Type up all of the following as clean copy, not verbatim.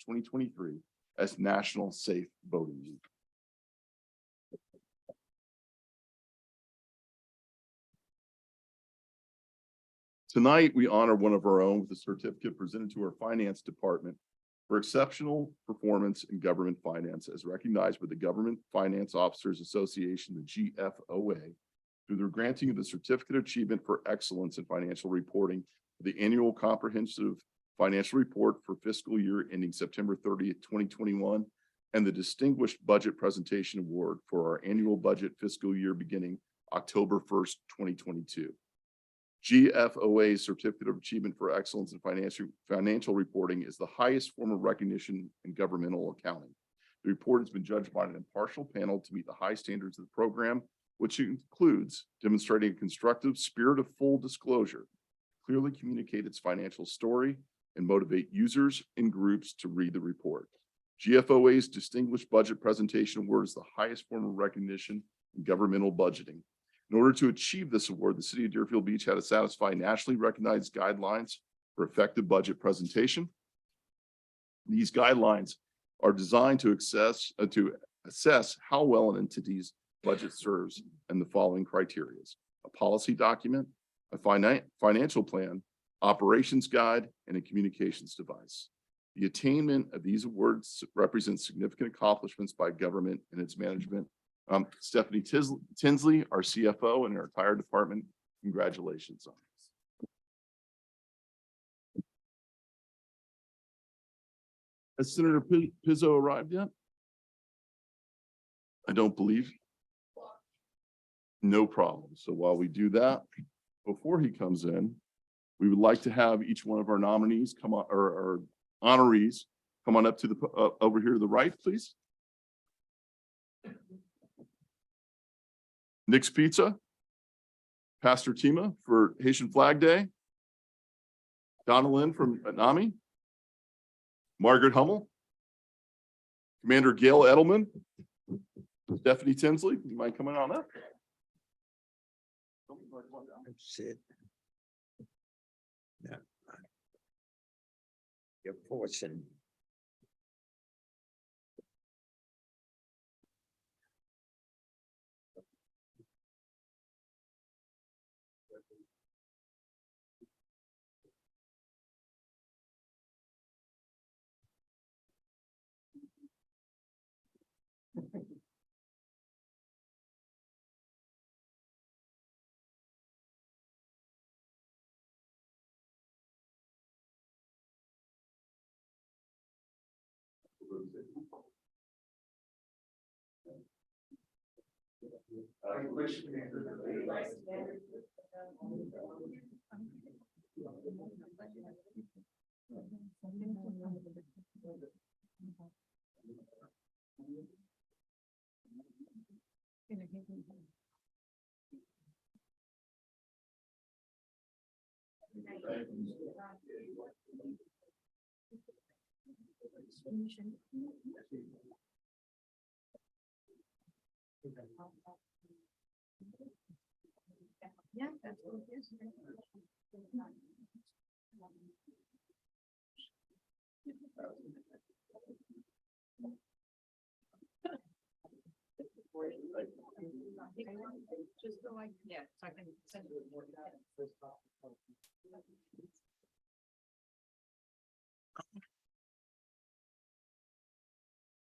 2023 as National Safe Boating Week. Tonight, we honor one of our own with a certificate presented to our finance department for exceptional performance in government finance as recognized by the Government Finance Officers Association, the GFOA, through the granting of the Certificate of Achievement for Excellence in Financial Reporting for the Annual Comprehensive Financial Report for fiscal year ending September 30th, 2021, and the Distinguished Budget Presentation Award for our annual budget fiscal year beginning October 1st, 2022. GFOA's Certificate of Achievement for Excellence in Financial Reporting is the highest form of recognition in governmental accounting. The report has been judged by an impartial panel to meet the high standards of the program, which includes demonstrating a constructive spirit of full disclosure, clearly communicate its financial story, and motivate users and groups to read the report. GFOA's Distinguished Budget Presentation Award is the highest form of recognition in governmental budgeting. In order to achieve this award, the City of Deerfield Beach had to satisfy nationally recognized guidelines for effective budget presentation. These guidelines are designed to assess how well an entity's budget serves and the following criteria: a policy document, a financial plan, operations guide, and a communications device. The attainment of these awards represents significant accomplishments by government and its management. Stephanie Tinsley, our CFO in our entire department, congratulations on this. Has Senator Pizzo arrived yet? I don't believe. No problem. So while we do that, before he comes in, we would like to have each one of our nominees come on, or honorees come on up to the over here to the right, please. Nick's Pizza, Pastor Tima for Haitian Flag Day, Donna Lynn from NAMI, Margaret Hummel, Commander Gail Edelman, Stephanie Tinsley. You mind coming on up? Sit. No. You're forcing. Yeah, that's what it is. Just so I, yeah, so I can send you more.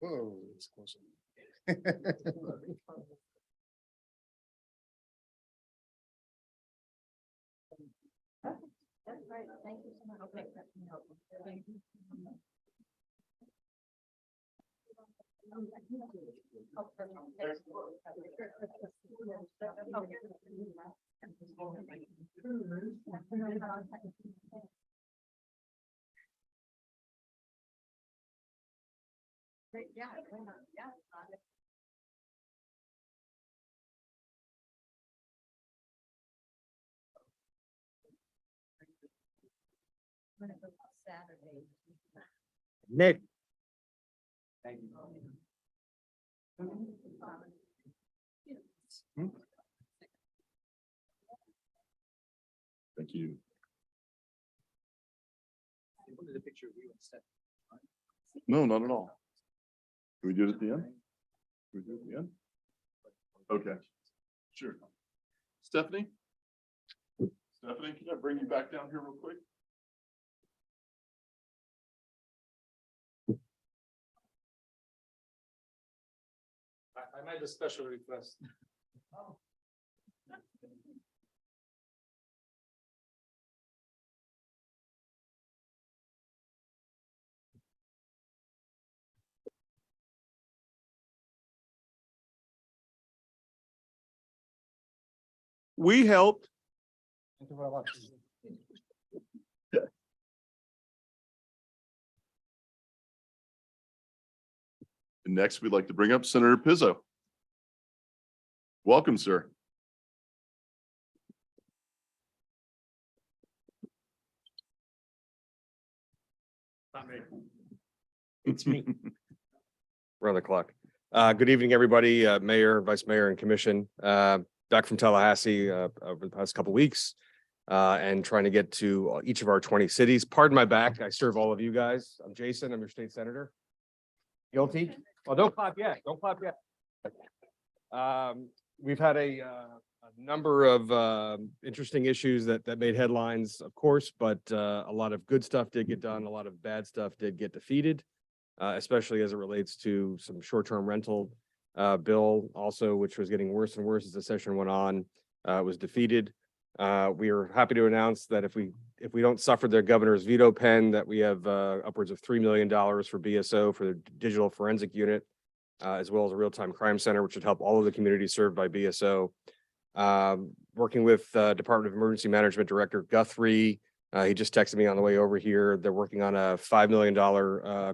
Whoa, it's close. That's right. Thank you so much. Okay, that's helpful. Thank you. Great, yeah, yeah. Saturday. Nick. Thank you. Thank you. Wanted a picture of you instead. No, not at all. Can we do it at the end? Can we do it at the end? Okay, sure. Stephanie? Stephanie, can I bring you back down here real quick? I made a special request. We helped. Thank you very much. And next, we'd like to bring up Senator Pizzo. Welcome, sir. It's me. We're on the clock. Good evening, everybody, Mayor, Vice Mayor, and Commission. Back from Tallahassee over the past couple weeks and trying to get to each of our 20 cities. Pardon my back. I serve all of you guys. I'm Jason. I'm your state senator. Guilty? Well, don't clap yet. Don't clap yet. We've had a number of interesting issues that made headlines, of course, but a lot of good stuff did get done. A lot of bad stuff did get defeated. Especially as it relates to some short-term rental bill also, which was getting worse and worse as the session went on, was defeated. We are happy to announce that if we don't suffer the governor's veto pen, that we have upwards of $3 million for BSO for the digital forensic unit, as well as a real-time crime center, which would help all of the communities served by BSO. Working with Department of Emergency Management Director Guthrie. He just texted me on the way over here. They're working on a $5 million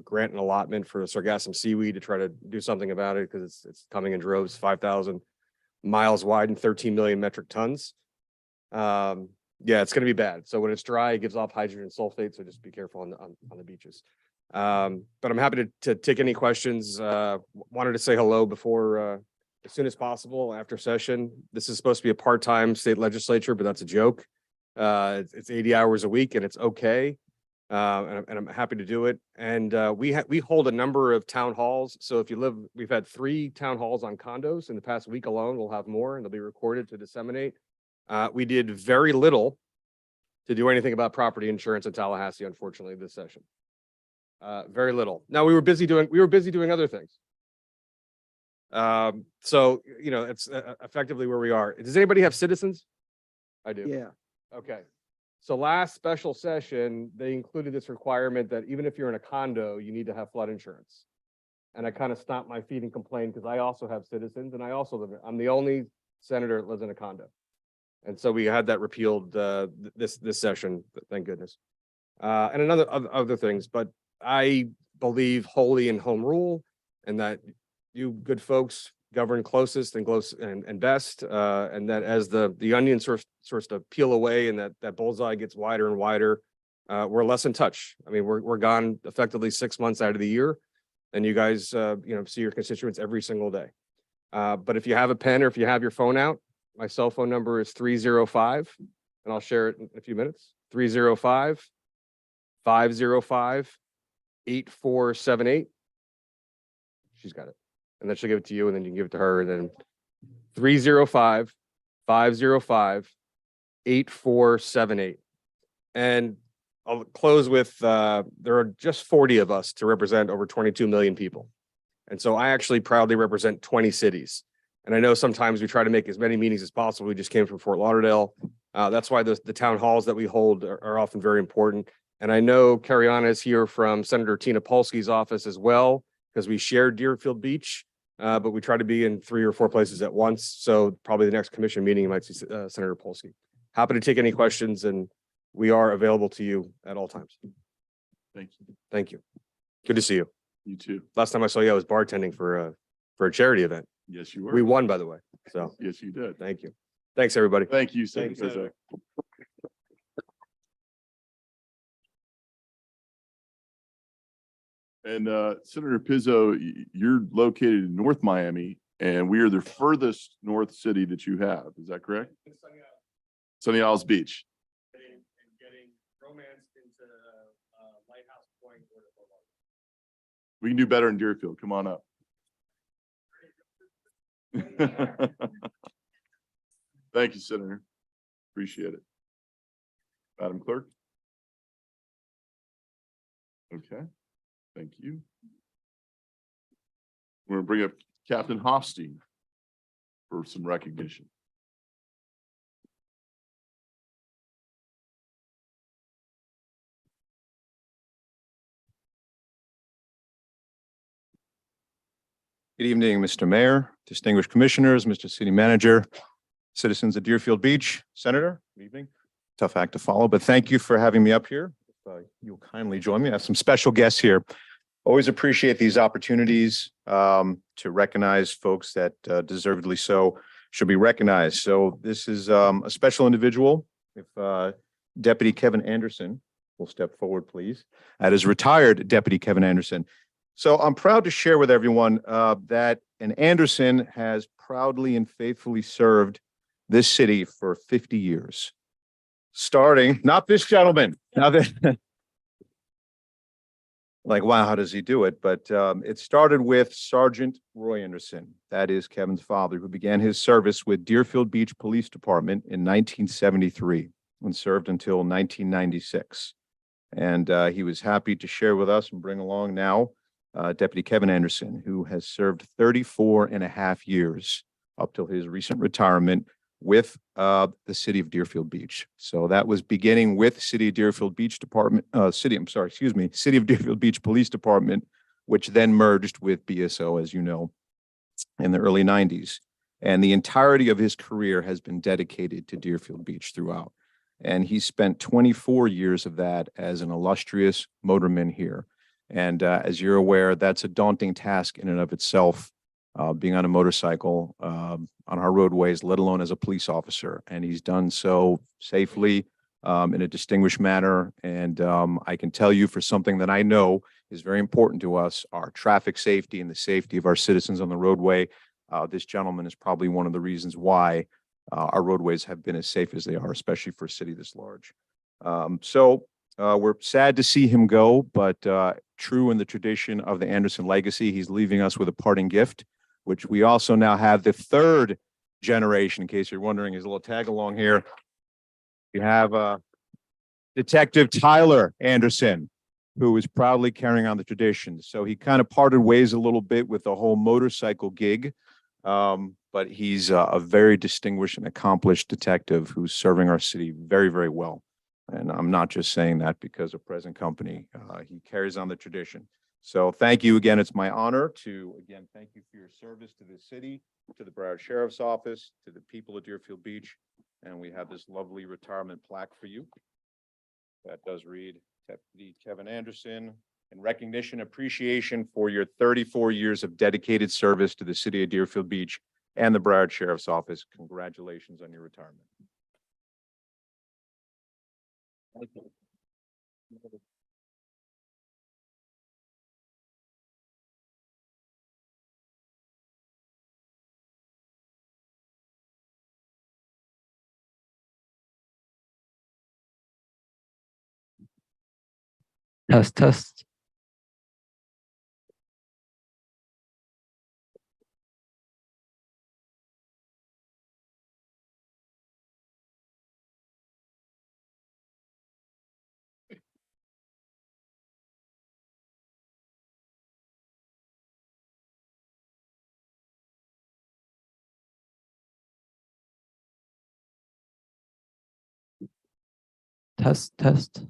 grant and allotment for sargassum seaweed to try to do something about it because it's coming in droves, 5,000 miles wide and 13 million metric tons. Yeah, it's going to be bad. So when it's dry, it gives off hydrogen sulfate. So just be careful on the beaches. But I'm happy to take any questions. Wanted to say hello before as soon as possible after session. This is supposed to be a part-time state legislature, but that's a joke. It's 80 hours a week and it's okay. And I'm happy to do it. And we hold a number of town halls. So if you live, we've had 3 town halls on condos in the past week alone. We'll have more and they'll be recorded to disseminate. We did very little to do anything about property insurance in Tallahassee, unfortunately, this session. Very little. Now we were busy doing other things. So, you know, it's effectively where we are. Does anybody have citizens? I do. Yeah. Okay. So last special session, they included this requirement that even if you're in a condo, you need to have flood insurance. And I kind of stomped my feet and complained because I also have citizens and I'm the only senator that lives in a condo. And so we had that repealed this session, thank goodness. And other things, but I believe wholly in home rule and that you good folks govern closest and best, and that as the onion starts to peel away and that bullseye gets wider and wider, we're less in touch. I mean, we're gone effectively 6 months out of the year, and you guys, you know, see your constituents every single day. But if you have a pen or if you have your phone out, my cell phone number is 305, and I'll share it in a few minutes. 305-505-8478. She's got it. And then she'll give it to you and then you can give it to her. And then 305-505-8478. And I'll close with, there are just 40 of us to represent over 22 million people. And so I actually proudly represent 20 cities. And I know sometimes we try to make as many meetings as possible. We just came from Fort Lauderdale. That's why the town halls that we hold are often very important. And I know Cariana is here from Senator Tina Polsky's office as well, because we share Deerfield Beach, but we try to be in 3 or 4 places at once. So probably the next commission meeting, you might see Senator Polsky. Happy to take any questions, and we are available to you at all times. Thank you. Thank you. Good to see you. You too. Last time I saw you, I was bartending for a charity event. Yes, you were. We won, by the way. So Yes, you did. thank you. Thanks, everybody. Thank you, Senator Thanks, Pizzo. And Senator Pizzo, you're located in North Miami, and we are the furthest north city that you have. Is that correct? Sunny Isles Beach. Getting romanced into Lighthouse Point. We can do better in Deerfield. Come on up. Thank you, Senator. Appreciate it. Madam Clerk? Okay, thank you. We're gonna bring up Captain Hofstein for some recognition. Good evening, Mr. Mayor, distinguished commissioners, Mr. City Manager, citizens of Deerfield Beach. Senator, good evening. Tough act to follow, but thank you for having me up here. If you'll kindly join me. I have some special guests here. Always appreciate these opportunities to recognize folks that deservedly so should be recognized. So this is a special individual. If Deputy Kevin Anderson will step forward, please. That is retired Deputy Kevin Anderson. So I'm proud to share with everyone that an Anderson has proudly and faithfully served this city for 50 years. Starting, not this gentleman, now that, like, wow, how does he do it? But it started with Sergeant Roy Anderson. That is Kevin's father, who began his service with Deerfield Beach Police Department in 1973 and served until 1996. And he was happy to share with us and bring along now Deputy Kevin Anderson, who has served 34 and a half years up till his recent retirement with the city of Deerfield Beach. So that was beginning with City of Deerfield Beach Department, City of Deerfield Beach Police Department, which then merged with BSO, as you know, in the early 90s. And the entirety of his career has been dedicated to Deerfield Beach throughout. And he spent 24 years of that as an illustrious motorman here. And as you're aware, that's a daunting task in and of itself, being on a motorcycle on our roadways, let alone as a police officer. And he's done so safely in a distinguished manner. And I can tell you, for something that I know is very important to us, our traffic safety and the safety of our citizens on the roadway. This gentleman is probably one of the reasons why our roadways have been as safe as they are, especially for a city this large. We're sad to see him go, but true in the tradition of the Anderson legacy, he's leaving us with a parting gift, which we also now have the third generation. In case you're wondering, his little tag along here. You have Detective Tyler Anderson, who is proudly carrying on the tradition. So he kind of parted ways a little bit with the whole motorcycle gig, but he's a very distinguished and accomplished detective who's serving our city very, very well. And I'm not just saying that because of present company. He carries on the tradition. So thank you again. It's my honor to, again, thank you for your service to the city, to the Broward Sheriff's Office, to the people of Deerfield Beach. And we have this lovely retirement plaque for you. That does read, Deputy Kevin Anderson, in recognition, appreciation for your 34 years of dedicated service to the city of Deerfield Beach and the Broward Sheriff's Office. Congratulations on your retirement. Thank you. Test. Test.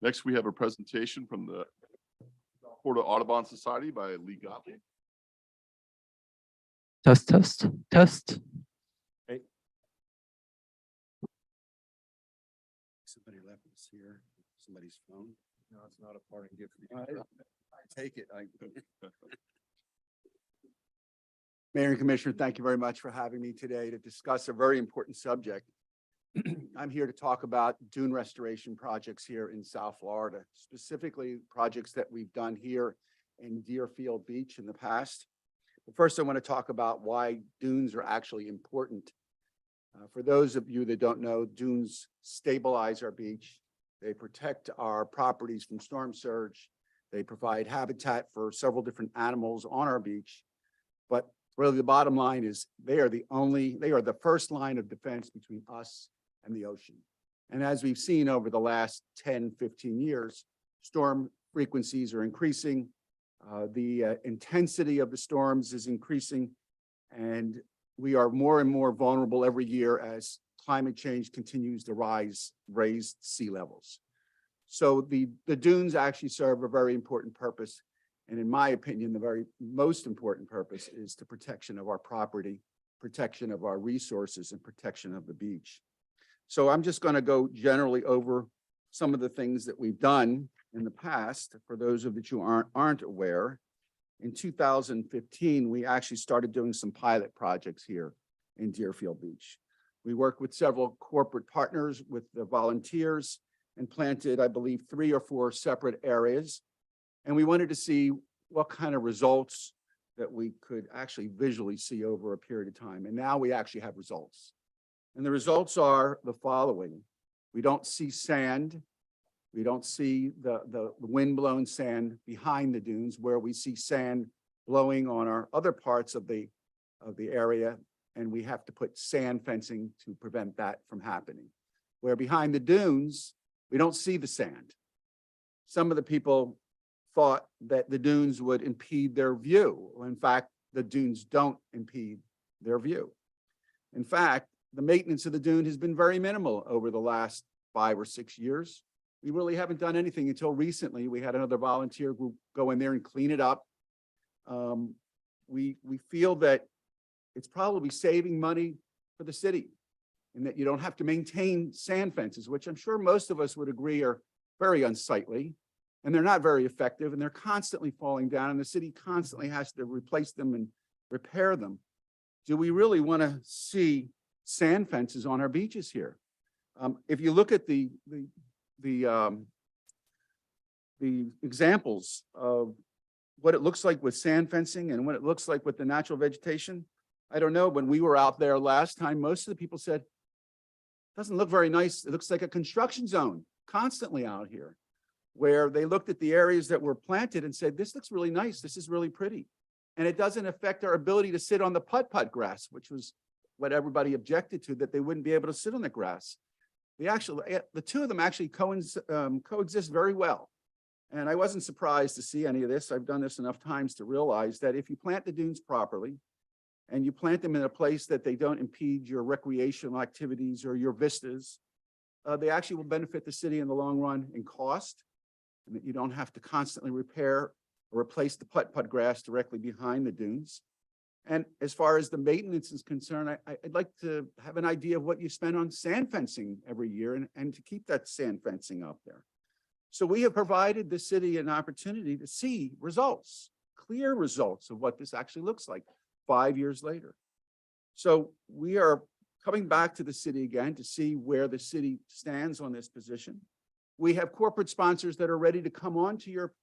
Next, we have a presentation from the Florida Audubon Society by Lee Gottlieb. Test. Somebody left this here, somebody's phone. No, it's not a parting gift. I take it. Mayor and Commissioner, thank you very much for having me today to discuss a very important subject. I'm here to talk about dune restoration projects here in South Florida, specifically projects that we've done here in Deerfield Beach in the past. But first, I want to talk about why dunes are actually important. For those of you that don't know, dunes stabilize our beach. They protect our properties from storm surge. They provide habitat for several different animals on our beach. But really, the bottom line is they are the first line of defense between us and the ocean. And as we've seen over the last 10, 15 years, storm frequencies are increasing. The intensity of the storms is increasing, and we are more and more vulnerable every year as climate change continues to raise sea levels. So the dunes actually serve a very important purpose. And in my opinion, the very most important purpose is the protection of our property, protection of our resources, and protection of the beach. So I'm just going to go generally over some of the things that we've done in the past. For those of you who aren't aware, in 2015, we actually started doing some pilot projects here in Deerfield Beach. We worked with several corporate partners with the volunteers and planted, I believe, 3 or 4 separate areas. And we wanted to see what kind of results that we could actually visually see over a period of time. And now we actually have results. And the results are the following. We don't see sand. We don't see the wind-blown sand behind the dunes, where we see sand blowing on our other parts of the area, and we have to put sand fencing to prevent that from happening. Where behind the dunes, we don't see the sand. Some of the people thought that the dunes would impede their view. Well, in fact, the dunes don't impede their view. In fact, the maintenance of the dune has been very minimal over the last 5 or 6 years. We really haven't done anything until recently. We had another volunteer group go in there and clean it up. We feel that it's probably saving money for the city, and that you don't have to maintain sand fences, which I'm sure most of us would agree are very unsightly, and they're not very effective, and they're constantly falling down, and the city constantly has to replace them and repair them. Do we really want to see sand fences on our beaches here? If you look at the examples of what it looks like with sand fencing and what it looks like with the natural vegetation, I don't know, when we were out there last time, most of the people said, it doesn't look very nice. It looks like a construction zone constantly out here, where they looked at the areas that were planted and said, this looks really nice. This is really pretty. And it doesn't affect our ability to sit on the putt-putt grass, which was what everybody objected to, that they wouldn't be able to sit on the grass. The two of them actually coexist very well. And I wasn't surprised to see any of this. I've done this enough times to realize that if you plant the dunes properly, and you plant them in a place that they don't impede your recreational activities or your vistas, they actually will benefit the city in the long run in cost, and that you don't have to constantly repair or replace the putt-putt grass directly behind the dunes. And as far as the maintenance is concerned, I'd like to have an idea of what you spend on sand fencing every year, and to keep that sand fencing up there. So we have provided the city an opportunity to see results, clear results of what this actually looks like 5 years later. So we are coming back to the city again to see where the city stands on this position. We have corporate sponsors that are ready to come onto your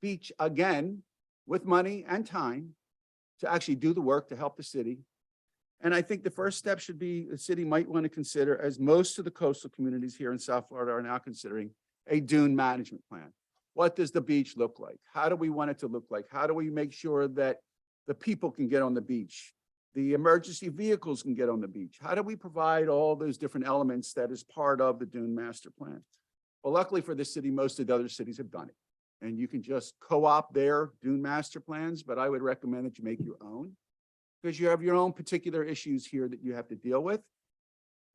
beach again with money and time to actually do the work to help the city. And I think the first step should be the city might want to consider, as most of the coastal communities here in South Florida are now considering, a dune management plan. What does the beach look like? How do we want it to look like? How do we make sure that the people can get on the beach? The emergency vehicles can get on the beach. How do we provide all those different elements that is part of the dune master plan? Well, luckily for this city, most of the other cities have done it. And you can just co-opt their dune master plans, but I would recommend that you make your own, because you have your own particular issues here that you have to deal with.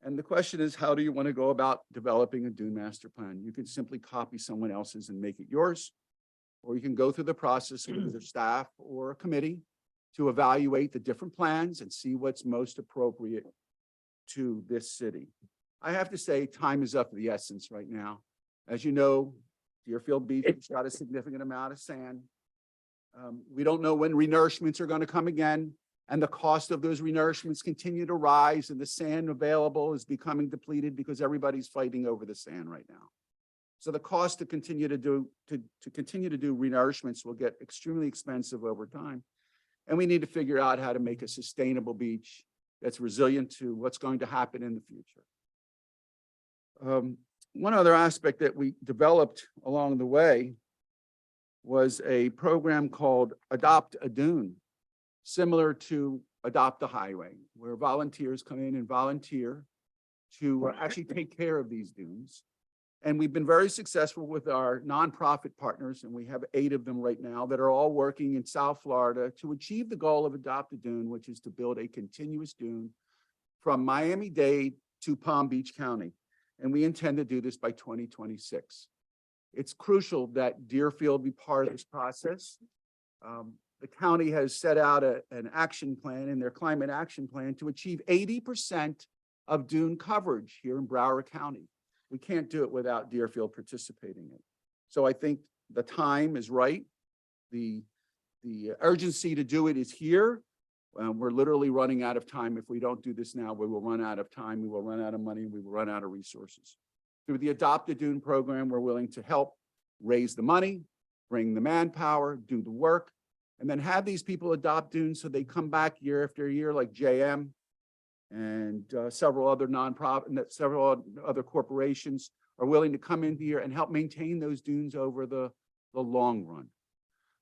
And the question is, how do you want to go about developing a dune master plan? You can simply copy someone else's and make it yours, or you can go through the process with either staff or a committee to evaluate the different plans and see what's most appropriate to this city. I have to say, time is of the essence right now. As you know, Deerfield Beach has got a significant amount of sand. We don't know when renourishments are going to come again. And the cost of those renourishments continue to rise, and the sand available is becoming depleted because everybody's fighting over the sand right now. So the cost to continue to do renourishments will get extremely expensive over time. And we need to figure out how to make a sustainable beach that's resilient to what's going to happen in the future. One other aspect that we developed along the way was a program called Adopt a Dune, similar to Adopt a Highway, where volunteers come in and volunteer to actually take care of these dunes. And we've been very successful with our nonprofit partners, and we have 8 of them right now that are all working in South Florida to achieve the goal of Adopt a Dune, which is to build a continuous dune from Miami-Dade to Palm Beach County. And we intend to do this by 2026. It's crucial that Deerfield be part of this process. The county has set out an action plan in their climate action plan to achieve 80% of dune coverage here in Broward County. We can't do it without Deerfield participating in it. So I think the time is right. The urgency to do it is here. We're literally running out of time. If we don't do this now, we will run out of time. We will run out of money. We will run out of resources. Through the Adopt a Dune program, we're willing to help raise the money, bring the manpower, do the work, and then have these people adopt dunes so they come back year after year, like JM and several other nonprofit, several other corporations are willing to come in here and help maintain those dunes over the long run.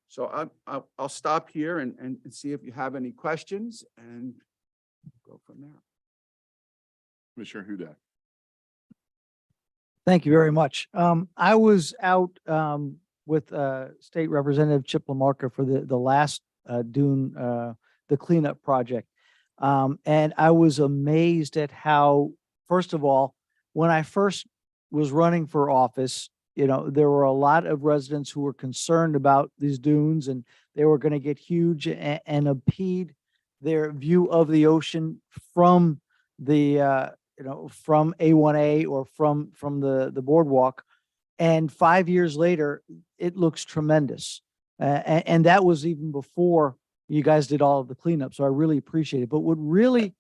So I'll stop here and see if you have any questions and go from there. Commissioner Hudak. Thank you very much. I was out with State Representative Chip LaMarca for the last dune, the cleanup project. And I was amazed at how, first of all, when I first was running for office, there were a lot of residents who were concerned about these dunes and they were going to get huge and impede their view of the ocean from the, from A1A or from the boardwalk. And 5 years later, it looks tremendous. And that was even before you guys did all of the cleanup. So I really appreciate it. But what really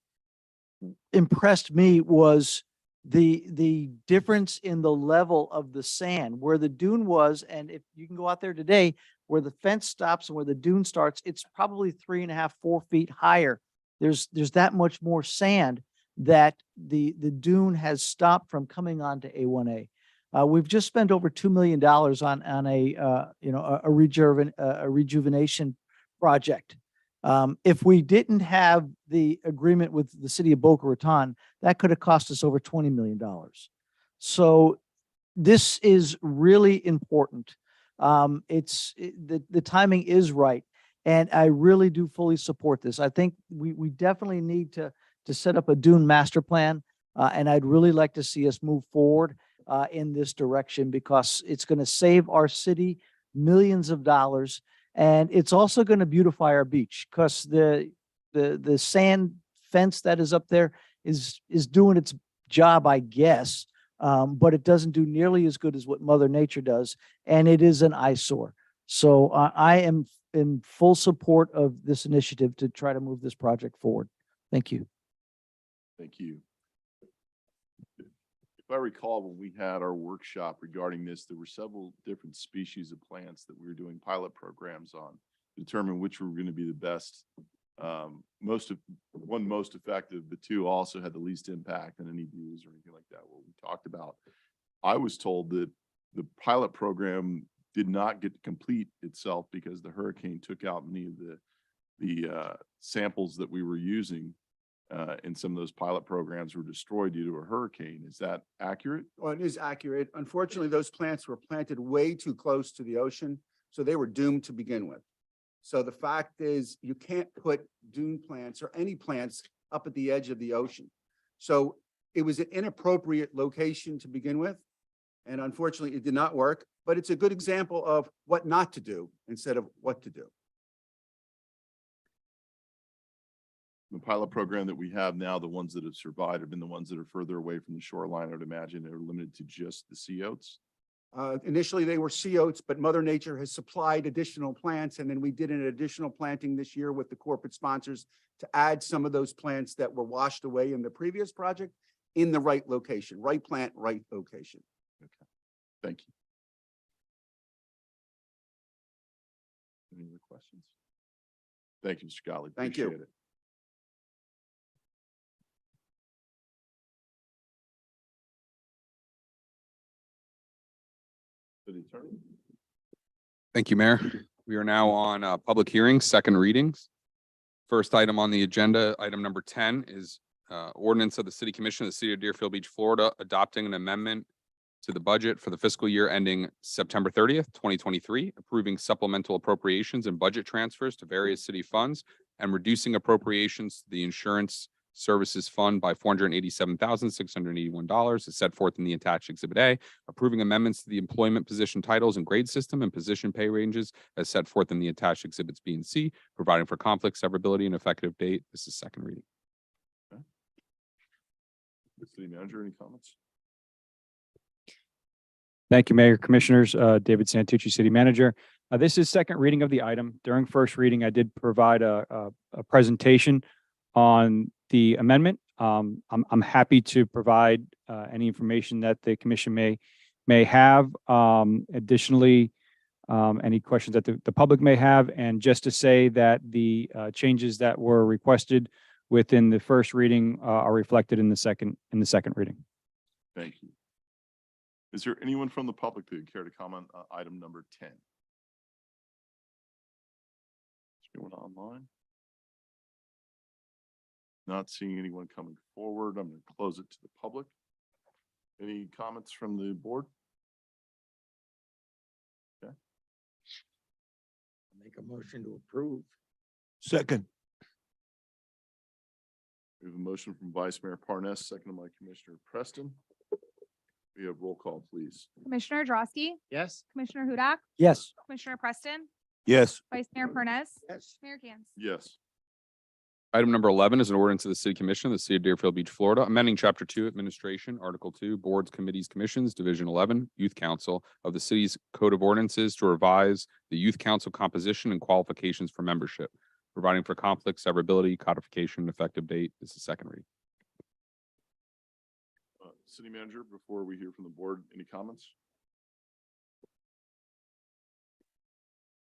impressed me was the difference in the level of the sand where the dune was. And if you can go out there today where the fence stops and where the dune starts, it's probably 3.5, 4 feet higher. There's that much more sand that the dune has stopped from coming onto A1A. We've just spent over $2 million on a rejuvenation project. If we didn't have the agreement with the city of Boca Raton, that could have cost us over $20 million. So this is really important. The timing is right. And I really do fully support this. I think we definitely need to set up a dune master plan. And I'd really like to see us move forward in this direction because it's going to save our city millions of dollars. And it's also going to beautify our beach because the sand fence that is up there is doing its job, I guess, but it doesn't do nearly as good as what Mother Nature does, and it is an eyesore. So I am in full support of this initiative to try to move this project forward. Thank you. Thank you. If I recall, when we had our workshop regarding this, there were several different species of plants that we were doing pilot programs on to determine which were going to be the best, most effective, but 2 also had the least impact on any views or anything like that, what we talked about. I was told that the pilot program did not get to complete itself because the hurricane took out many of the samples that we were using. And some of those pilot programs were destroyed due to a hurricane. Is that accurate? Well, it is accurate. Unfortunately, those plants were planted way too close to the ocean, so they were doomed to begin with. So the fact is you can't put dune plants or any plants up at the edge of the ocean. So it was an inappropriate location to begin with. And unfortunately, it did not work, but it's a good example of what not to do instead of what to do. The pilot program that we have now, the ones that have survived have been the ones that are further away from the shoreline. I would imagine they're limited to just the sea oats. Initially, they were sea oats, but Mother Nature has supplied additional plants. And then we did an additional planting this year with the corporate sponsors to add some of those plants that were washed away in the previous project in the right location, right plant, right location. Thank you. Any other questions? Thank you, Mr. Gottlieb. Thank you. Appreciate it. City Attorney. Thank you, Mayor. We are now on public hearings, second readings. First item on the agenda, item number 10 is ordinance of the City Commission of the City of Deerfield Beach, Florida, adopting an amendment to the budget for the fiscal year ending September 30th, 2023, approving supplemental appropriations and budget transfers to various city funds and reducing appropriations to the Insurance Services Fund by $487,681 as set forth in the attached Exhibit A, approving amendments to the employment position titles and grade system and position pay ranges as set forth in the attached Exhibits B and C, providing for conflict, severability, and effective date. This is second reading. The City Manager, any comments? Thank you, Mayor, Commissioners. David Santucci, City Manager. This is second reading of the item. During first reading, I did provide a presentation on the amendment. I'm happy to provide any information that the commission may have. Additionally, any questions that the public may have. And just to say that the changes that were requested within the first reading are reflected in the second reading. Thank you. Is there anyone from the public that would care to comment on item number 10? Is anyone online? Not seeing anyone coming forward. I'm going to close it to the public. Any comments from the board? Okay. Make a motion to approve. Second. We have a motion from Vice Mayor Parnas, seconded by Commissioner Preston. We have roll call, please. Commissioner Drosky, Yes. Commissioner Hudak, Yes. Commissioner Preston, Yes. Vice Mayor Parnas, Yes. Mayor Cans. Yes. Item number 11 is an ordinance of the City Commission of the City of Deerfield Beach, Florida, amending Chapter 2 Administration, Article 2, Boards, Committees, Commissions, Division 11, Youth Council of the city's Code of Ordinances to revise the Youth Council composition and qualifications for membership, providing for conflict, severability, codification, and effective date. This is second reading. City Manager, before we hear from the board, any comments?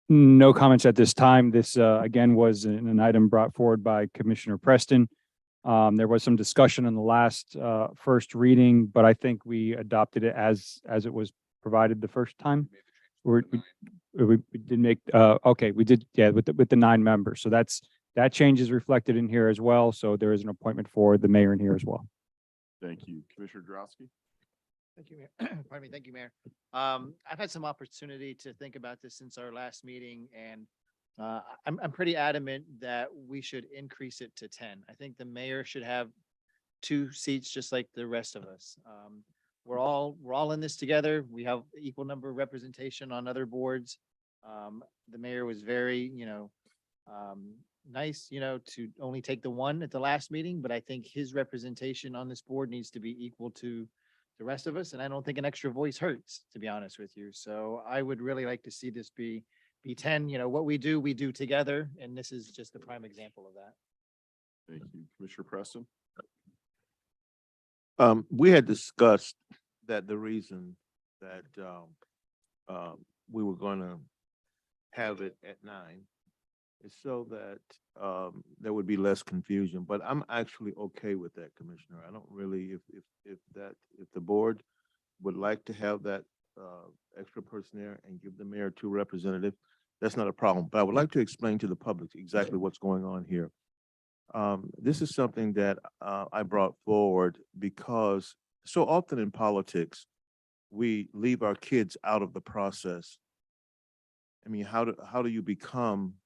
No comments at this time. This, again, was an item brought forward by Commissioner Preston. There was some discussion in the last, first reading, but I think we adopted it as it was provided the first time. We did make, okay, we did, yeah, with the 9 members. So that change is reflected in here as well. So there is an appointment for the mayor in here as well. Thank you. Commissioner Drosky? Thank you, Mayor. Pardon me. Thank you, Mayor. I've had some opportunity to think about this since our last meeting, and I'm pretty adamant that we should increase it to 10. I think the mayor should have 2 seats, just like the rest of us. We're all in this together. We have equal number of representation on other boards. The mayor was very, nice, to only take the 1 at the last meeting, but I think his representation on this board needs to be equal to the rest of us. And I don't think an extra voice hurts, to be honest with you. So I would really like to see this be 10. What we do together. And this is just a prime example of that. Thank you. Commissioner Preston? We had discussed that the reason that we were going to have it at 9 is so that there would be less confusion, but I'm actually okay with that, Commissioner. I don't really, if the board would like to have that extra person there and give the mayor 2 representatives, that's not a problem. But I would like to explain to the public exactly what's going on here. This is something that I brought forward because so often in politics, we leave our kids out of the process. I mean, how do you become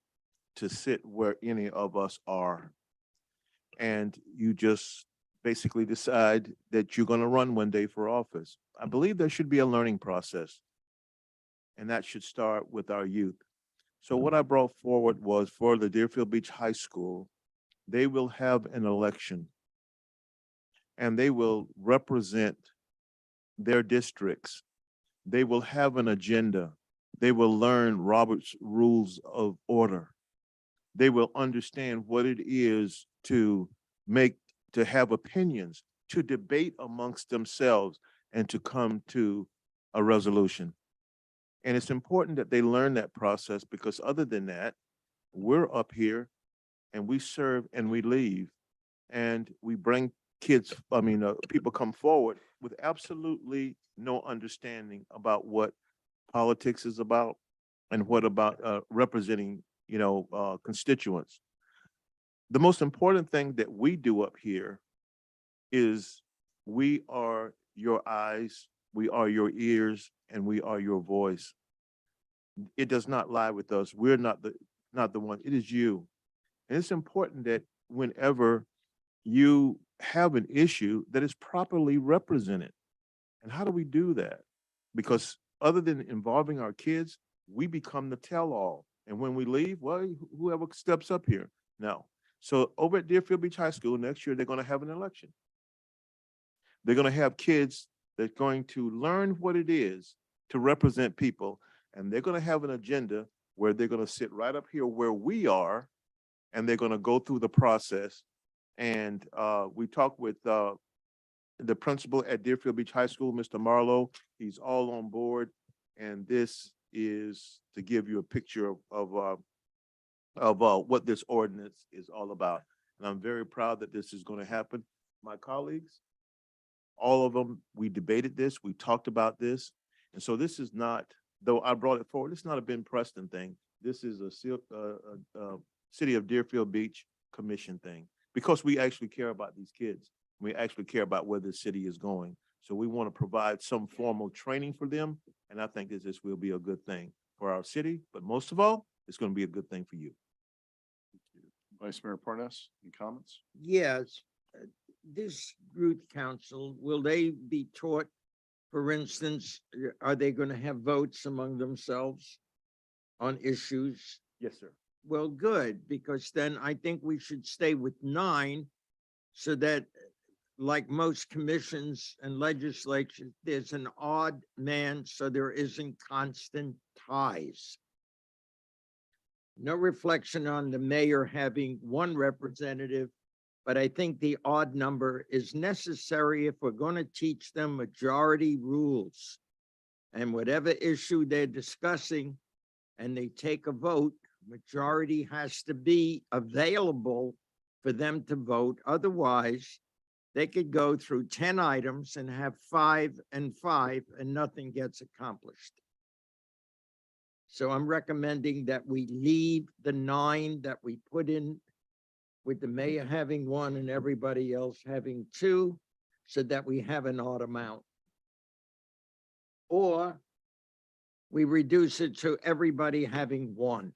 to sit where any of us are? And you just basically decide that you're going to run one day for office. I believe there should be a learning process, and that should start with our youth. So what I brought forward was for the Deerfield Beach High School, they will have an election, and they will represent their districts. They will have an agenda. They will learn Robert's Rules of Order. They will understand what it is to have opinions, to debate amongst themselves, and to come to a resolution. And it's important that they learn that process, because other than that, we're up here and we serve and we leave, and we bring people come forward with absolutely no understanding about what politics is about and what about representing, constituents. The most important thing that we do up here is we are your eyes, we are your ears, and we are your voice. It does not lie with us. We're not the one. It is you. And it's important that whenever you have an issue, that is properly represented. And how do we do that? Because other than involving our kids, we become the tell-all. And when we leave, well, whoever steps up here. No. So over at Deerfield Beach High School next year, they're going to have an election. They're going to have kids that are going to learn what it is to represent people. And they're going to have an agenda where they're going to sit right up here where we are, and they're going to go through the process. And we talked with the principal at Deerfield Beach High School, Mr. Marlowe. He's all on board. And this is to give you a picture of what this ordinance is all about. And I'm very proud that this is going to happen. My colleagues, all of them, we debated this, we talked about this. And so this is not, though I brought it forward, it's not a Ben Preston thing. This is a City of Deerfield Beach Commission thing, because we actually care about these kids. We actually care about where the city is going. So we want to provide some formal training for them. And I think that this will be a good thing for our city, but most of all, it's going to be a good thing for you. Vice Mayor Parnas, any comments? Yes, this youth council, will they be taught, for instance, are they going to have votes among themselves on issues? Yes, sir. Well, good, because then I think we should stay with 9 so that, like most commissions and legislatures, there's an odd man so there isn't constant ties. No reflection on the mayor having 1 representative, but I think the odd number is necessary if we're going to teach them majority rules. And whatever issue they're discussing and they take a vote, majority has to be available for them to vote. Otherwise, they could go through 10 items and have 5 and 5 and nothing gets accomplished. So I'm recommending that we leave the 9 that we put in, with the mayor having 1 and everybody else having 2, so that we have an odd amount. Or we reduce it to everybody having 1.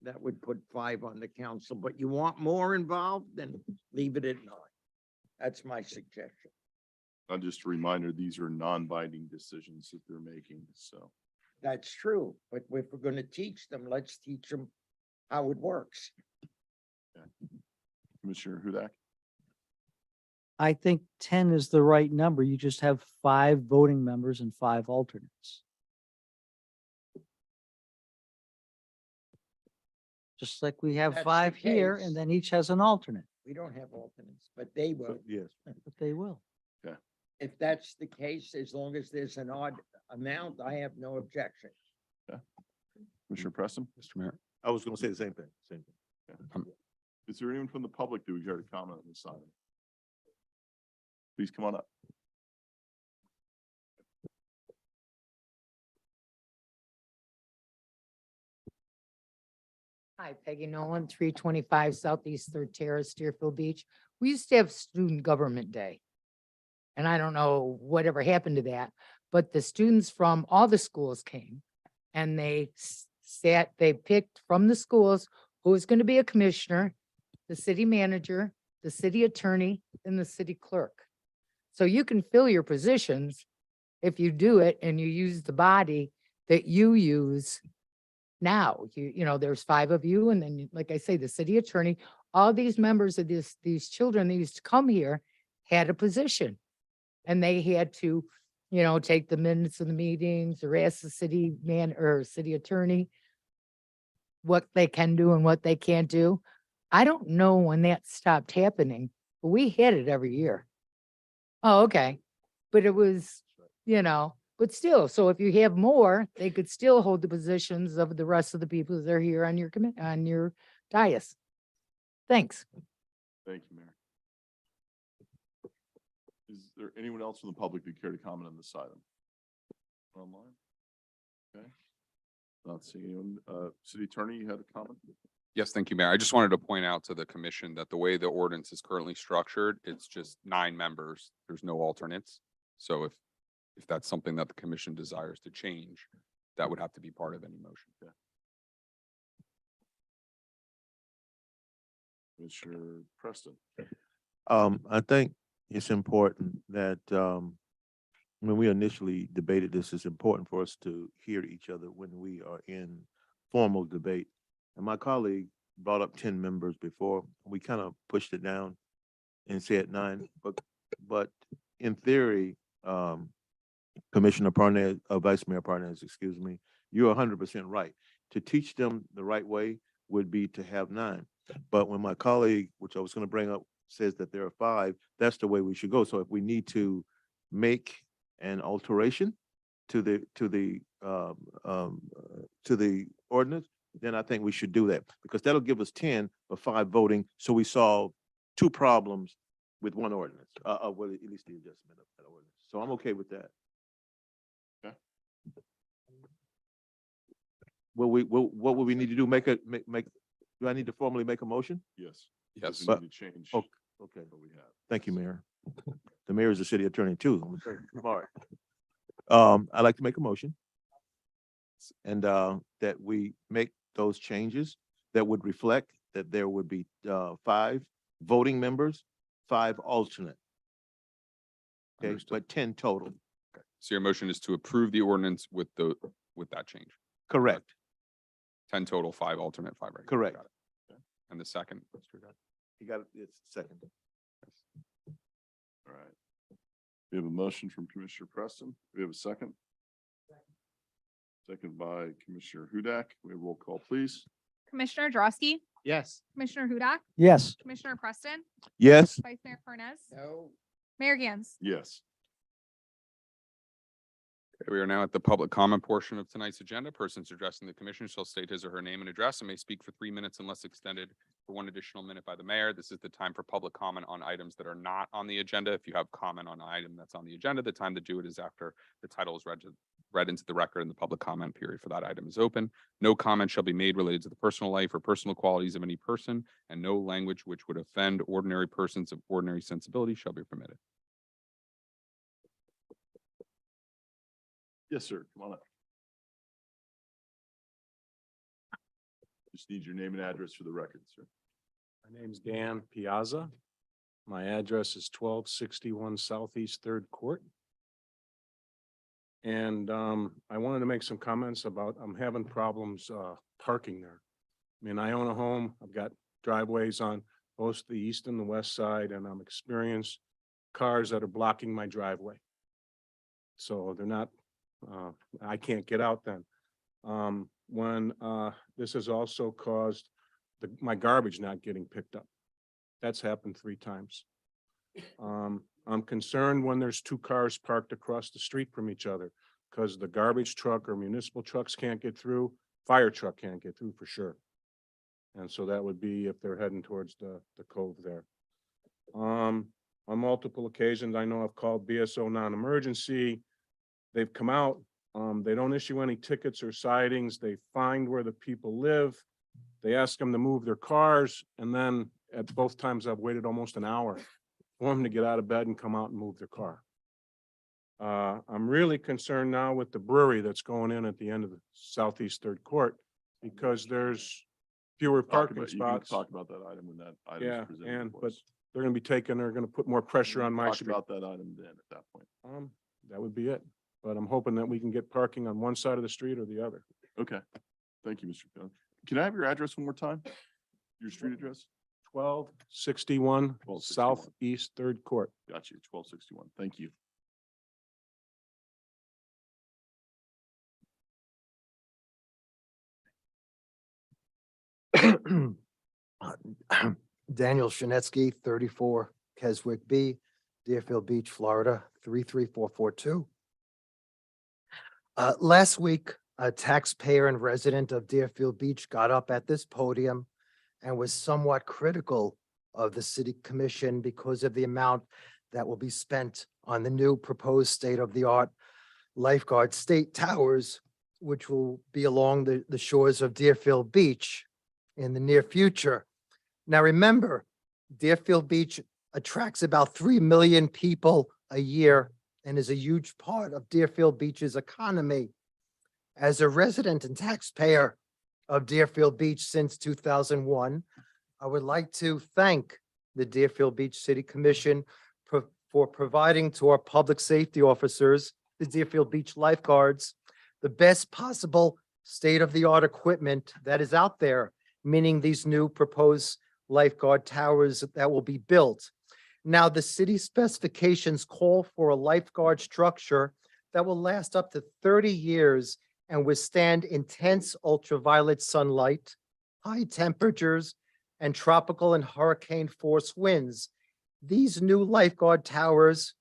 That would put 5 on the council, but you want more involved, then leave it at 9. That's my suggestion. Just a reminder, these are non-binding decisions that they're making, so. That's true, but if we're going to teach them, let's teach them how it works. Commissioner Hudak? I think 10 is the right number. You just have 5 voting members and 5 alternates. Just like we have That's the 5 here, case. and then each has an alternate, We don't have alternates, but they will. Yes. but they will. If that's the case, as long as there's an odd amount, I have no objection. Commissioner Preston? Mr. Mayor. I was going to say the same thing. Is there anyone from the public that would care to comment on this item? Please come on up. Hi, Peggy Nolan, 325 Southeast Third Terrace, Deerfield Beach. We used to have Student Government Day. And I don't know whatever happened to that, but the students from all the schools came and they they picked from the schools who was going to be a commissioner, the city manager, the city attorney, and the city clerk. So you can fill your positions if you do it and you use the body that you use now. There's 5 of you, and then, like I say, the city attorney, all these members of these children that used to come here had a position. And they had to you know, take the minutes of the meetings or ask the city man or city attorney what they can do and what they can't do. I don't know when that stopped happening, but we had it every year. Oh, okay. But it was, you know, but still, so if you have more, they could still hold the positions of the rest of the people that are here on your on your dais. Thanks. Thank you, Mayor. Is there anyone else from the public who care to comment on this item? Online? Okay. Not seeing anyone. City Attorney, you had a comment? Yes, thank you, Mayor. I just wanted to point out to the commission that the way the ordinance is currently structured, it's just 9 members. There's no alternates. So if that's something that the commission desires to change, that would have to be part of any motion. Yeah. Commissioner Preston. I think it's important that, when we initially debated this, it's important for us to hear each other when we are in formal debate. And my colleague brought up 10 members before. We kind of pushed it down and said 9, but in theory, Commissioner Parnas, Vice Mayor Parnas, excuse me, you're 100% right. To teach them the right way would be to have 9. But when my colleague, which I was going to bring up, says that there are 5, that's the way we should go. So if we need to make an alteration to the ordinance, then I think we should do that, because that'll give us 10 or 5 voting. So we solve 2 problems with 1 ordinance, well, at least the adjustment of that ordinance. So I'm okay with that. Okay. What would we need to do? Do I need to formally make a motion? Yes. Yes. We But- need to change Okay. Okay. what we have. Thank you, Mayor. The mayor is the city attorney too. Smart. I'd like to make a motion. And that we make those changes that would reflect that there would be 5 voting members, 5 alternate. Okay, Understood. but 10 total. So your motion is to approve the ordinance with that change. Correct, 10 total, 5 alternate, 5 regular. correct. Got it. And the second, Mr. Guy? You got it, it's second. All right. We have a motion from Commissioner Preston. We have a second. Second by Commissioner Hudak. We have roll call, please. Commissioner Drosky, Yes. Commissioner Hudak, Yes. Commissioner Preston, Yes, Vice Mayor Parnas, No. Mayor Gans. Yes. Okay, we are now at the public comment portion of tonight's agenda. Persons addressing the commission shall state his or her name and address and may speak for 3 minutes unless extended for 1 additional minute by the mayor. This is the time for public comment on items that are not on the agenda. If you have comment on an item that's on the agenda, the time to do it is after the title is read into the record and the public comment period for that item is open. No comment shall be made related to the personal life or personal qualities of any person, and no language which would offend ordinary persons of ordinary sensibility shall be permitted. Yes, sir. Come on up. Just need your name and address for the record, sir. My name's Dan Piazza. My address is 1261 Southeast Third Court. And I wanted to make some comments about, I'm having problems parking there. I mean, I own a home. I've got driveways on both the east and the west side, and I'm experiencing cars that are blocking my driveway. So they're not, I can't get out then. When this has also caused my garbage not getting picked up. That's happened 3 times. I'm concerned when there's 2 cars parked across the street from each other, because the garbage truck or municipal trucks can't get through, fire truck can't get through for sure. And so that would be if they're heading towards the cove there. On multiple occasions, I know I've called BSO non-emergency. They've come out, they don't issue any tickets or sightings. They find where the people live. They ask them to move their cars, and then at both times I've waited almost an hour for them to get out of bed and come out and move their car. I'm really concerned now with the brewery that's going in at the end of the Southeast Third Court, because there's fewer parking You can spots. talk about that item when that item Yeah, is presented. but they're gonna be they're gonna put more pressure on my Talk street. about that item then at that point. That would be it. But I'm hoping that we can get parking on one side of the street or the other. Okay. Thank you, Mr. Cohen. Can I have your address one more time? Your street address? 1261 1261. Southeast Third Court. Got you. 1261. Thank you. Daniel Shanetsky, 34 Keswick B, Deerfield Beach, Florida, 33442. Last week, a taxpayer and resident of Deerfield Beach got up at this podium and was somewhat critical of the city commission because of the amount that will be spent on the new proposed state-of-the-art lifeguard state towers, which will be along the shores of Deerfield Beach in the near future. Now, remember, Deerfield Beach attracts about 3 million people a year and is a huge part of Deerfield Beach's economy. As a resident and taxpayer of Deerfield Beach since 2001, I would like to thank the Deerfield Beach City Commission for providing to our public safety officers, the Deerfield Beach lifeguards, the best possible state-of-the-art equipment that is out there, meaning these new proposed lifeguard towers that will be built. Now, the city specifications call for a lifeguard structure that will last up to 30 years and withstand intense ultraviolet sunlight, high temperatures, and tropical and hurricane force winds. These new lifeguard towers,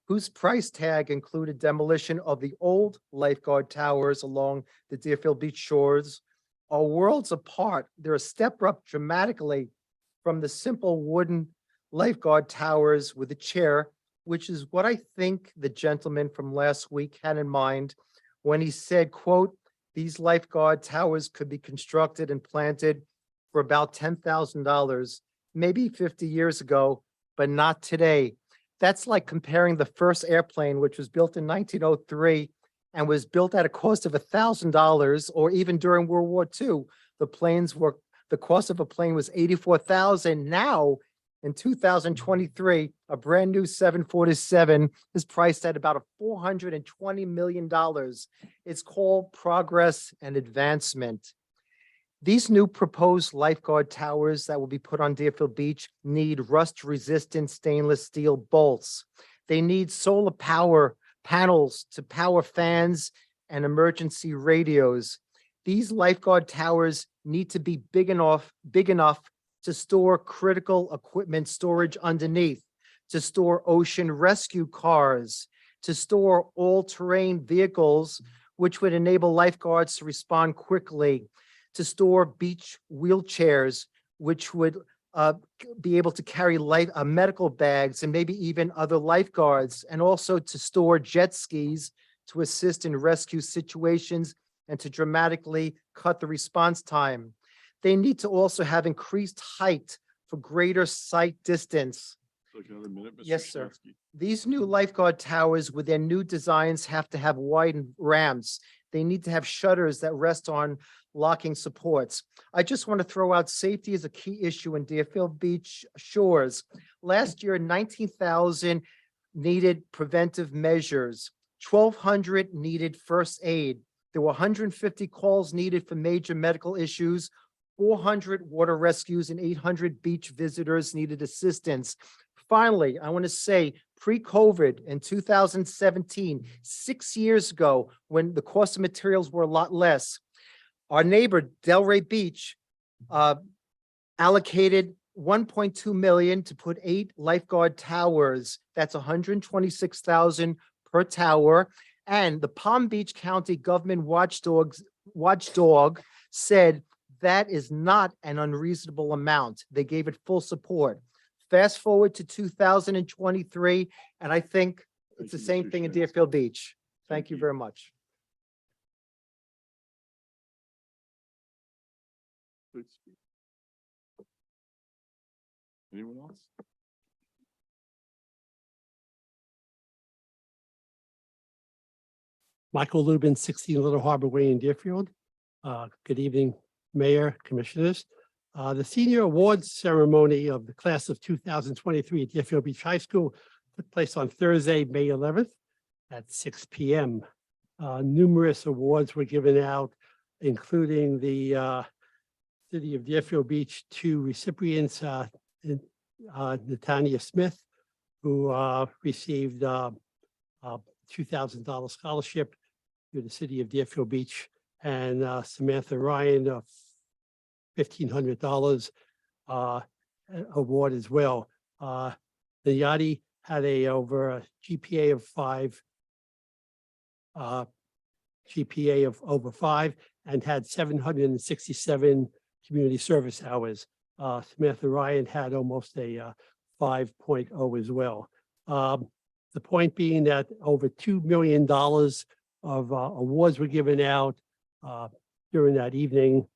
whose price tag included demolition of the old lifeguard towers along the Deerfield Beach shores, are worlds apart. They're a step up dramatically from the simple wooden lifeguard towers with a chair, which is what I think the gentleman from last week had in mind when he said, quote, "These lifeguard towers could be constructed and planted for about $10,000, maybe 50 years ago, but not today." That's like comparing the first airplane, which was built in 1903 and was built at a cost of $1,000, or even during World War II, the cost of a plane was $84,000. Now, in 2023, a brand new 747 is priced at about $420 million. It's called progress and advancement. These new proposed lifeguard towers that will be put on Deerfield Beach need rust-resistant stainless steel bolts. They need solar power panels to power fans and emergency radios. These lifeguard towers need to be big enough to store critical equipment storage underneath, to store ocean rescue cars, to store all-terrain vehicles, which would enable lifeguards to respond quickly, to store beach wheelchairs, which would be able to carry medical bags and maybe even other lifeguards, and also to store jet skis to assist in rescue situations and to dramatically cut the response time. They need to also have increased height for greater sight distance. Like another minute, Mr. Yes, sir. Shansky. These new lifeguard towers with their new designs have to have widened ramps. They need to have shutters that rest on locking supports. I just want to throw out safety is a key issue in Deerfield Beach shores. Last year, 19,000 needed preventive measures. 1,200 needed first aid. There were 150 calls needed for major medical issues. 400 water rescues and 800 beach visitors needed assistance. Finally, I want to say pre-COVID in 2017, 6 years ago, when the cost of materials were a lot less, our neighbor Delray Beach allocated $1.2 million to put 8 lifeguard towers. That's $126,000 per tower. And the Palm Beach County government watchdog said that is not an unreasonable amount. They gave it full support. Fast forward to 2023, and I think it's the same thing in Deerfield Beach. Thank you very much. Please speak. Anyone else? Michael Lubin, 16 Little Harbor Way in Deerfield. Good evening, Mayor, Commissioners. The senior awards ceremony of the class of 2023 at Deerfield Beach High School took place on Thursday, May 11th at 6 p.m. Numerous awards were given out, including the City of Deerfield Beach, 2 recipients, Natania Smith, who received a $2,000 scholarship through the City of Deerfield Beach, and Samantha Ryan, $1,500 award as well. The Yachty had a GPA of 5, GPA of over 5, and had 767 community service hours. Samantha Ryan had almost a 5.0 as well. The point being that over $2 million of awards were given out during that evening.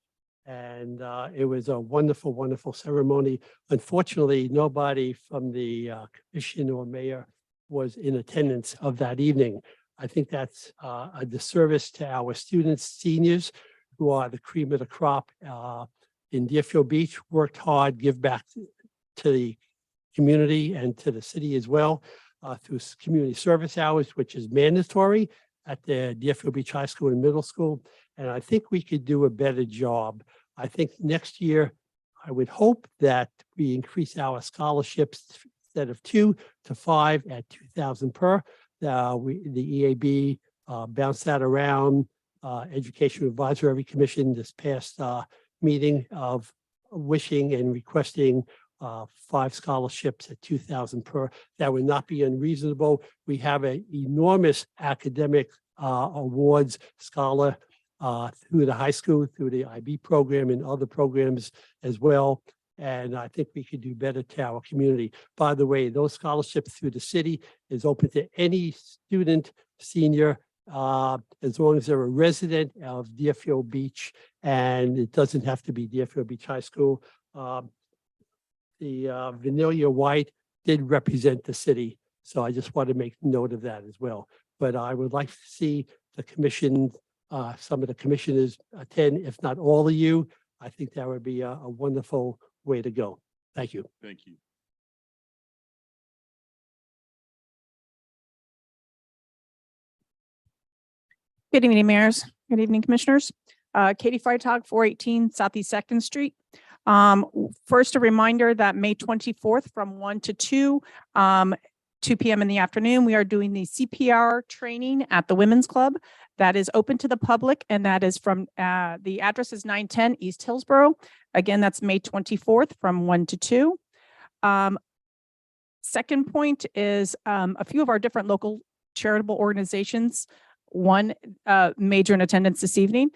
And it was a wonderful, wonderful ceremony. Unfortunately, nobody from the commission or mayor was in attendance of that evening. I think that's a disservice to our students, seniors, who are the cream of the crop in Deerfield Beach, worked hard, give back to the community and to the city as well through community service hours, which is mandatory at the Deerfield Beach High School and Middle School. And I think we could do a better job. I think next year, I would hope that we increase our scholarships instead of 2 to 5 at 2,000 per. The EAB bounced that around. Education Advisory Commission this past meeting of wishing and requesting 5 scholarships at 2,000 per. That would not be unreasonable. We have an enormous academic awards scholar through the high school, through the IB program and other programs as well. And I think we could do better to our community. By the way, those scholarships through the city is open to any student, senior, as long as they're a resident of Deerfield Beach, and it doesn't have to be Deerfield Beach High School. The Vanilla White did represent the city, so I just want to make note of that as well. But I would like to see the commission, some of the commissioners attend, if not all of you. I think that would be a wonderful way to go. Thank you. Thank you. Good evening, mayors. Good evening, commissioners. Katie Freitag, 418 Southeast 2nd Street. First, a reminder that May 24th from 1 to 2, 2 p.m. in the afternoon, we are doing the CPR training at the Women's Club. That is open to the public, and that is from, the address is 910 East Hillsborough. Again, that's May 24th from 1 to 2. Second point is a few of our different local charitable organizations. One major in attendance this evening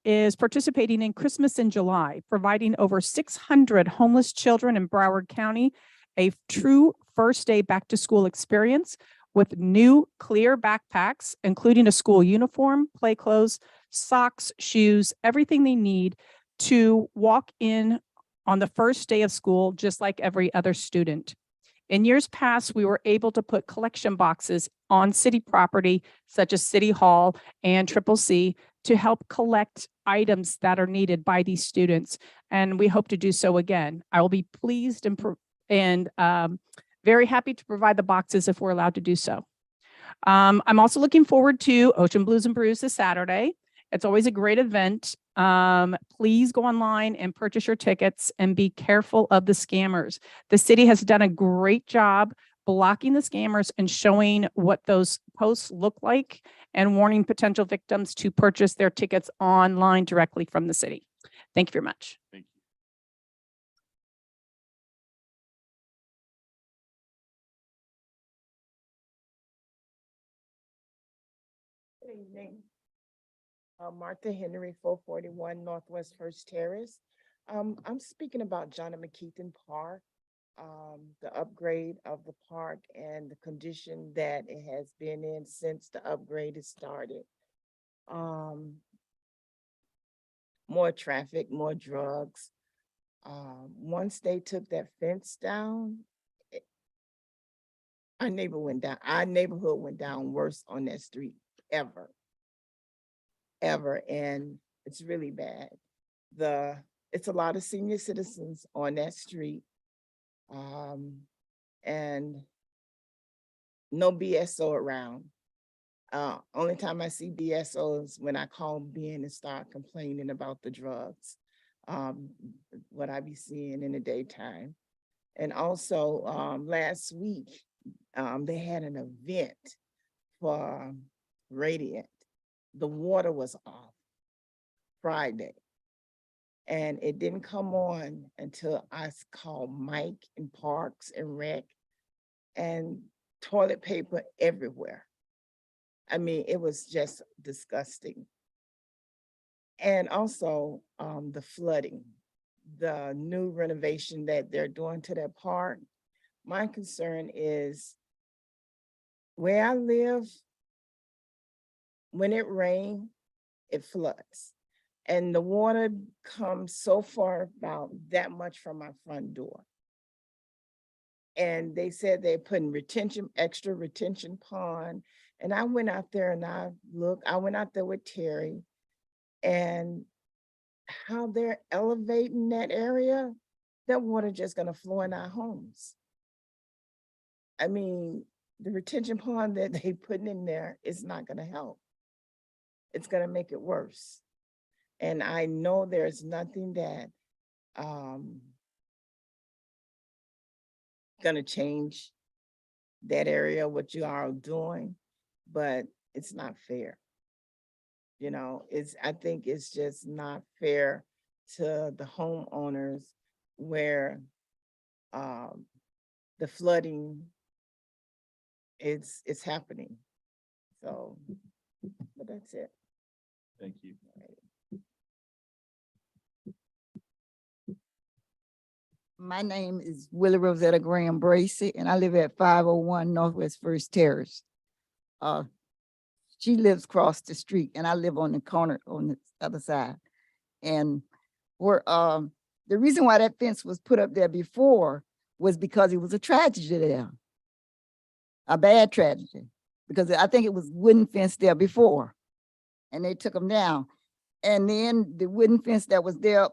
is participating in Christmas in July, providing over 600 homeless children in Broward County a true first day back to school experience with new clear backpacks, including a school uniform, play clothes, socks, shoes, everything they need to walk in on the first day of school, just like every other student. In years past, we were able to put collection boxes on city property, such as City Hall and CCC, to help collect items that are needed by these students. And we hope to do so again. I will be pleased and very happy to provide the boxes if we're allowed to do so. I'm also looking forward to Ocean Blues and Brews this Saturday. It's always a great event. Please go online and purchase your tickets and be careful of the scammers. The city has done a great job blocking the scammers and showing what those posts look like and warning potential victims to purchase their tickets online directly from the city. Thank you very much. Thank you. Good evening. Martha Henry, 441 Northwest First Terrace. I'm speaking about John and McKeithen Park, the upgrade of the park and the condition that it has been in since the upgrade has started. More traffic, more drugs. Once they took that fence down, our neighborhood went down worse on that street ever. And it's really bad. It's a lot of senior citizens on that street. And no BSO around. Only time I see BSO is when I call Ben and start complaining about the drugs. What I be seeing in the daytime. And also last week, they had an event for Radiant. The water was off Friday. And it didn't come on until called Mike in Parks and Rec, and toilet paper everywhere. I mean, it was just disgusting. And also the flooding, the new renovation that they're doing to that park. My concern is where I live, when it rains, it floods. And the water comes so far, about that much from my front door. And they said they're putting extra retention pond. And I went out there and I went out there with Terry, and how they're elevating that area, that water just gonna flow in our homes. I mean, the retention pond that they putting in there is not gonna help. It's gonna make it worse. And I know there's nothing that gonna change that area, what you are doing, but it's not fair. You know, I think it's just not fair to the homeowners where the flooding it's happening. So, but that's it. Thank you. My name is Willie Rosetta Graham Bracy, and I live at 501 Northwest First Terrace. She lives across the street, and I live on the corner on the other side. And we're, the reason why that fence was put up there before was because it was a tragedy there, a bad tragedy, because I think it was wooden fence there before, and they took them down. And then the wooden fence that was there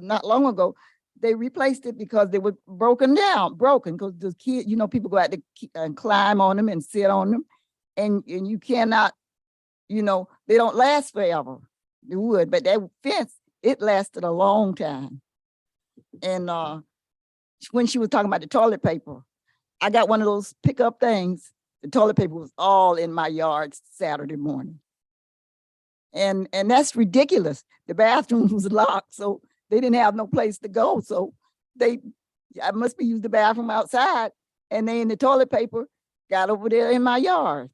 not long ago, they replaced it because they were broken because the kids, you know, people go out to and climb on them and sit on them, and you cannot, you know, they don't last forever. They would, but that fence, it lasted a long time. And when she was talking about the toilet paper, I got one of those pickup things. The toilet paper was all in my yard Saturday morning. And that's ridiculous. The bathroom was locked, so they didn't have no place to go. So I must be used the bathroom outside, and then the toilet paper got over there in my yard.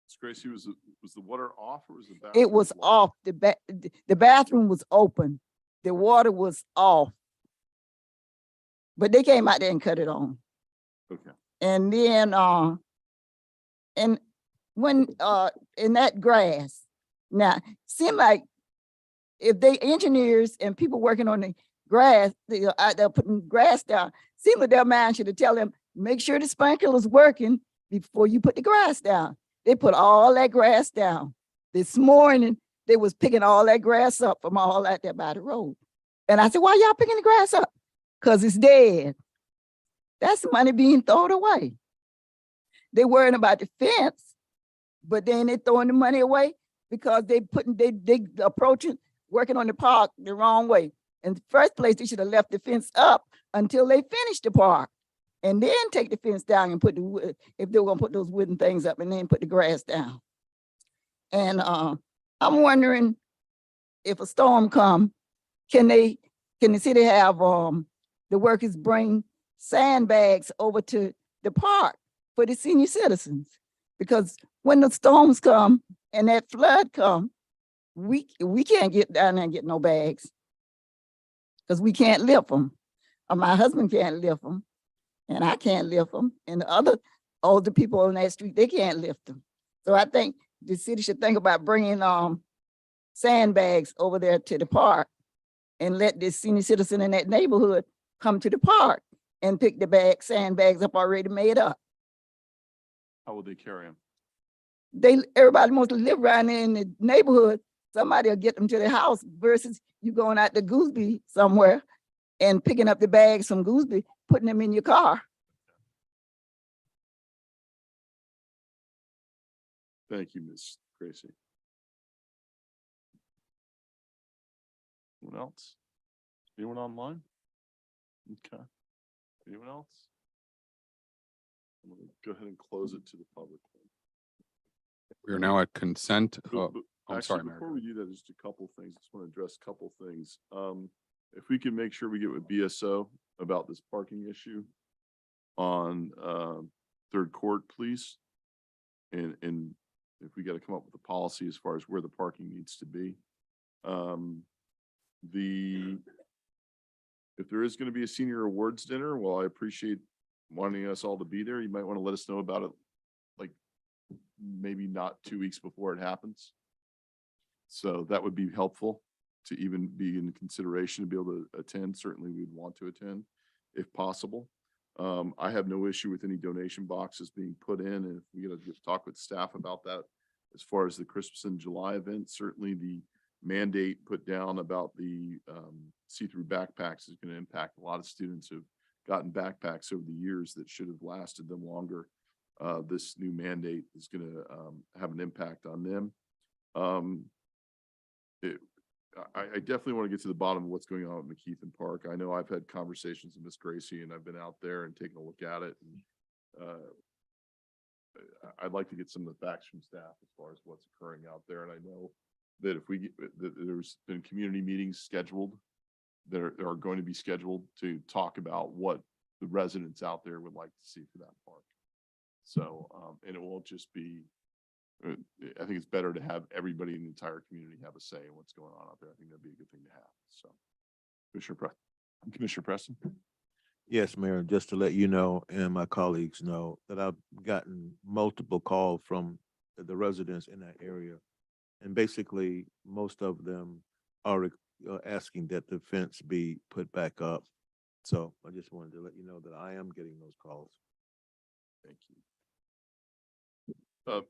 Ms. Gracie, was the water off or was the bathroom? It was off. The bathroom was open. The water was off. But they came out there and cut it on. Okay. And then and when in that grass, now seemed like if they engineers and people working on the grass, they're putting grass down, seemed like their man should have tell them, make sure the sprinkler's working before you put the grass down. They put all that grass down. This morning, they was picking all that grass up from all out there by the road. And I said, why y'all picking the grass up? Because it's dead. That's money being thrown away. They worrying about the fence, but then they throwing the money away because they approaching, working on the park the wrong way. In the first place, they should have left the fence up until they finished the park, and then take the fence down and put the wood, if they were gonna put those wooden things up, and then put the grass down. And I'm wondering if a storm come, can the city have the workers bring sandbags over to the park for the senior citizens? Because when the storms come and that flood come, we can't get down there and get no bags because we can't lift them. My husband can't lift them, and I can't lift them, and the other older people on that street, they can't lift them. So I think the city should think about bringing sandbags over there to the park and let the senior citizen in that neighborhood come to the park and pick the sandbags up already made up. How will they carry them? Everybody wants to live around there in the neighborhood. Somebody will get them to their house versus you going out to Gooseby somewhere and picking up the bags from Gooseby, putting them in your car. Thank you, Ms. Gracie. Anyone else? Anyone online? Okay. Anyone else? I'm gonna go ahead and close it to the public. We are now at consent. I'm sorry, Actually, Mayor. before we do that, just a couple things. Just want to address a couple things. If we can make sure we get with BSO about this parking issue on, Third Court, please. And if we got to come up with a policy as far as where the parking needs to be. If there is going to be a senior awards dinner, well, I appreciate wanting us all to be there. You might want to let us know about it, like maybe not 2 weeks before it happens. So that would be helpful to even be in consideration to be able to attend. Certainly we'd want to attend if possible. I have no issue with any donation boxes being put in, and if we gotta just talk with staff about that. As far as the Christmas in July event, certainly the mandate put down about the see-through backpacks is going to impact a lot of students who've gotten backpacks over the years that should have lasted them longer. This new mandate is going to have an impact on them. I definitely want to get to the bottom of what's going on at McKeithen Park. I know I've had conversations with Miss Gracie, and I've been out there and taken a look at it. And, I'd like to get some of the facts from staff as far as what's occurring out there. And I know that if we get, that there's been community meetings scheduled that are going to be scheduled to talk about what the residents out there would like to see for that park. So, and it won't just be, I think it's better to have everybody in the entire community have a say in what's going on out there. I think that'd be a good thing to have. So, Commissioner Preston. Yes, Mayor, just to let you know and my colleagues know that I've gotten multiple calls from the residents in that area. And basically, most of them are asking that the fence be put back up. So I just wanted to let you know that I am getting those calls. Thank you.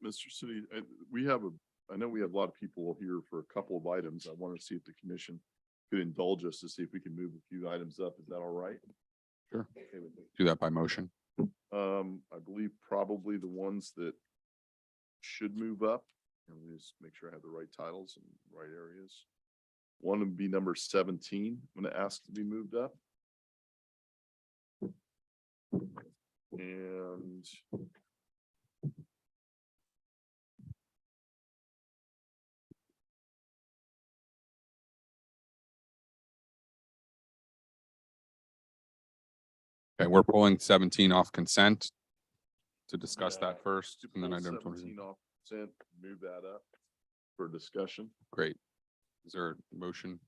Mr. City, I know we have a lot of people here for a couple of items. I want to see if the commission could indulge us to see if we can move a few items up. Is that all right? Sure. Okay with me. Do that by motion. I believe probably the ones that should move up, and let me just make sure I have the right titles and right areas. One would be number 17. I'm going to ask to be moved up. And Okay, we're pulling 17 off consent to discuss yeah, that first, to and then pull item 17 20. off consent, move that up for discussion. Great. Is there a motion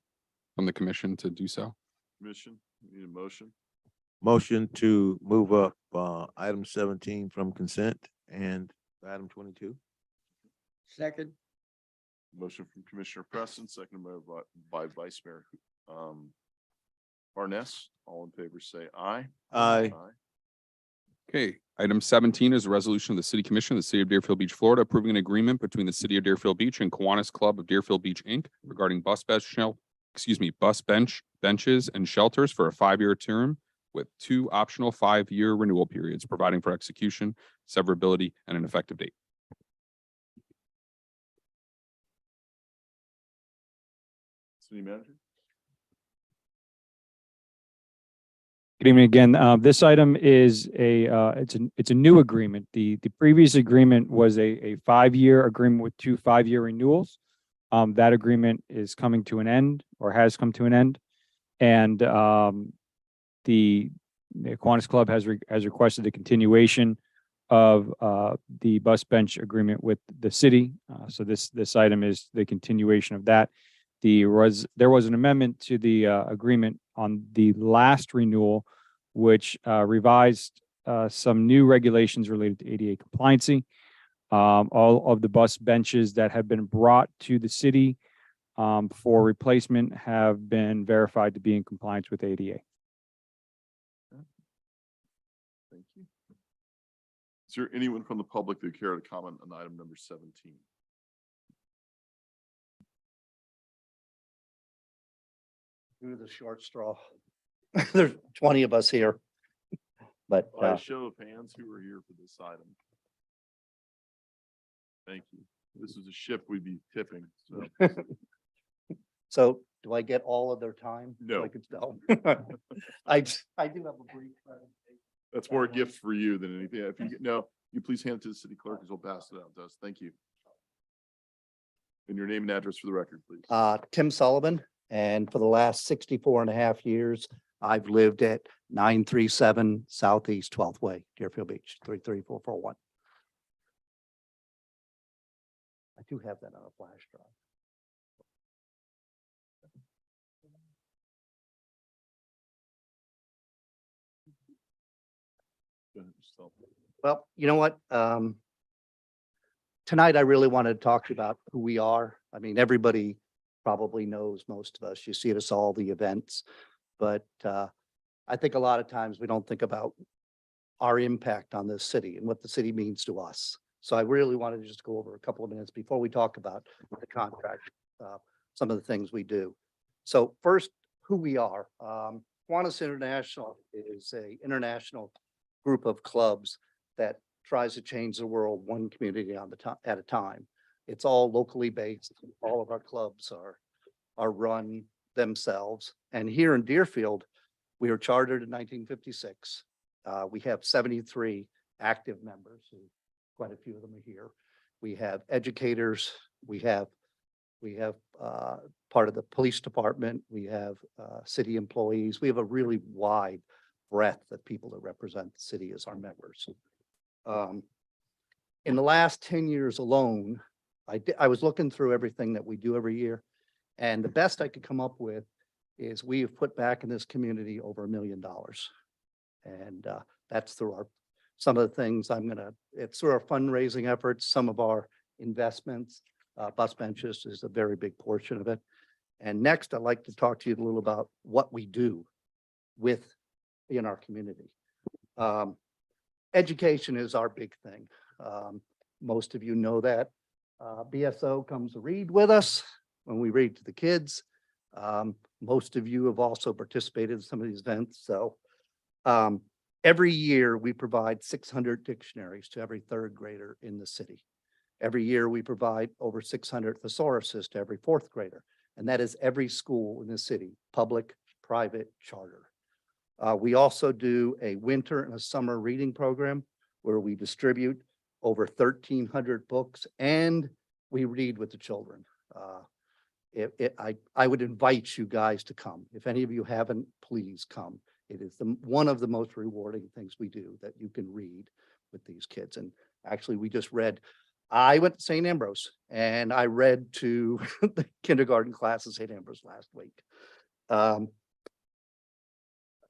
from the commission to do so? Commission, we need a motion. Motion to move up item 17 from consent and item 22. Second. Motion from Commissioner Preston, seconded by Vice Mayor Harness. All in favor, say aye. Aye. Okay, item 17 is a resolution of the City Commission of the City of Deerfield Beach, Florida, approving an agreement between the City of Deerfield Beach and Kiwanis Club of Deerfield Beach, Inc. regarding bus benches and shelters for a 5-year term with 2 optional 5-year renewal periods, providing for execution, severability, and an effective date. City Manager. Good evening again. This item is it's a new agreement. The previous agreement was a 5-year agreement with 2 5-year renewals. That agreement is coming to an end or has come to an end. And the Kiwanis Club has requested a continuation of the bus bench agreement with the city. So this item is the continuation of that. There was an amendment to the agreement on the last renewal, which revised some new regulations related to ADA compliancy. All of the bus benches that have been brought to the city for replacement have been verified to be in compliance with ADA. Thank you. Is there anyone from the public that care to comment on item number 17? Through the short straw. There's 20 of us here. But By a show of hands, who are here for this item? Thank you. This is a ship we'd be tipping, so. so do I get all of their time? So No. I could tell. I do have a brief presentation. That's more a gift for you than anything. If you no, you please hand it to the city clerk as we'll pass it out to us. Thank you. And your name and address for the record, please. Tim Sullivan, and for the last 64.5 years, I've lived at 937 Southeast 12th Way, Deerfield Beach, 33441. I do have that on a flash drive. Go ahead, Mr. Sullivan. Well, you know what? Tonight I really wanted to talk to you about who we are. I mean, everybody probably knows most of us. You see us all the events. But I think a lot of times we don't think about our impact on this city and what the city means to us. So I really wanted to just go over a couple of minutes before we talk about the contract, some of the things we do. So first, who we are. Kiwanis International is a international group of clubs that tries to change the world one community at a time. It's all locally based. All of our clubs are run themselves. And here in Deerfield, we were chartered in 1956. We have 73 active members, and quite a few of them are here. We have educators. We have part of the police department. We have city employees. We have a really wide breadth of people that represent the city as our members. In the last 10 years alone, I was looking through everything that we do every year, and the best I could come up with is we have put back in this community over $1 million. And that's through some of the things it's through our fundraising efforts, some of our investments. Bus benches is a very big portion of it. And next, I'd like to talk to you a little about what we do in our community. Education is our big thing. Most of you know that. BSO comes to read with us when we read to the kids. Most of you have also participated in some of these events. So every year we provide 600 dictionaries to every third grader in the city. Every year we provide over 600 thesauruses to every fourth grader. And that is every school in the city, public, private, charter. We also do a winter and a summer reading program where we distribute over 1,300 books and we read with the children. I would invite you guys to come. If any of you haven't, please come. It is one of the most rewarding things we do, that you can read with these kids. And actually, I went to St. Ambrose and I read to the kindergarten class at St. Ambrose last week.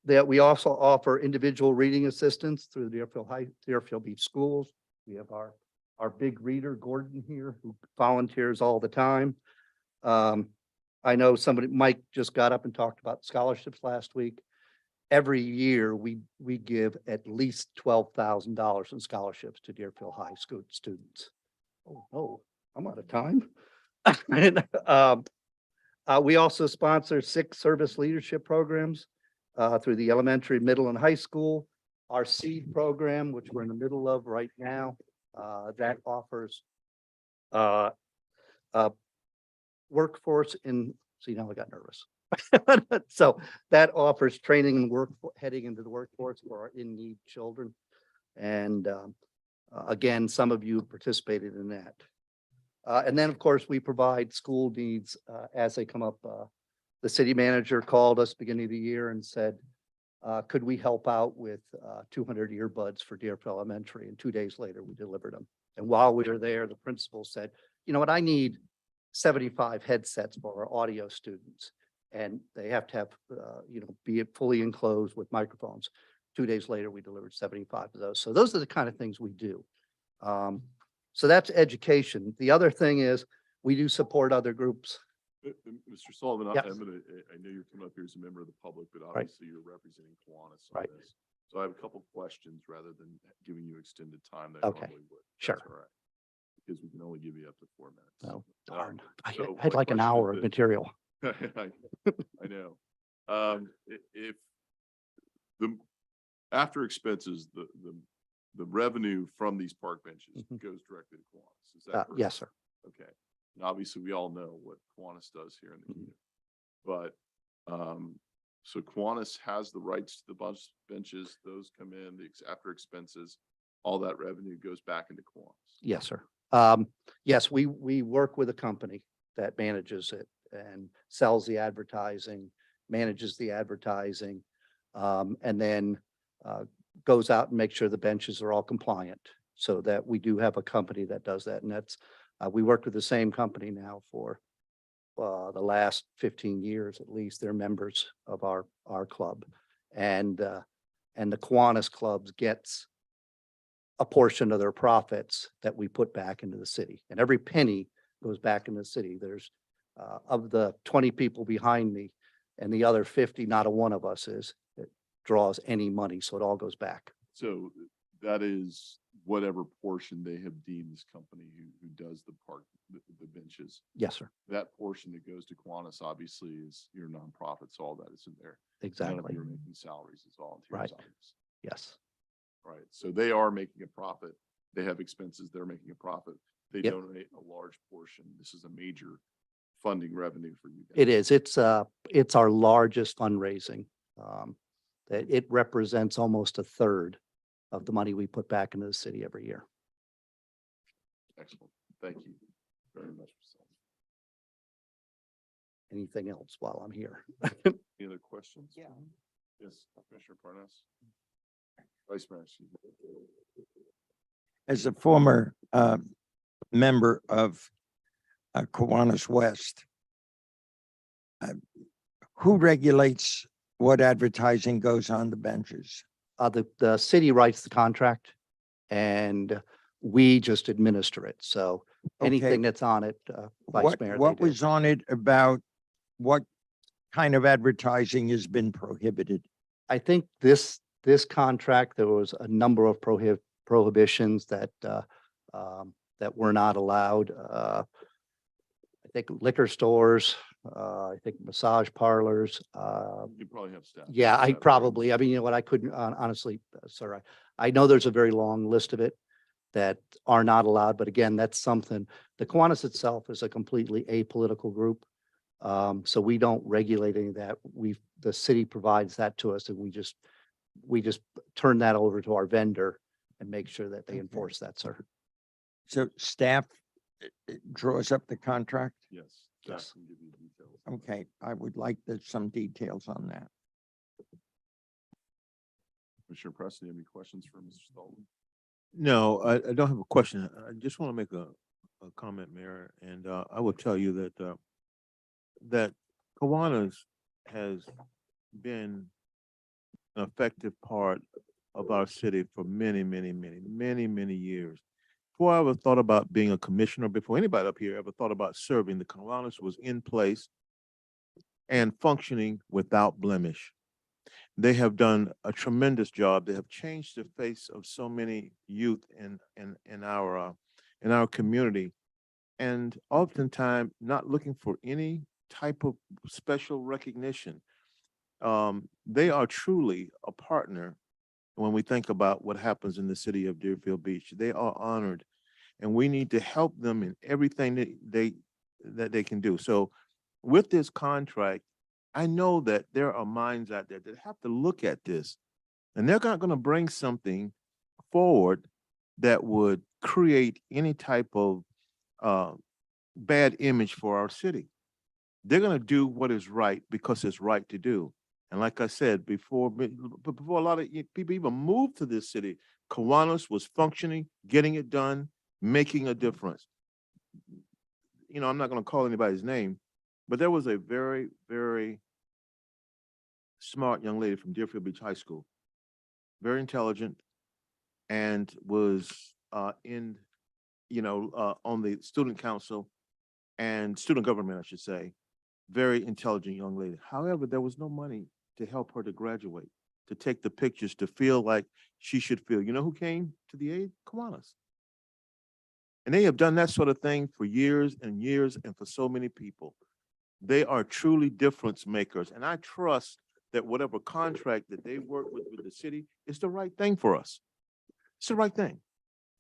That we also offer individual reading assistance through the Deerfield Beach schools. We have our big reader, Gordon, here, who volunteers all the time. I know Mike just got up and talked about scholarships last week. Every year, we give at least $12,000 in scholarships to Deerfield High School students. Oh, no, I'm out of time. We also sponsor 6 service leadership programs through the elementary, middle, and high school. Our SEED program, which we're in the middle of right now, that offers workforce see, now I got nervous. So that offers training and heading into the workforce for our in-need children. And again, some of you participated in that. And then, of course, we provide school needs as they come up. The city manager called us beginning of the year and said, could we help out with 200 earbuds for Deerfield Elementary? And 2 days later, we delivered them. And while we were there, the principal said, you know what, I need 75 headsets for our audio students. And they have to have, be fully enclosed with microphones. 2 days later, we delivered 75 of those. So those are the kind of things we do. So that's education. The other thing is we do support other groups. Mr. Sullivan, Yes. I know you're coming up here as a member of the public, but Right. obviously you're representing Kiwanis on Right. this. So I have a couple questions rather than giving you extended time that I Okay. normally would. if Sure. that's all right. Because we can only give you up to 4 minutes. Oh, darn. I so had my like an question hour is of this. material. I know. If after expenses, the revenue from these park benches Mhm. goes directly to Kiwanis, is that correct? Yes, sir. Okay. And obviously, we all know what Kiwanis does here in the community. But, so Kiwanis has the rights to the bus benches, those come in, after expenses, all that revenue goes back into Kiwanis. Yes, sir. Yes, we work with a company that manages it and sells the advertising, manages the advertising, and then goes out and makes sure the benches are all compliant, so that we do have a company that does that. And that's, we worked with the same company now for the last 15 years at least. They're members of our club. And the Kiwanis clubs gets a portion of their profits that we put back into the city. And every penny goes back into the city. There's of the 20 people behind me and the other 50, not a one of us draws any money. So it all goes back. So that is whatever portion they have deemed this company who does the park, the benches. Yes, sir. That portion that goes to Kiwanis obviously is your nonprofits, all that is in there. None of Exactly. you are making salaries, it's volunteers. Right. obviously. Yes. Right, so they are making a profit. They have expenses, they're making a profit. They Yep. donate a large portion. This is a major funding revenue for you guys. It is. It's our largest fundraising. That it represents almost a third of the money we put back into the city every year. Excellent. Thank you very much. Anything else while I'm here? Any other questions? Yeah. Yes, Commissioner Parnas. Vice Mayor. excuse me. As a former member of Kiwanis West, who regulates what advertising goes on the benches? The city writes the contract and we just administer it. So anything Okay. that's on it, Vice Mayor. they What do. was on it about what kind of advertising has been prohibited? I think this contract, there was a number of prohibitions that that were not allowed. I think liquor stores, I think massage parlors. You probably have staff. Yeah, I Staff probably, I mean, you know what, I couldn't honestly, sorry. I know there's a very long list of it that are not allowed, but again, that's something, the Kiwanis itself is a completely apolitical group. So we don't regulate any of that. The city provides that to us and we just turn that over to our vendor and make sure that they Okay. enforce that, sir. So staff draws up the contract? Yes. Yes. Staff can give you details. Okay, I would like some details on that. Commissioner Preston, you have any questions for Mr. Stolten? No, I don't have a question. I just want to make a comment, Mayor, and I will tell you that that Kiwanis has been an effective part of our city for many, many, many, many, many years. Before I ever thought about being a commissioner, before anybody up here ever thought about serving, the Kiwanis was in place and functioning without blemish. They have done a tremendous job. They have changed the face of so many youth in our community, and oftentimes not looking for any type of special recognition. They are truly a partner when we think about what happens in the city of Deerfield Beach. They are honored, and we need to help them in everything that they can do. So with this contract, I know that there are minds out there that have to look at this, and they're not going to bring something forward that would create any type of bad image for our city. They're going to do what is right because it's right to do. And like I said, before a lot of people even moved to this city, Kiwanis was functioning, getting it done, making a difference. You know, I'm not going to call anybody's name, but there was a very, very smart young lady from Deerfield Beach High School, very intelligent, and was on the student council and student government, I should say. Very intelligent young lady. However, there was no money to help her to graduate, to take the pictures, to feel like she should feel. You know who came to the aid? Kiwanis. And they have done that sort of thing for years and years and for so many people. They are truly difference makers. And I trust that whatever contract that they work with the city is the right thing for us. It's the right thing.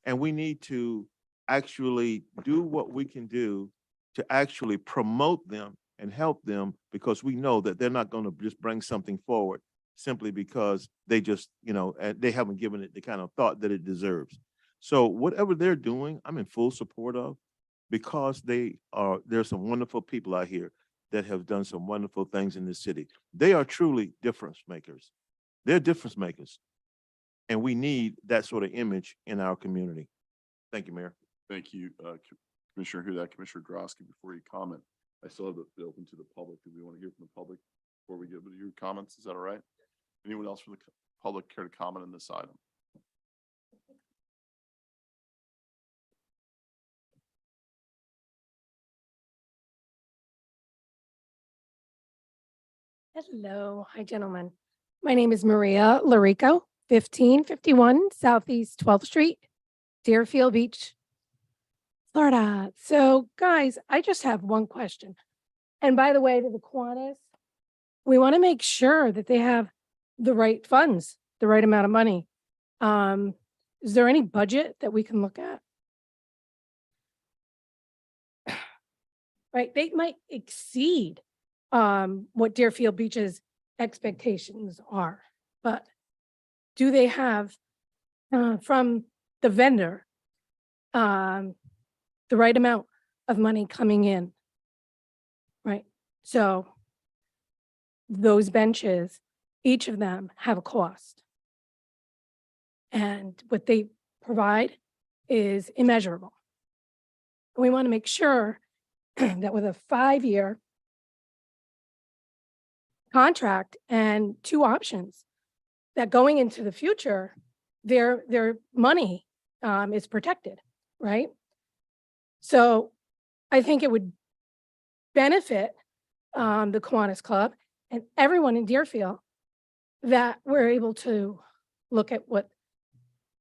And we need to actually do what we can do to actually promote them and help them, because we know that they're not going to just bring something forward simply because they just, they haven't given it the kind of thought that it deserves. So whatever they're doing, I'm in full support of. because there's some wonderful people out here that have done some wonderful things in this city. They are truly difference makers. They're difference makers. And we need that sort of image in our community. Thank you, Mayor. Thank you, Commissioner Hudak, Commissioner Drosky. Before you comment, I still have it open to the public. Do we want to hear from the public before we give your comments? Is that all right? Anyone else from the public care to comment on this item? Hello, hi gentlemen. My name is Maria Larico, 1551 Southeast 12th Street, Deerfield Beach, Florida. So guys, I just have one question. And by the way, to the Kiwanis, we want to make sure that they have the right funds, the right amount of money. Is there any budget that we can look at? Right, they might exceed what Deerfield Beach's expectations are, but do they have from the vendor the right amount of money coming in? Right, so those benches, each of them have a cost, and what they provide is immeasurable. We want to make sure that with a 5-year contract and 2 options, that going into the future, their money is protected, right? So I think it would benefit the Kiwanis Club and everyone in Deerfield that we're able to look at what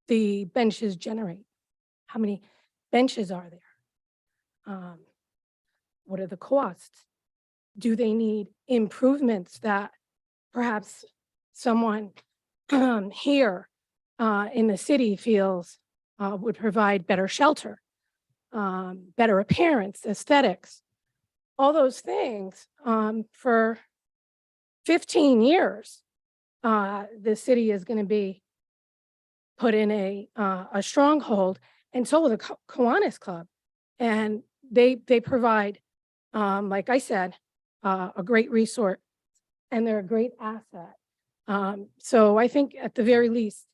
the benches generate. How many benches are there? What are the costs? Do they need improvements that perhaps someone here in the city feels would provide better shelter, better appearance, aesthetics, all those things? For 15 years, the city is going to be put in a stronghold, and so will the Kiwanis Club. And they provide, like I said, a great resource, and they're a great asset. So I think at the very least,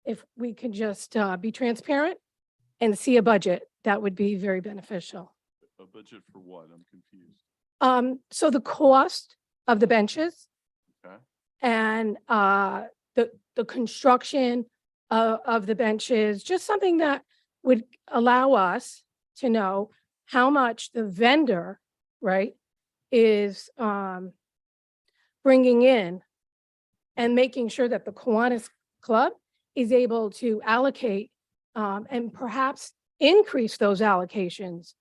if we could just be transparent and see a budget, that would be very beneficial. A budget for what? I'm confused. So the cost of the benches Okay. and the construction of the benches, just something that would allow us to know how much the vendor, right, is bringing in, and making sure that the Kiwanis Club is able to allocate and perhaps increase those allocations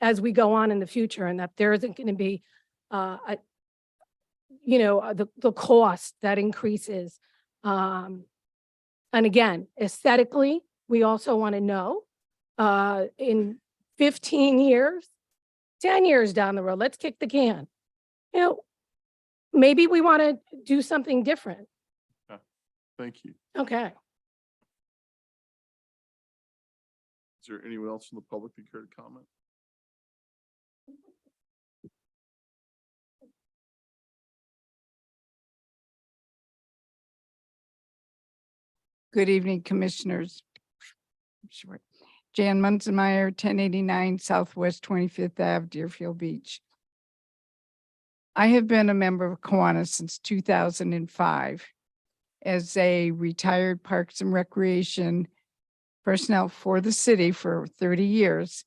as we go on in the future, and that there isn't going to be the cost that increases. And again, aesthetically, we also want to know in 15 years, 10 years down the road, let's kick the can. Maybe we want to do something different. Thank you. Okay. Is there anyone else from the public that care to comment? Good evening, Commissioners. Short. Jan Munzenmeyer, 1089 Southwest 25th Ave, Deerfield Beach. I have been a member of Kiwanis since 2005 as a retired Parks and Recreation personnel for the city for 30 years.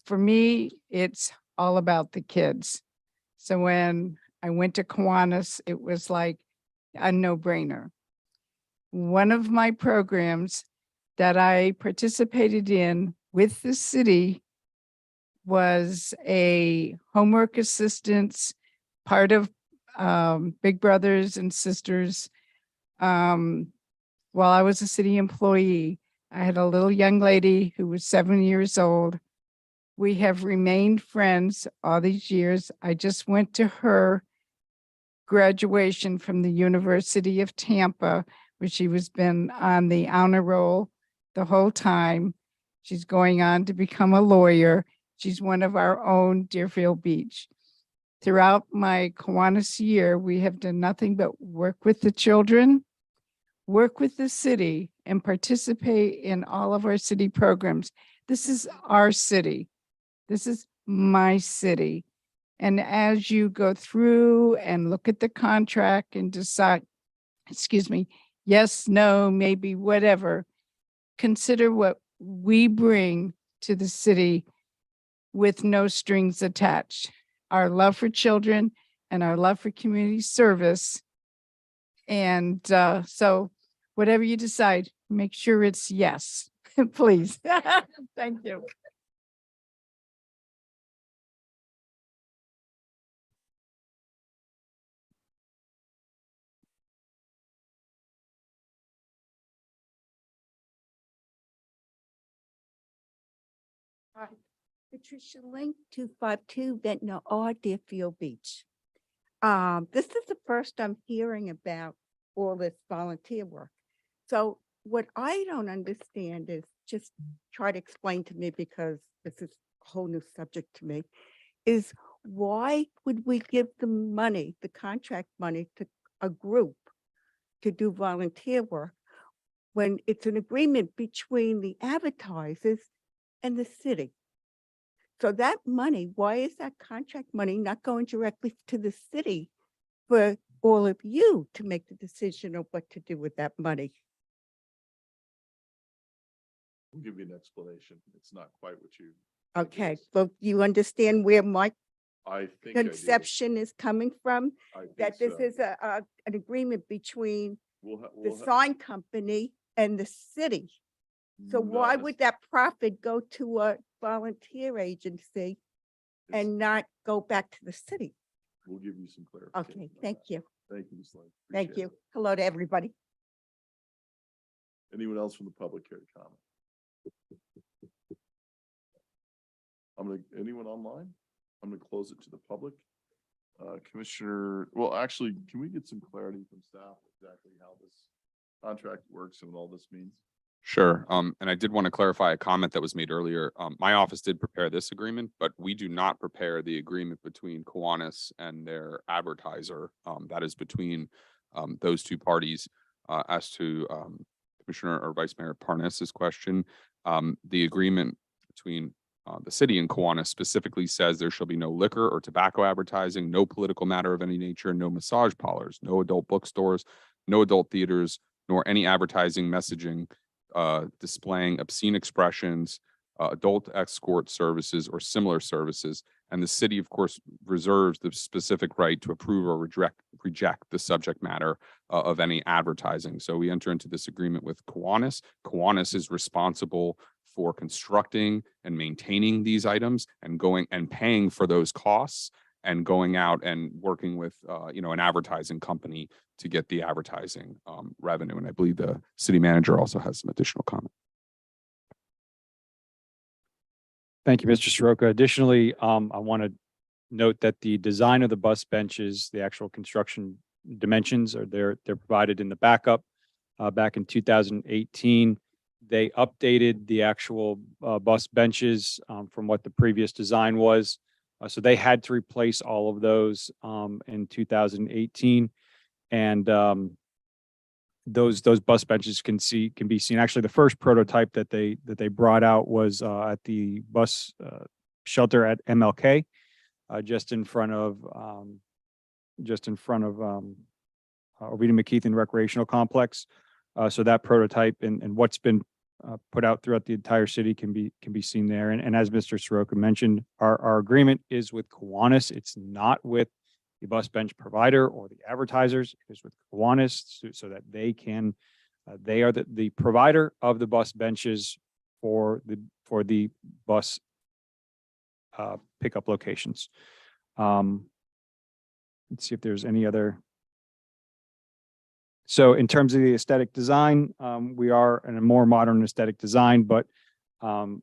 For me, it's all about the kids. So when I went to Kiwanis, it was like a no-brainer. One of my programs that I participated in with the city was a homework assistance, part of Big Brothers and Sisters. While I was a city employee, I had a little young lady who was 7 years old. We have remained friends all these years. I just went to her graduation from the University of Tampa, where she was been on the honor roll the whole time. She's going on to become a lawyer. She's one of our own Deerfield Beach. Throughout my Kiwanis year, we have done nothing but work with the children, work with the city, and participate in all of our city programs. This is our city. This is my city. And as you go through and look at the contract and decide, excuse me, yes, no, maybe, whatever, consider what we bring to the city with no strings attached. Our love for children and our love for community service. And so whatever you decide, make sure it's yes, please. Thank you. Patricia Link, 252 Ventnor R, Deerfield Beach. This is the first I'm hearing about all this volunteer work. So what I don't understand is, just try to explain to me, because this is a whole new subject to me, is why would we give the money, the contract money, to a group to do volunteer work when it's an agreement between the advertisers and the city? So that money, why is that contract money not going directly to the city for all of you to make the decision of what to do with that money? We'll give you an explanation. It's not quite what you. Okay, well, you understand where my I think I do. conception is coming from? I think That this so. is an agreement between the We'll sign company and the city. So why would that profit go to a volunteer agency and not go back to the city? We'll give you some clarification. Okay, on thank that. you. Thank you, Ms. Lane. Thank Appreciate you. it. Hello to everybody. Anyone else from the public care to comment? Anyone online? I'm gonna close it to the public. Commissioner, well, actually, can we get some clarity from staff exactly how this contract works and what all this means? Sure. And I did want to clarify a comment that was made earlier. My office did prepare this agreement, but we do not prepare the agreement between Kiwanis and their advertiser. That is between those two parties. As to Commissioner or Vice Mayor Parnas's question, the agreement between the city and Kiwanis specifically says there shall be no liquor or tobacco advertising, no political matter of any nature, no massage parlors, no adult bookstores, no adult theaters, nor any advertising messaging displaying obscene expressions, adult escort services, or similar services. And the city, of course, reserves the specific right to approve or reject the subject matter of any advertising. So we enter into this agreement with Kiwanis. Kiwanis is responsible for constructing and maintaining these items and going and paying for those costs and going out and working with, an advertising company to get the advertising revenue. And I believe the city manager also has some additional comment. Thank you, Mr. Soroka. Additionally, I want to note that the design of the bus benches, the actual construction dimensions they're provided in the backup. Back in 2018, they updated the actual bus benches from what the previous design was. So they had to replace all of those in 2018. And those bus benches can be seen. Actually, the first prototype that they brought out was at the bus shelter at MLK, just in front of Rita McKeithen Recreational Complex. So that prototype and what's been put out throughout the entire city can be seen there. And as Mr. Soroka mentioned, our agreement is with Kiwanis. It's not with the bus bench provider or the advertisers. It is with Kiwanis so that they are the provider of the bus benches for the bus pickup locations. Let's see if there's any other. So in terms of the aesthetic design, we are in a more modern aesthetic design, but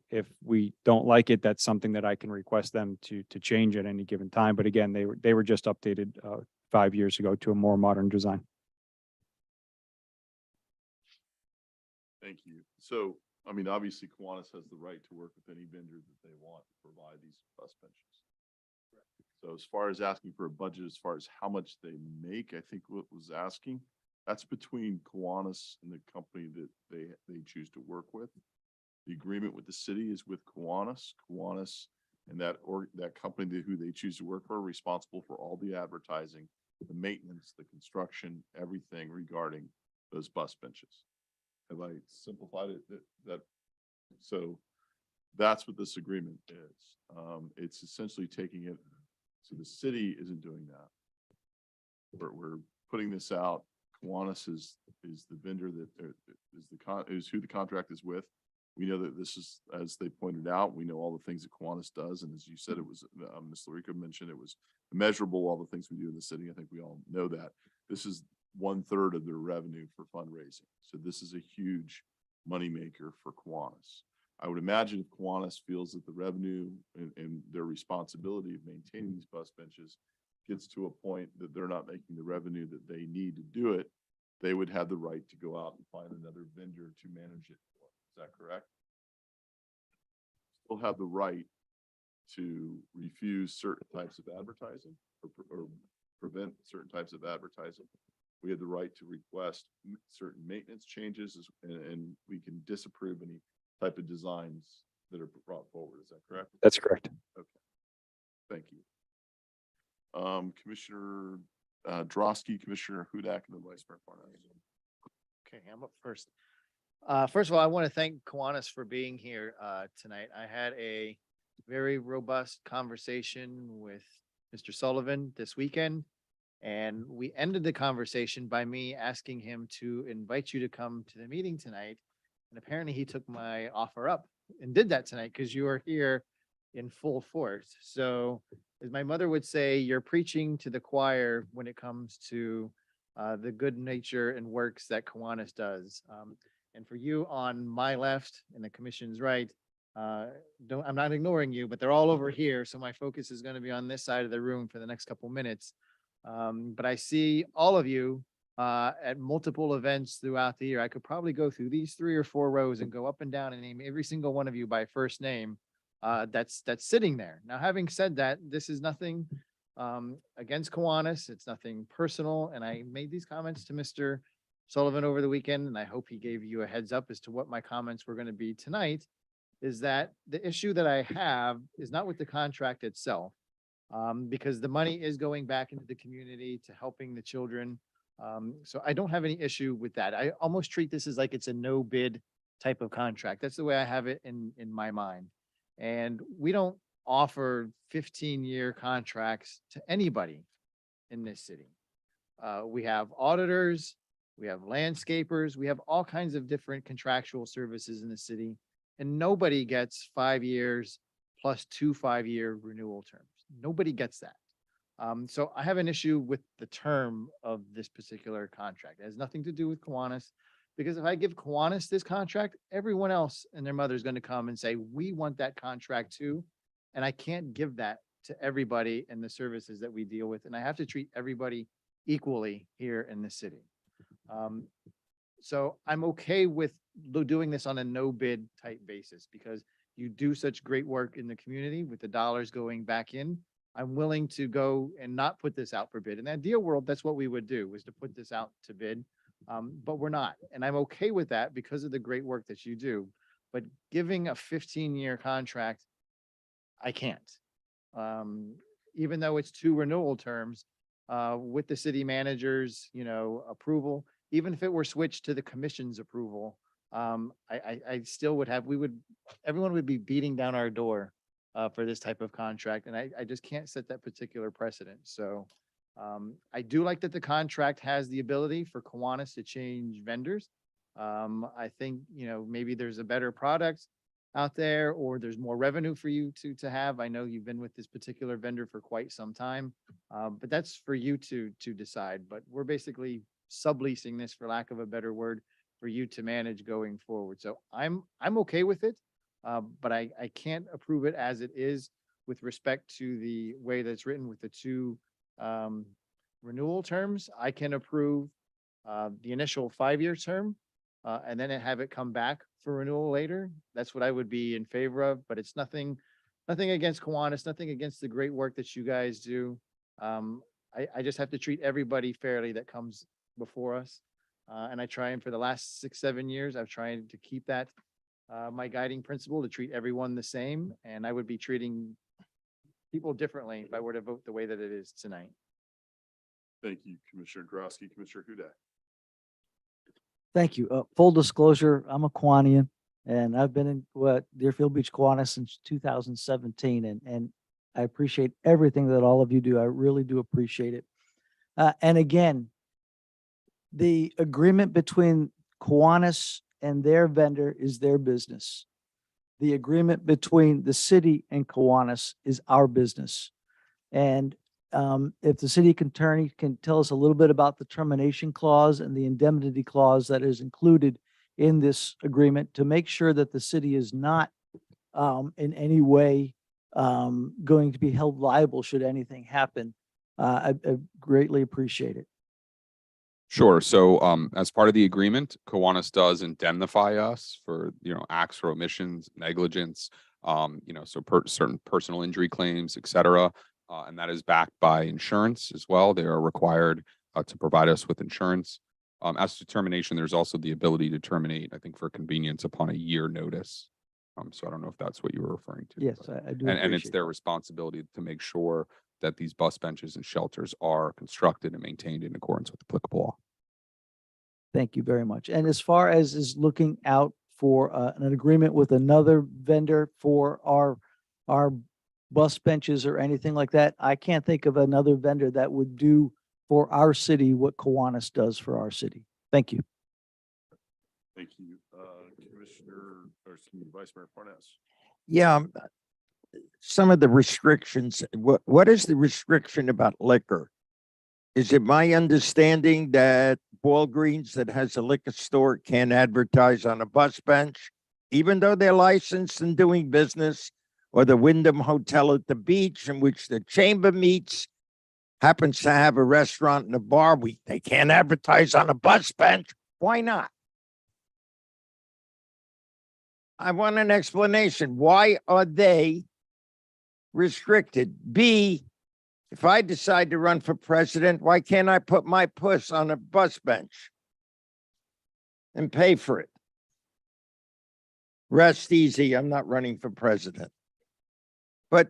if we don't like it, that's something that I can request them to change at any given time. But again, they were just updated 5 years ago to a more modern design. Thank you. So I mean, obviously Kiwanis has the right to work with any vendor that they want to provide these bus benches. So as far as asking for a budget, as far as how much they make, I think what was asking, that's between Kiwanis and the company that they choose to work with. The agreement with the city is with Kiwanis. Kiwanis and that company who they choose to work for are responsible for all the advertising, the maintenance, the construction, everything regarding those bus benches. Have I simplified it so that's what this agreement is. It's essentially taking it, so the city isn't doing that. We're putting this out. Kiwanis is the vendor that is who the contract is with. We know that this is, as they pointed out, we know all the things that Kiwanis does. And as you said, it was, Ms. Larica mentioned, it was measurable, all the things we do in the city. I think we all know that. This is 1/3 of their revenue for fundraising. So this is a huge moneymaker for Kiwanis. I would imagine if Kiwanis feels that the revenue and their responsibility of maintaining these bus benches gets to a point that they're not making the revenue that they need to do it, they would have the right to go out and find another vendor to manage it. Is that correct? Still have the right to refuse certain types of advertising or prevent certain types of advertising. We have the right to request certain maintenance changes and we can disapprove any type of designs that are brought forward. Is that correct? That's correct. Okay. Thank you. Commissioner Drosky, Commissioner Hudak, and then Vice Mayor Parnas. Okay, I'm up first. First of all, I want to thank Kiwanis for being here tonight. I had a very robust conversation with Mr. Sullivan this weekend. And we ended the conversation by me asking him to invite you to come to the meeting tonight. And apparently he took my offer up and did that tonight because you are here in full force. So as my mother would say, you're preaching to the choir when it comes to the good nature and works that Kiwanis does. And for you on my left and the commission's right, I'm not ignoring you, but they're all over here. So my focus is going to be on this side of the room for the next couple minutes. But I see all of you at multiple events throughout the year. I could probably go through these 3 or 4 rows and go up and down and name every single one of you by first name that's sitting there. Now, having said that, this is nothing against Kiwanis. It's nothing personal. And I made these comments to Mr. Sullivan over the weekend, and I hope he gave you a heads up as to what my comments were going to be tonight, is that the issue that I have is not with the contract itself. Because the money is going back into the community to helping the children. So I don't have any issue with that. I almost treat this as like it's a no bid type of contract. That's the way I have it in my mind. And we don't offer 15-year contracts to anybody in this city. We have auditors, we have landscapers, we have all kinds of different contractual services in the city, and nobody gets 5 years plus 2 5-year renewal terms. Nobody gets that. So I have an issue with the term of this particular contract. It has nothing to do with Kiwanis, because if I give Kiwanis this contract, everyone else and their mother is going to come and say, we want that contract too. And I can't give that to everybody in the services that we deal with. And I have to treat everybody equally here in the city. So I'm okay with doing this on a no bid type basis because you do such great work in the community with the dollars going back in. I'm willing to go and not put this out for bid. In the ideal world, that's what we would do, was to put this out to bid. But we're not. And I'm okay with that because of the great work that you do. But giving a 15-year contract, I can't. Even though it's 2 renewal terms, with the city manager's, approval, even if it were switched to the commission's approval, I still would have, everyone would be beating down our door for this type of contract. And I just can't set that particular precedent. So I do like that the contract has the ability for Kiwanis to change vendors. I think, maybe there's a better product out there or there's more revenue for you to have. I know you've been with this particular vendor for quite some time, but that's for you to decide. But we're basically subleasing this, for lack of a better word, for you to manage going forward. So I'm okay with it, but I can't approve it as it is with respect to the way that's written with the 2 renewal terms. I can approve the initial 5-year term, and then have it come back for renewal later. That's what I would be in favor of, but it's nothing against Kiwanis, nothing against the great work that you guys do. I just have to treat everybody fairly that comes before us. And I try, and for the last 6, 7 years, I've tried to keep that my guiding principle, to treat everyone the same. And I would be treating people differently if I were to vote the way that it is tonight. Thank you, Commissioner Grosky. Commissioner Hudak. Thank you. Full disclosure, I'm a Kiwanian and I've been in Deerfield Beach, Kiwanis since 2017. And I appreciate everything that all of you do. I really do appreciate it. And again, the agreement between Kiwanis and their vendor is their business. The agreement between the city and Kiwanis is our business. And if the city attorney can tell us a little bit about the termination clause and the indemnity clause that is included in this agreement to make sure that the city is not in any way going to be held liable should anything happen, I greatly appreciate it. Sure. So as part of the agreement, Kiwanis does indemnify us for, acts or omissions, negligence, so certain personal injury claims, et cetera. And that is backed by insurance as well. They are required to provide us with insurance. As to termination, there's also the ability to terminate, I think, for convenience upon a year notice. So I don't know if that's what you were referring to. Yes, but- I do. And it's appreciate their that. responsibility to make sure that these bus benches and shelters are constructed and maintained in accordance with applicable law. Thank you very much. And as far as is looking out for an agreement with another vendor for our bus benches or anything like that, I can't think of another vendor that would do for our city what Kiwanis does for our city. Thank you. Thank you, Vice Mayor Parnas. Yeah, some of the restrictions, what is the restriction about liquor? Is it my understanding that Walgreens that has a liquor store can't advertise on a bus bench, even though they're licensed and doing business? Or the Wyndham Hotel at the beach in which the chamber meets happens to have a restaurant and a bar, they can't advertise on a bus bench? Why not? I want an explanation. Why are they restricted? B, if I decide to run for president, why can't I put my puss on a bus bench and pay for it? Rest easy, I'm not running for president. But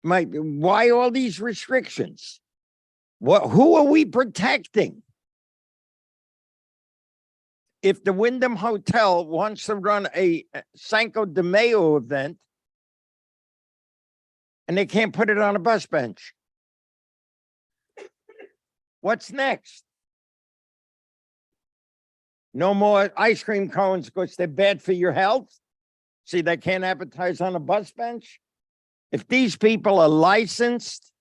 why all these restrictions? Who are we protecting? If the Wyndham Hotel wants to run a Cinco de Mayo event and they can't put it on a bus bench, what's next? No more ice cream cones because they're bad for your health? See, they can't advertise on a bus bench? If these people are licensed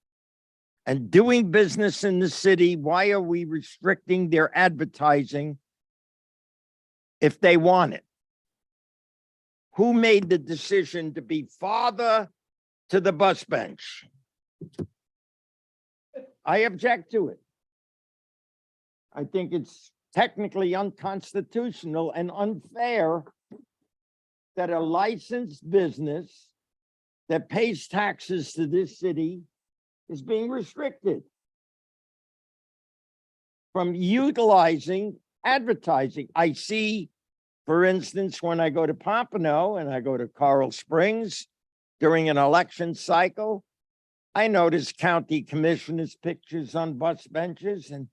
and doing business in the city, why are we restricting their advertising if they want it? Who made the decision to be father to the bus bench? I object to it. I think it's technically unconstitutional and unfair that a licensed business that pays taxes to this city is being restricted from utilizing advertising. I see, for instance, when I go to Pompano and I go to Coral Springs during an election cycle, I notice county commissioners' pictures on bus benches, and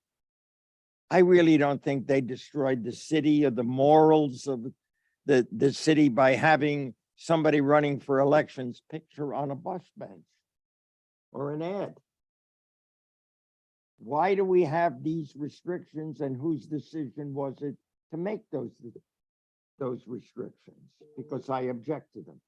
I really don't think they destroyed the city or the morals of the city by having somebody running for elections picture on a bus bench or an ad. Why do we have these restrictions, and whose decision was it to make those restrictions? Because I object to them.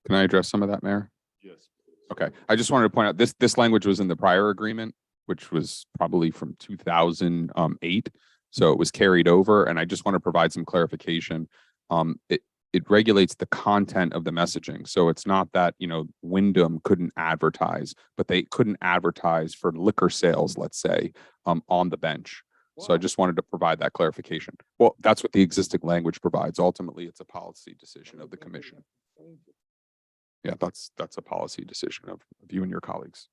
Can I address some of that, Mayor? Yes. Okay, I just wanted to point out this language was in the prior agreement, which was probably from 2008. So it was carried over, and I just want to provide some clarification. It regulates the content of the messaging. So it's not that, Wyndham couldn't advertise, but they couldn't advertise for liquor sales, let's say, on the bench. So I just wanted to provide that clarification. Well, that's what the existing language provides. Ultimately, it's a policy decision of the commission. Yeah, that's a policy decision of you and your colleagues.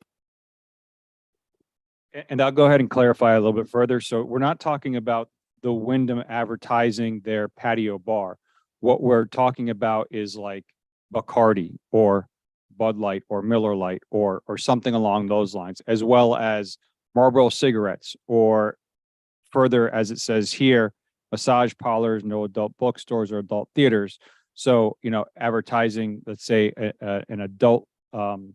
And I'll go ahead and clarify a little bit further. So we're not talking about the Wyndham advertising their patio bar. What we're talking about is like Bacardi or Bud Light or Miller Light or something along those lines, as well as Marlboro cigarettes, or further, as it says here, massage parlors, no adult bookstores or adult theaters. So, you know, advertising, let's say, an adult, you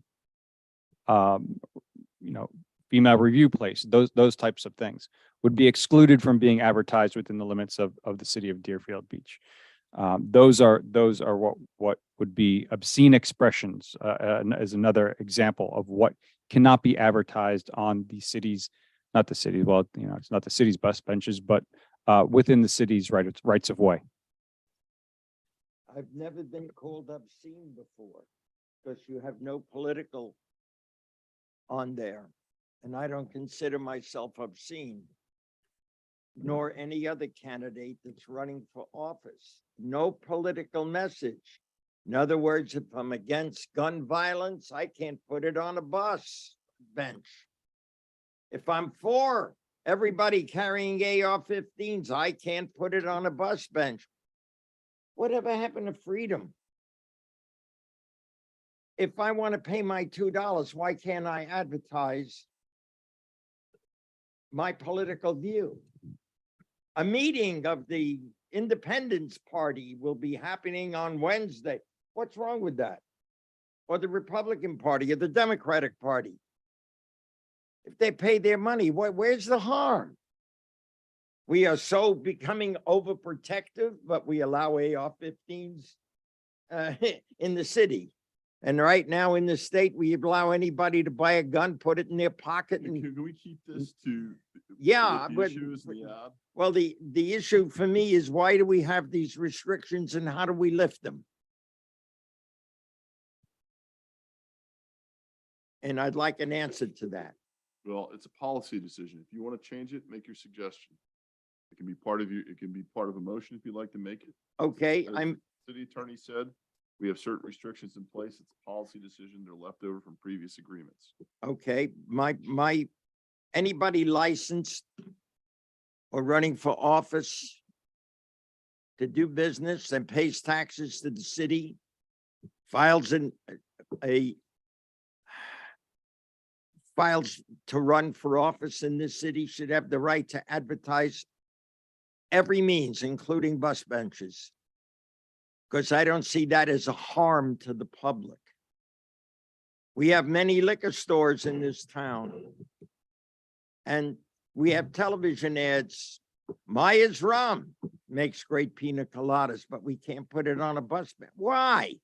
know, female review place, those types of things would be excluded from being advertised within the limits of the city of Deerfield Beach. Those are what would be obscene expressions, as another example of what cannot be advertised on the city's, not the city, well, you know, it's not the city's bus benches, but within the city's rights of way. I've never been called obscene before because you have no political on there. And I don't consider myself obscene, nor any other candidate that's running for office. No political message. In other words, if I'm against gun violence, I can't put it on a bus bench. If I'm for everybody carrying AR-15s, I can't put it on a bus bench. Whatever happened to freedom? If I want to pay my $2, why can't I advertise my political view? A meeting of the Independence Party will be happening on Wednesday. What's wrong with that? Or the Republican Party or the Democratic Party? If they pay their money, where's the harm? We are so becoming overprotective, but we allow AR-15s in the city. And right now in the state, we allow anybody to buy a gun, put it in their pocket. And Can we keep this to? yeah, the but issues, yeah. well, the issue for me is, why do we have these restrictions and how do we lift them? And I'd like an answer to that. Well, it's a policy decision. If you want to change it, make your suggestion. It can be part of it can be part of a motion if you'd like to make it. Okay, As the city attorney said, we have certain restrictions in place. It's a policy decision. They're left over from previous agreements. okay, anybody licensed or running for office to do business and pays taxes to the city, files to run for office in this city, should have the right to advertise every means, including bus benches. Because I don't see that as a harm to the public. We have many liquor stores in this town. And we have television ads. Maya's Rum makes great pina coladas, but we can't put it on a bus bench. Why?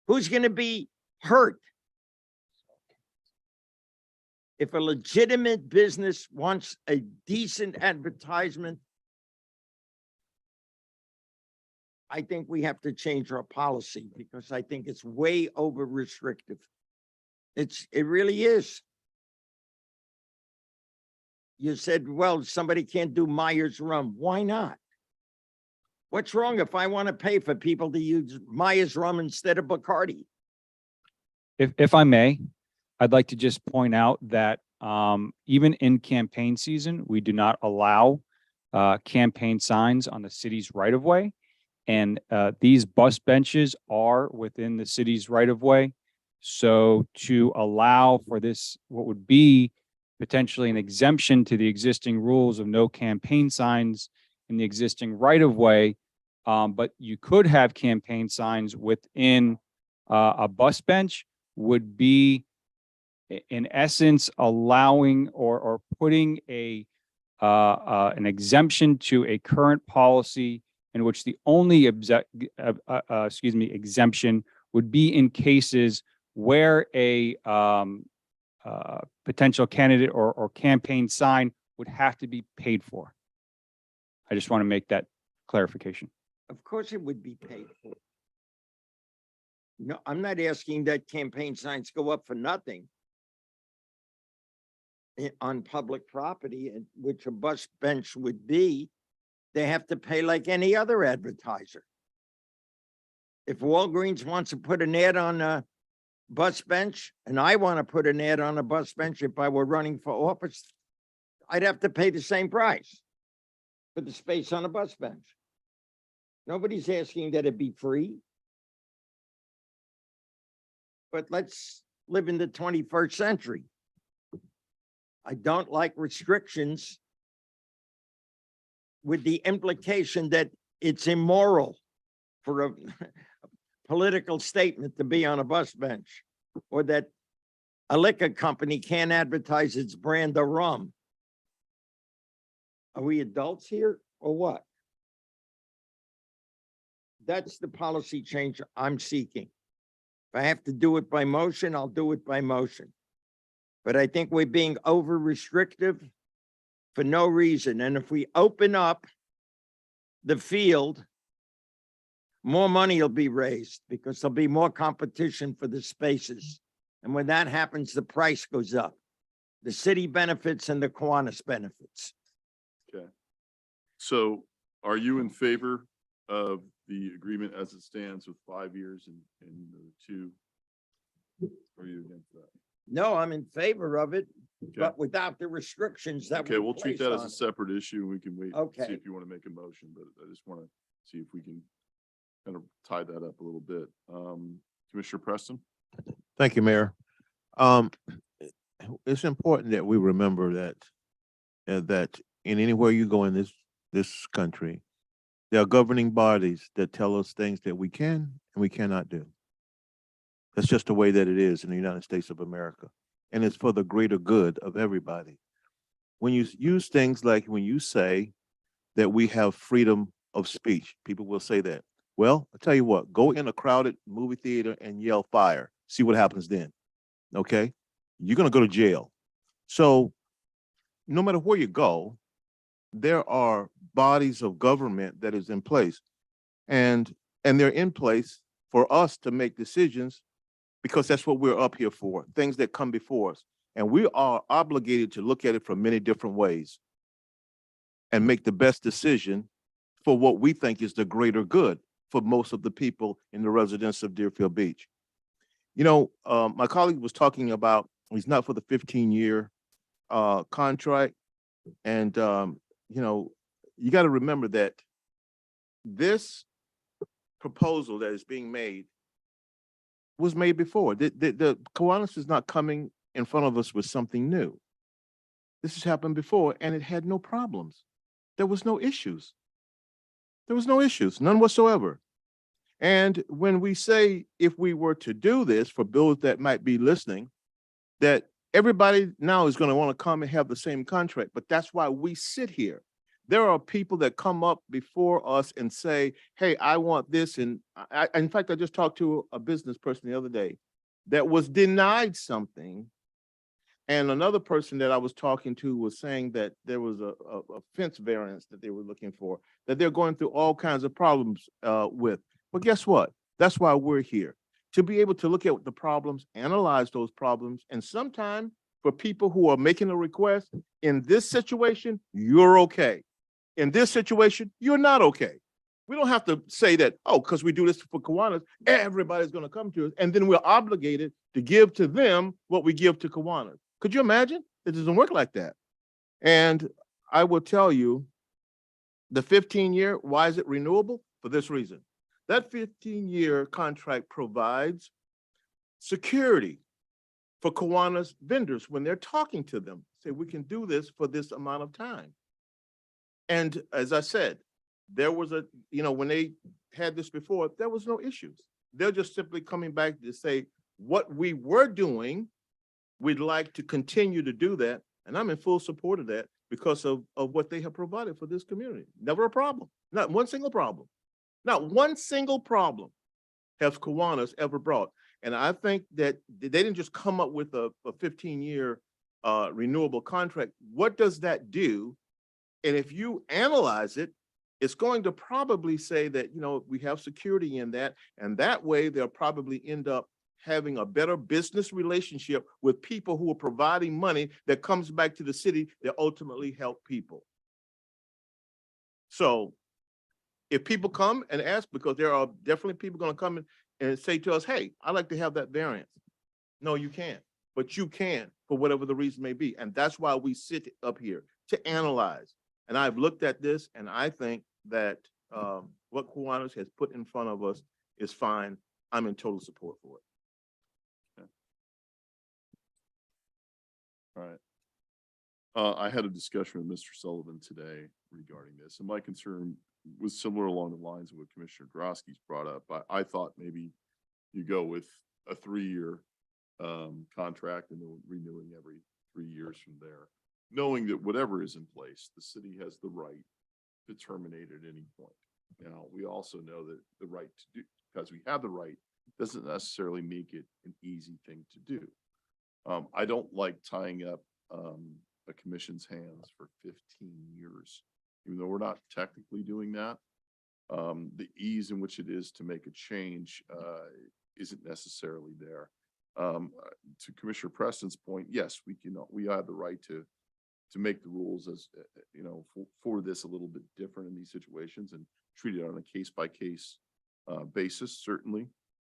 Who's going to be hurt? If a legitimate business wants a decent advertisement, I think we have to change our policy, because I think it's way over restrictive. It really is. You said, well, somebody can't do Myers Rum. Why not? What's wrong if I want to pay for people to use Myers Rum instead of Bacardi? If I may, I'd like to just point out that even in campaign season, we do not allow campaign signs on the city's right of way. And these bus benches are within the city's right of way. So to allow for this, what would be potentially an exemption to the existing rules of no campaign signs in the existing right of way, but you could have campaign signs within a bus bench, would be in essence allowing or putting an exemption to a current policy in which the only exemption would be in cases where a potential candidate or campaign sign would have to be paid for. I just want to make that clarification. Of course it would be paid for. No, I'm not asking that campaign signs go up for nothing. on public property, and which a bus bench would be, they have to pay like any other advertiser. If Walgreens wants to put an ad on a bus bench, and I want to put an ad on a bus bench, if I were running for office, I'd have to pay the same price for the space on a bus bench. Nobody's asking that it be free. But let's live in the 21st century. I don't like restrictions with the implication that it's immoral for a political statement to be on a bus bench, or that a liquor company can't advertise its brand of rum. Are we adults here or what? That's the policy change I'm seeking. If I have to do it by motion, I'll do it by motion. But I think we're being over restrictive for no reason. And if we open up the field, more money will be raised because there'll be more competition for the spaces. And when that happens, the price goes up. The city benefits and the Kiwanis benefits. Okay. So are you in favor of the agreement as it stands with 5 years and the 2? Or are you against that? No, I'm in favor of it, Okay. but without the restrictions that Okay, we we'll treat place that as on a it. separate issue. We can wait, and Okay. see if you want to make a motion, but I just want to see if we can kind of tie that up a little bit. Commissioner Preston? Thank you, Mayor. It's important that we remember that in anywhere you go in this country, there are governing bodies that tell us things that we can and we cannot do. That's just the way that it is in the United States of America. And it's for the greater good of everybody. When you use things like when you say that we have freedom of speech, people will say that. Well, I'll tell you what, go in a crowded movie theater and yell fire. See what happens then. Okay? You're going to go to jail. So no matter where you go, there are bodies of government that is in place. And they're in place for us to make decisions because that's what we're up here for, things that come before us. And we are obligated to look at it from many different ways and make the best decision for what we think is the greater good for most of the people in the residents of Deerfield Beach. You know, my colleague was talking about, he's not for the 15-year contract. And, you know, you got to remember that this proposal that is being made was made before. The Kiwanis is not coming in front of us with something new. This has happened before and it had no problems. There was no issues. There was no issues, none whatsoever. And when we say, if we were to do this, for those that might be listening, that everybody now is going to want to come and have the same contract, but that's why we sit here. There are people that come up before us and say, hey, I want this. And in fact, I just talked to a business person the other day that was denied something. And another person that I was talking to was saying that there was a fence variance that they were looking for, that they're going through all kinds of problems with. But guess what? That's why we're here, to be able to look at the problems, analyze those problems, and sometimes for people who are making a request, in this situation, you're okay. In this situation, you're not okay. We don't have to say that, oh, because we do this for Kiwanis, everybody's going to come to us, and then we're obligated to give to them what we give to Kiwanis. Could you imagine? It doesn't work like that. And I will tell you, the 15-year, why is it renewable? For this reason. That 15-year contract provides security for Kiwanis vendors when they're talking to them. Say, we can do this for this amount of time. And as I said, there was when they had this before, there was no issues. They're just simply coming back to say, what we were doing, we'd like to continue to do that. And I'm in full support of that because of what they have provided for this community. Never a problem, not one single problem. Not one single problem has Kiwanis ever brought. And I think that they didn't just come up with a 15-year renewable contract. What does that do? And if you analyze it, it's going to probably say that, we have security in that. And that way they'll probably end up having a better business relationship with people who are providing money that comes back to the city that ultimately help people. So if people come and ask, because there are definitely people gonna come in and say to us, hey, I'd like to have that variance. No, you can't, but you can for whatever the reason may be. And that's why we sit up here to analyze. And I've looked at this and I think that what Kiwanis has put in front of us is fine. I'm in total support for it. All right. I had a discussion with Mr. Sullivan today regarding this, and my concern was similar along the lines of what Commissioner Grosky's brought up. I thought maybe you go with a 3-year contract and then renewing every 3 years from there, knowing that whatever is in place, the city has the right to terminate at any point. Now, we also know that the right to do, because we have the right, doesn't necessarily make it an easy thing to do. I don't like tying up a commission's hands for 15 years, even though we're not technically doing that. The ease in which it is to make a change isn't necessarily there. To Commissioner Preston's point, yes, we have the right to make the rules as for this a little bit different in these situations and treat it on a case-by-case basis, certainly.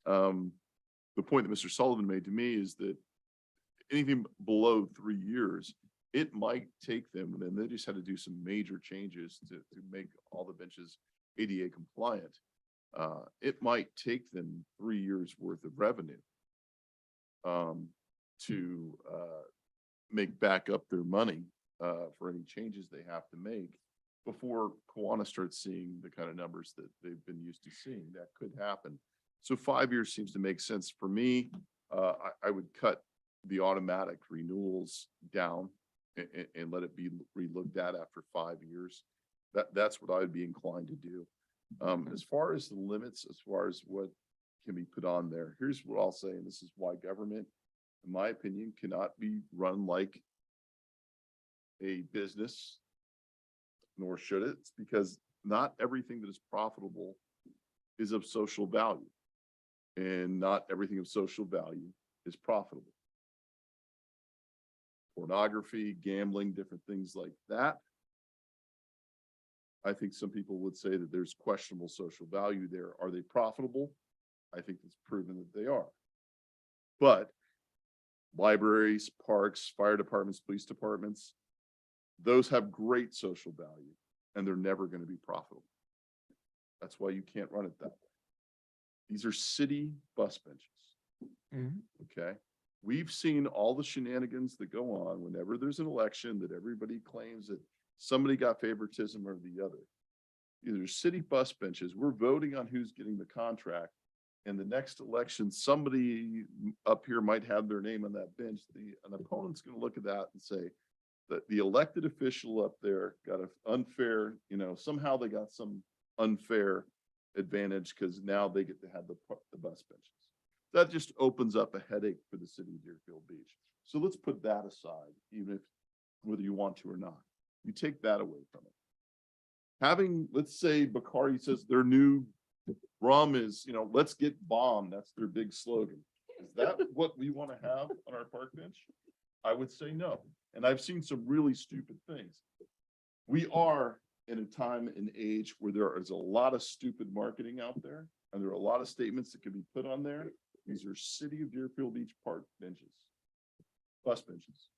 The point that Mr. Sullivan made to me is that anything below 3 years, it might take them, and then they just had to do some major changes to make all the benches ADA compliant. It might take them 3 years worth of revenue to make back up their money for any changes they have to make before Kiwanis starts seeing the kind of numbers that they've been used to seeing. That could happen. So 5 years seems to make sense for me. I would cut the automatic renewals down and let it be relooked at after 5 years. That's what I would be inclined to do. As far as the limits, as far as what can be put on there, here's what I'll say, and this is why government, in my opinion, cannot be run like a business, nor should it. It's because not everything that is profitable is of social value, and not everything of social value is profitable. Pornography, gambling, different things like that. I think some people would say that there's questionable social value there. Are they profitable? I think it's proven that they are. But libraries, parks, fire departments, police departments, those have great social value and they're never going to be profitable. That's why you can't run it that way. These are city bus benches. Okay. We've seen all the shenanigans that go on whenever there's an election that everybody claims that somebody got favoritism or the other. These are city bus benches. We're voting on who's getting the contract. And the next election, somebody up here might have their name on that bench. An opponent's going to look at that and say that the elected official up there got an unfair, somehow they got some unfair advantage because now they get to have the bus benches. That just opens up a headache for the city of Deerfield Beach. So let's put that aside, even if whether you want to or not. You take that away from it. Having, let's say Bacardi says their new rum is, let's get bombed. That's their big slogan. Is that what we want to have on our park bench? I would say no. And I've seen some really stupid things. We are in a time and age where there is a lot of stupid marketing out there, and there are a lot of statements that can be put on there. These are city of Deerfield Beach park benches, bus benches.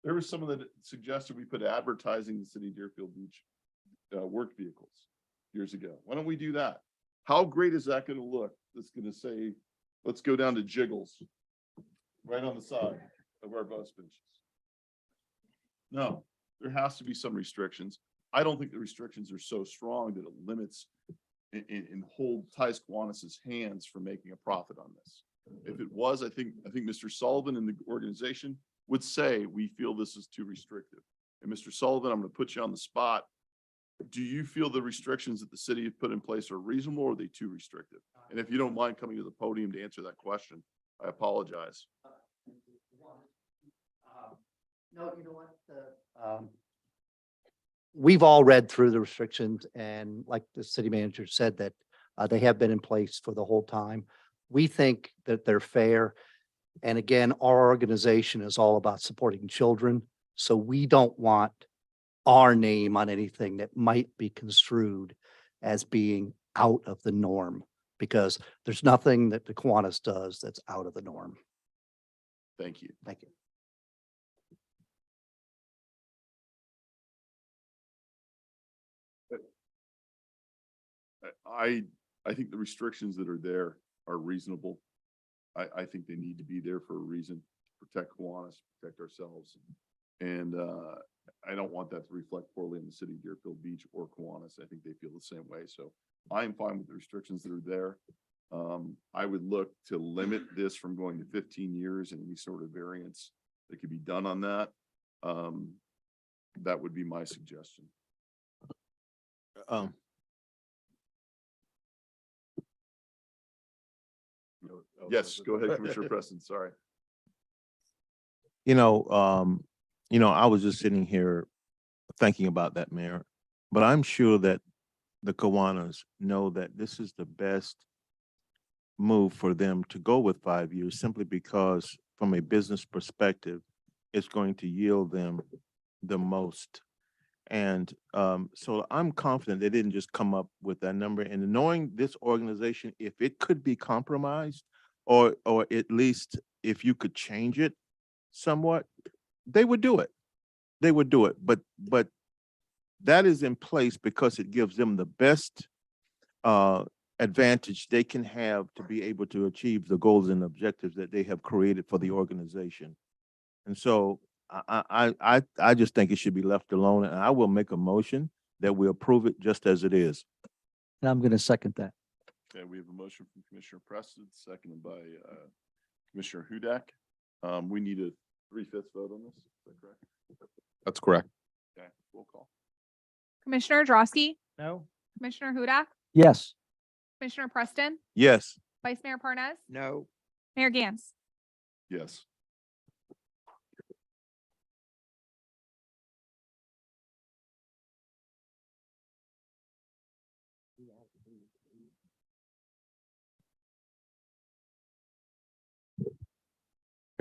There was someone that suggested we put advertising in the city of Deerfield Beach work vehicles years ago. Why don't we do that? How great is that going to look? That's going to say, let's go down to Jiggles right on the side of our bus benches. No, there has to be some restrictions. I don't think the restrictions are so strong that it limits and ties Kiwanis's hands for making a profit on this. If it was, I think Mr. Sullivan and the organization would say, we feel this is too restrictive. And Mr. Sullivan, I'm going to put you on the spot. Do you feel the restrictions that the city have put in place are reasonable, or are they too restrictive? And if you don't mind coming to the podium to answer that question, I apologize. No, you know what? We've all read through the restrictions, and like the city manager said, that they have been in place for the whole time. we think that they're fair. And again, our organization is all about supporting children. So we don't want our name on anything that might be construed as being out of the norm, because there's nothing that the Kiwanis does that's out of the norm. Thank you. Thank you. I think the restrictions that are there are reasonable. I think they need to be there for a reason, protect Kiwanis, protect ourselves. And I don't want that to reflect poorly in the city of Deerfield Beach or Kiwanis. I think they feel the same way. So I'm fine with the restrictions that are there. I would look to limit this from going to 15 years and any sort of variance that could be done on that. That would be my suggestion. Yes, go ahead, Commissioner Preston, sorry. You know, I was just sitting here thinking about that, Mayor, but I'm sure that the Kiwanis know that this is the best move for them to go with 5 years, simply because from a business perspective, it's going to yield them the most. And so I'm confident they didn't just come up with that number. And knowing this organization, if it could be compromised, or at least if you could change it somewhat, they would do it. They would do it. But that is in place because it gives them the best advantage they can have to be able to achieve the goals and objectives that they have created for the organization. And so I just think it should be left alone, and I will make a motion that we approve it just as it is. And I'm going to second that. Okay, we have a motion from Commissioner Preston, seconded by Commissioner Hudak. We need a 3/5 vote on this. Is that correct? That's correct. Okay, roll call. Commissioner Drosky, No. Commissioner Hudak, Yes. Commissioner Preston, Yes. Vice Mayor Parnas, No. Mayor Gantz. Yes.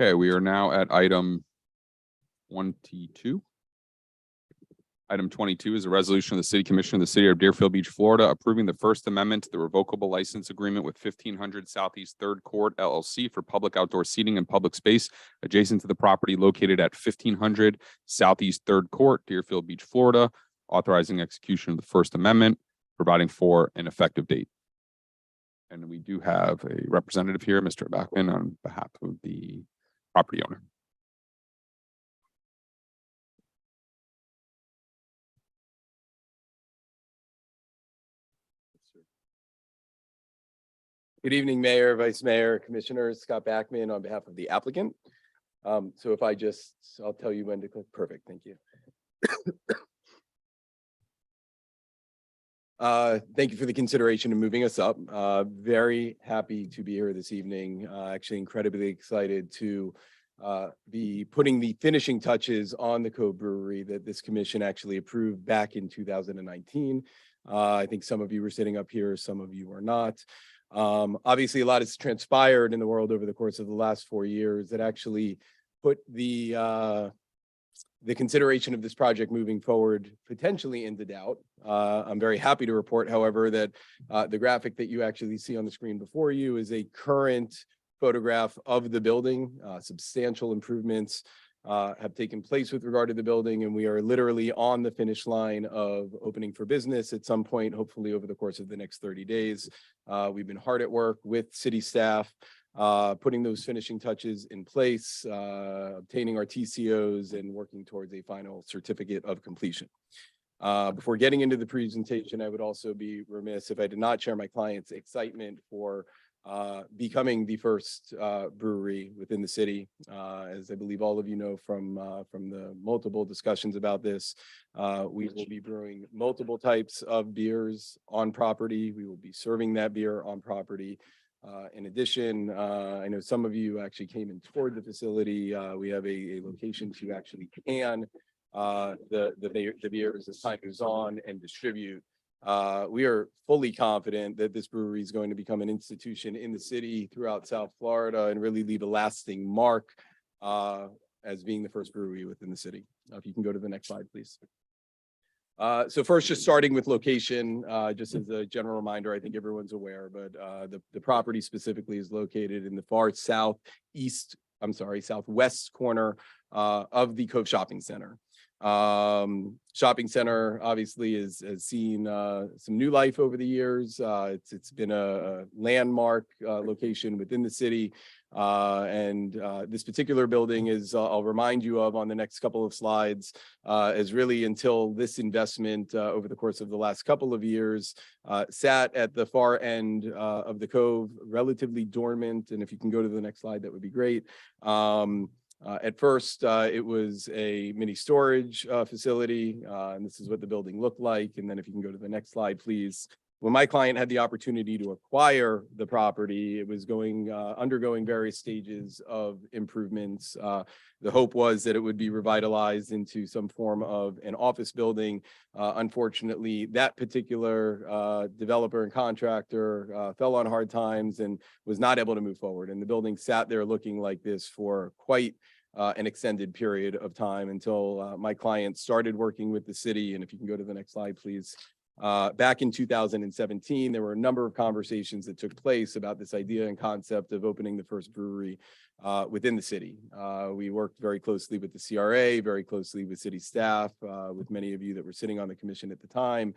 Okay, we are now at item 22. Item 22 is a resolution of the City Commission of the City of Deerfield Beach, Florida, approving the First Amendment to the revocable license agreement with 1500 Southeast Third Court LLC for public outdoor seating and public space adjacent to the property located at 1500 Southeast Third Court, Deerfield Beach, Florida, authorizing execution of the First Amendment, providing for an effective date. And we do have a representative here, Mr. Bachman, on behalf of the property owner. Good evening, Mayor, Vice Mayor, Commissioners, Scott Bachman on behalf of the applicant. So if I'll tell you when to click. Perfect, thank you. Thank you for the consideration of moving us up. Very happy to be here this evening. Actually incredibly excited to be putting the finishing touches on the Cove Brewery that this commission actually approved back in 2019. I think some of you were sitting up here, some of you were not. Obviously, a lot has transpired in the world over the course of the last 4 years that actually put the consideration of this project moving forward potentially into doubt. I'm very happy to report, however, that the graphic that you actually see on the screen before you is a current photograph of the building. Substantial improvements have taken place with regard to the building, and we are literally on the finish line of opening for business at some point, hopefully over the course of the next 30 days. We've been hard at work with city staff, putting those finishing touches in place, obtaining our TCOs, and working towards a final certificate of completion. Before getting into the presentation, I would also be remiss if I did not share my client's excitement for becoming the first brewery within the city. As I believe all of you know from the multiple discussions about this, we will be brewing multiple types of beers on property. We will be serving that beer on property. In addition, I know some of you actually came and toured the facility. We have a location to actually can the beers as time goes on and distribute We are fully confident that this brewery is going to become an institution in the city throughout South Florida and really leave a lasting mark as being the first brewery within the city. If you can go to the next slide, please. So first, just starting with location, just as a general reminder, I think everyone's aware, but the property specifically is located in the far southwest corner of the Cove Shopping Center. Shopping center obviously has seen some new life over the years. It's been a landmark location within the city. And this particular building is, I'll remind you of on the next couple of slides, is really until this investment over the course of the last couple of years, sat at the far end of the Cove, relatively dormant. And if you can go to the next slide, that would be great. At first, it was a mini storage facility, and this is what the building looked like. And then if you can go to the next slide, please. When my client had the opportunity to acquire the property, it was undergoing various stages of improvements. The hope was that it would be revitalized into some form of an office building. Unfortunately, that particular developer and contractor fell on hard times and was not able to move forward. And the building sat there looking like this for quite an extended period of time until my client started working with the city. And if you can go to the next slide, please. Back in 2017, there were a number of conversations that took place about this idea and concept of opening the first brewery within the city. We worked very closely with the CRA, very closely with city staff, with many of you that were sitting on the commission at the time,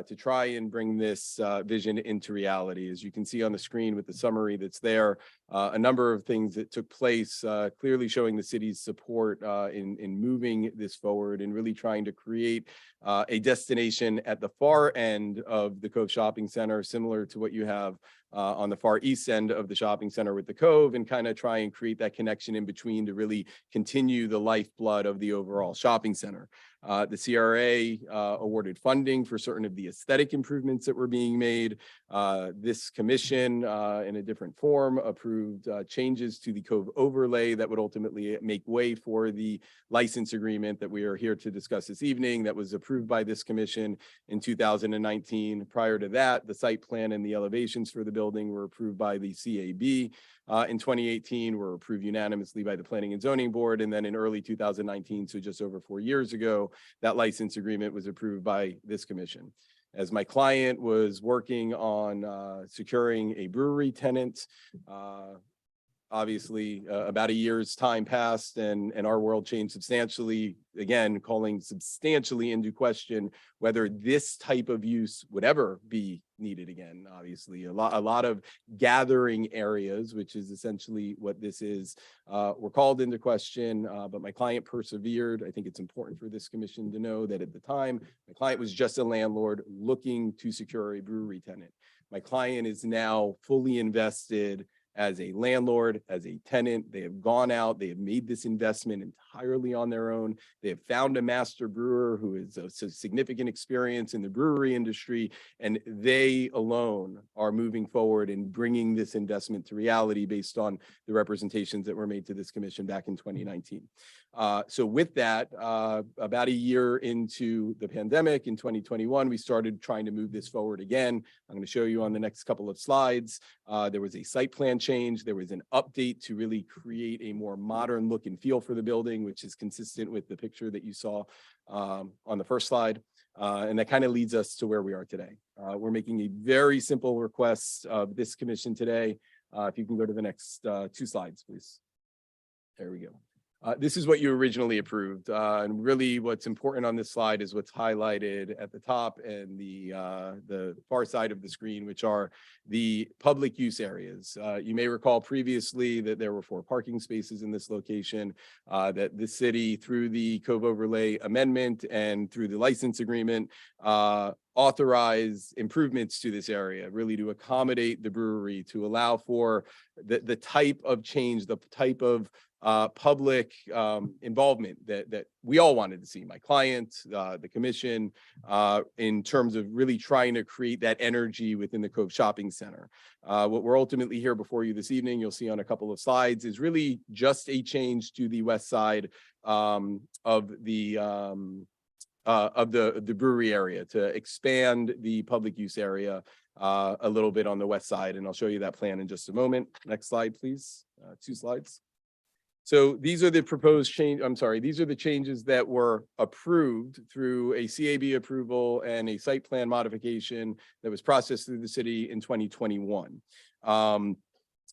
to try and bring this vision into reality. As you can see on the screen with the summary that's there, a number of things that took place, clearly showing the city's support in moving this forward and really trying to create a destination at the far end of the Cove Shopping Center, similar to what you have on the far east end of the shopping center with the Cove, and kind of try and create that connection in between to really continue the lifeblood of the overall shopping center. The CRA awarded funding for certain of the aesthetic improvements that were being made. This commission, in a different form, approved changes to the Cove overlay that would ultimately make way for the license agreement that we are here to discuss this evening, that was approved by this commission in 2019. Prior to that, the site plan and the elevations for the building were approved by the CAB. In 2018, were approved unanimously by the Planning and Zoning Board. And then in early 2019, so just over 4 years ago, that license agreement was approved by this commission. As my client was working on securing a brewery tenant, obviously about a year's time passed and our world changed substantially, again, calling substantially into question whether this type of use would ever be needed again. Obviously, a lot of gathering areas, which is essentially what this is, were called into question, but my client persevered. I think it's important for this commission to know that at the time, my client was just a landlord looking to secure a brewery tenant. My client is now fully invested as a landlord, as a tenant. They have gone out, they have made this investment entirely on their own. They have found a master brewer who has a significant experience in the brewery industry, and they alone are moving forward and bringing this investment to reality based on the representations that were made to this commission back in 2019. So with that, about a year into the pandemic in 2021, we started trying to move this forward again. I'm going to show you on the next couple of slides. There was a site plan change. There was an update to really create a more modern look and feel for the building, which is consistent with the picture that you saw on the first slide. And that kind of leads us to where we are today. We're making a very simple request of this commission today. If you can go to the next 2 slides, please. There we go. This is what you originally approved. And really what's important on this slide is what's highlighted at the top and the far side of the screen, which are the public use areas. You may recall previously that there were 4 parking spaces in this location, that the city, through the Cove Overlay Amendment and through the license agreement, authorize improvements to this area, really to accommodate the brewery, to allow for the type of change, the type of public involvement that we all wanted to see, my client, the commission, in terms of really trying to create that energy within the Cove Shopping Center. What we're ultimately here before you this evening, you'll see on a couple of slides, is really just a change to the west side of the of the brewery area to expand the public use area a little bit on the west side. And I'll show you that plan in just a moment. Next slide, please. 2 slides. So these are the proposed change. I'm sorry, these are the changes that were approved through a CAB approval and a site plan modification that was processed through the city in 2021.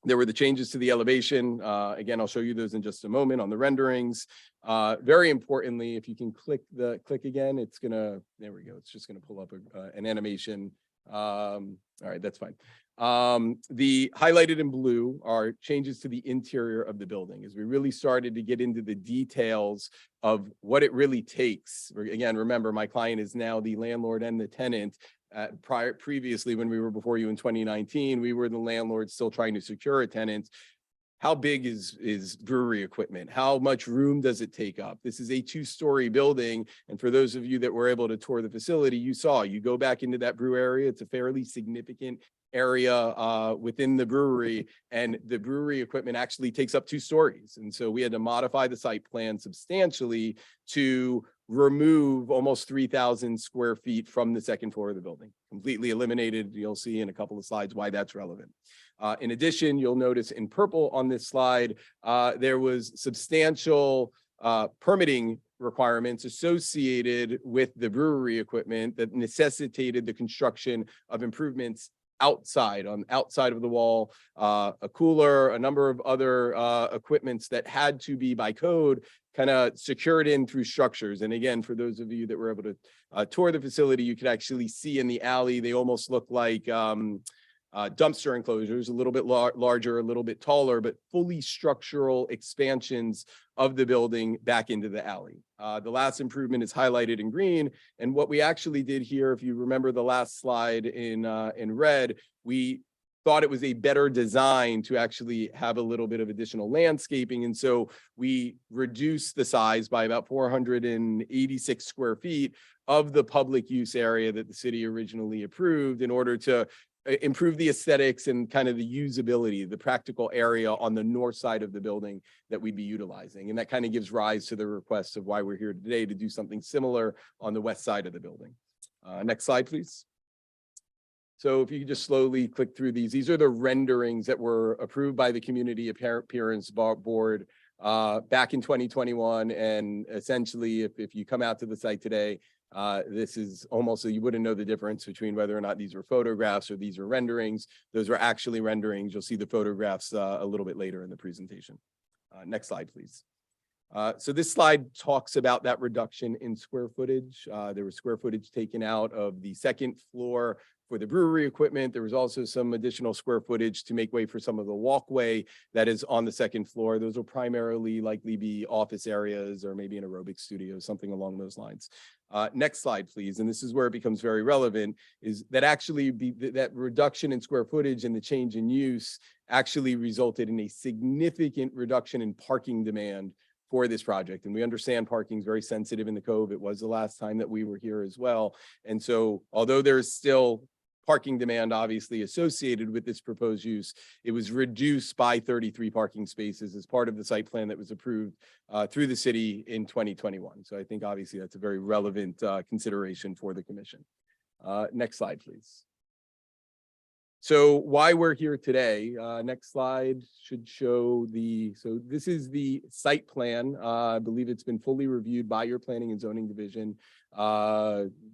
There were the changes to the elevation. Again, I'll show you those in just a moment on the renderings. Very importantly, if you can click again, it's gonna, there we go. It's just gonna pull up an animation. All right, that's fine. The highlighted in blue are changes to the interior of the building as we really started to get into the details of what it really takes. Again, remember, my client is now the landlord and the tenant. Previously, when we were before you in 2019, we were the landlord still trying to secure a tenant. How big is brewery equipment? How much room does it take up? This is a 2-story building. And for those of you that were able to tour the facility, you go back into that brew area. It's a fairly significant area within the brewery, and the brewery equipment actually takes up 2 stories. And so we had to modify the site plan substantially to remove almost 3,000 square feet from the second floor of the building. Completely eliminated. You'll see in a couple of slides why that's relevant. In addition, you'll notice in purple on this slide, there was substantial permitting requirements associated with the brewery equipment that necessitated the construction of improvements outside of the wall, a cooler, a number of other equipments that had to be by code kind of secured in through structures. And again, for those of you that were able to tour the facility, you could actually see in the alley, they almost look like dumpster enclosures, a little bit larger, a little bit taller, but fully structural expansions of the building back into the alley. The last improvement is highlighted in green. And what we actually did here, if you remember the last slide in red, we thought it was a better design to actually have a little bit of additional landscaping. And so we reduced the size by about 486 square feet of the public use area that the city originally approved in order to improve the aesthetics and kind of the usability, the practical area on the north side of the building that we'd be utilizing. And that kind of gives rise to the request of why we're here today to do something similar on the west side of the building. Next slide, please. So if you could just slowly click through these are the renderings that were approved by the Community Appearance Board back in 2021. And essentially, if you come out to the site today, this is almost, you wouldn't know the difference between whether or not these are photographs or these are renderings. Those are actually renderings. You'll see the photographs a little bit later in the presentation. Next slide, please. So this slide talks about that reduction in square footage. There was square footage taken out of the second floor for the brewery equipment. There was also some additional square footage to make way for some of the walkway that is on the second floor. Those will primarily likely be office areas or maybe an aerobic studio, something along those lines. Next slide, please. And this is where it becomes very relevant, is that actually that reduction in square footage and the change in use actually resulted in a significant reduction in parking demand for this project. And we understand parking is very sensitive in the Cove. It was the last time that we were here as well. And so although there's still parking demand obviously associated with this proposed use, it was reduced by 33 parking spaces as part of the site plan that was approved through the city in 2021. So I think obviously that's a very relevant consideration for the commission. Next slide, please. So why we're here today, next slide should show so this is the site plan. I believe it's been fully reviewed by your planning and zoning division.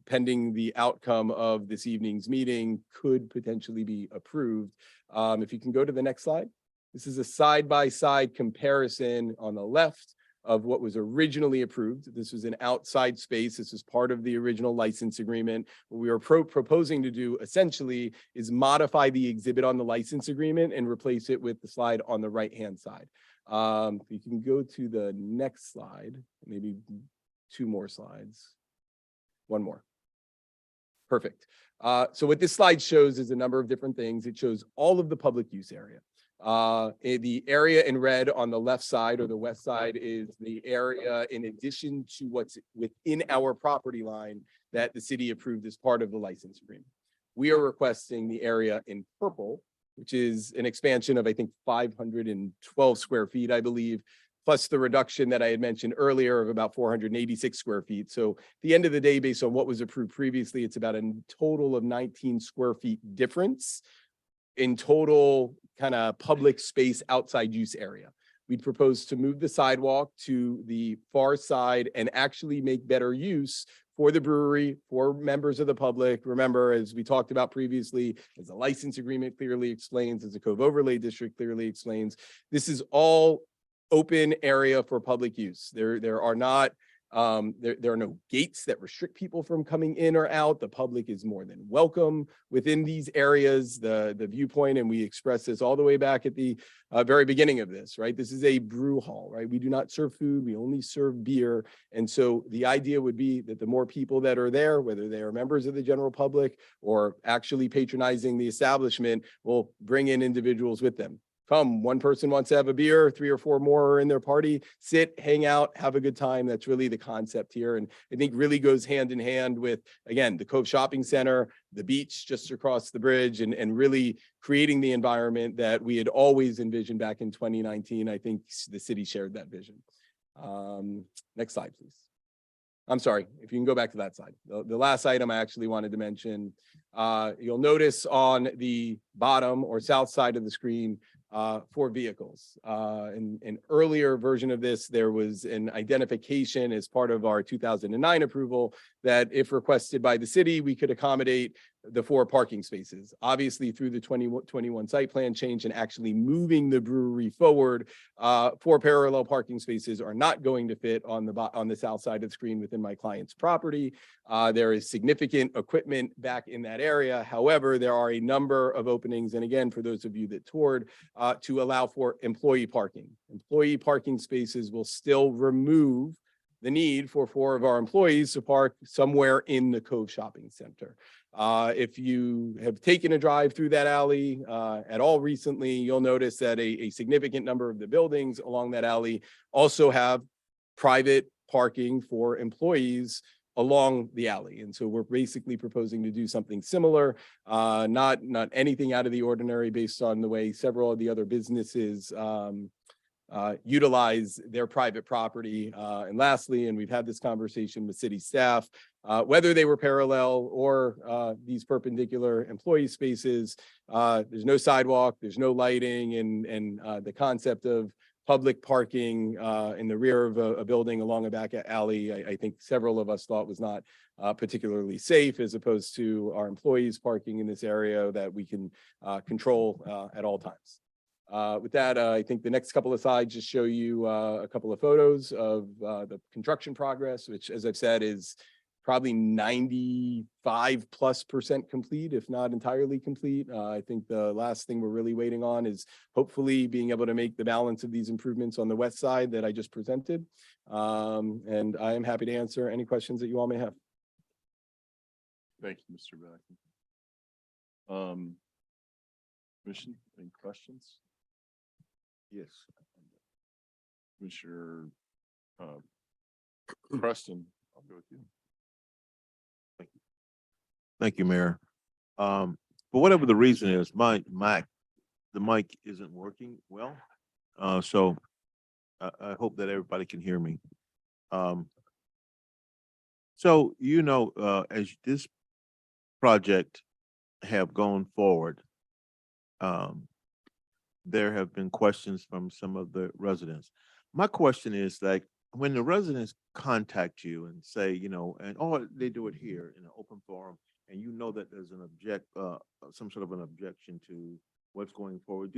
Pending the outcome of this evening's meeting, could potentially be approved. If you can go to the next slide. This is a side-by-side comparison on the left of what was originally approved. This was an outside space. This is part of the original license agreement. What we are proposing to do essentially is modify the exhibit on the license agreement and replace it with the slide on the right-hand side. You can go to the next slide, maybe 2 more slides. 1 more. Perfect. So what this slide shows is a number of different things. It shows all of the public use area. The area in red on the left side or the west side is the area in addition to what's within our property line that the city approved as part of the license agreement. We are requesting the area in purple, which is an expansion of, I think, 512 square feet, I believe, plus the reduction that I had mentioned earlier of about 486 square feet. So at the end of the day, based on what was approved previously, it's about a total of 19 square feet difference in total kind of public space outside use area. We'd propose to move the sidewalk to the far side and actually make better use for the brewery, for members of the public. Remember, as we talked about previously, as the license agreement clearly explains, as the Cove Overlay District clearly explains, this is all open area for public use. There are not there are no gates that restrict people from coming in or out. The public is more than welcome within these areas. The viewpoint, and we expressed this all the way back at the very beginning of this, right? This is a brew hall, right? We do not serve food, we only serve beer. And so the idea would be that the more people that are there, whether they are members of the general public or actually patronizing the establishment, will bring in individuals with them. Come, one person wants to have a beer, 3 or 4 more are in their party, sit, hang out, have a good time. That's really the concept here. And I think really goes hand in hand with, again, the Cove Shopping Center, the beach just across the bridge, and really creating the environment that we had always envisioned back in 2019. I think the city shared that vision. Next slide, please. I'm sorry, if you can go back to that side. The last item I actually wanted to mention, you'll notice on the bottom or south side of the screen, for vehicles. In an earlier version of this, there was an identification as part of our 2009 approval that if requested by the city, we could accommodate the 4 parking spaces. Obviously, through the 2021 site plan change and actually moving the brewery forward, 4 parallel parking spaces are not going to fit on the south side of the screen within my client's property. There is significant equipment back in that area. However, there are a number of openings, and again, for those of you that toured, to allow for employee parking. Employee parking spaces will still remove the need for 4 of our employees to park somewhere in the Cove Shopping Center. If you have taken a drive through that alley at all recently, you'll notice that a significant number of the buildings along that alley also have private parking for employees along the alley. And so we're basically proposing to do something similar, not anything out of the ordinary based on the way several of the other businesses utilize their private property. And lastly, and we've had this conversation with city staff, whether they were parallel or these perpendicular employee spaces, there's no sidewalk, there's no lighting, and the concept of public parking in the rear of a building along a back alley, I think several of us thought was not particularly safe, as opposed to our employees parking in this area that we can control at all times. With that, I think the next couple of slides just show you a couple of photos of the construction progress, which, as I've said, is probably 95+% complete, if not entirely complete. I think the last thing we're really waiting on is hopefully being able to make the balance of these improvements on the west side that I just presented. And I am happy to answer any questions that you all may have. Thank you, Mr. Beck. Commission, any questions? Yes. Commissioner Preston, I'll go with you. Thank you, Mayor. For whatever the reason is, the mic isn't working well. So I hope that everybody can hear me. So, as this project have gone forward, there have been questions from some of the residents. My question is, like, when the residents contact you and say, they do it here in an open forum, and that there's some sort of an objection to what's going forward,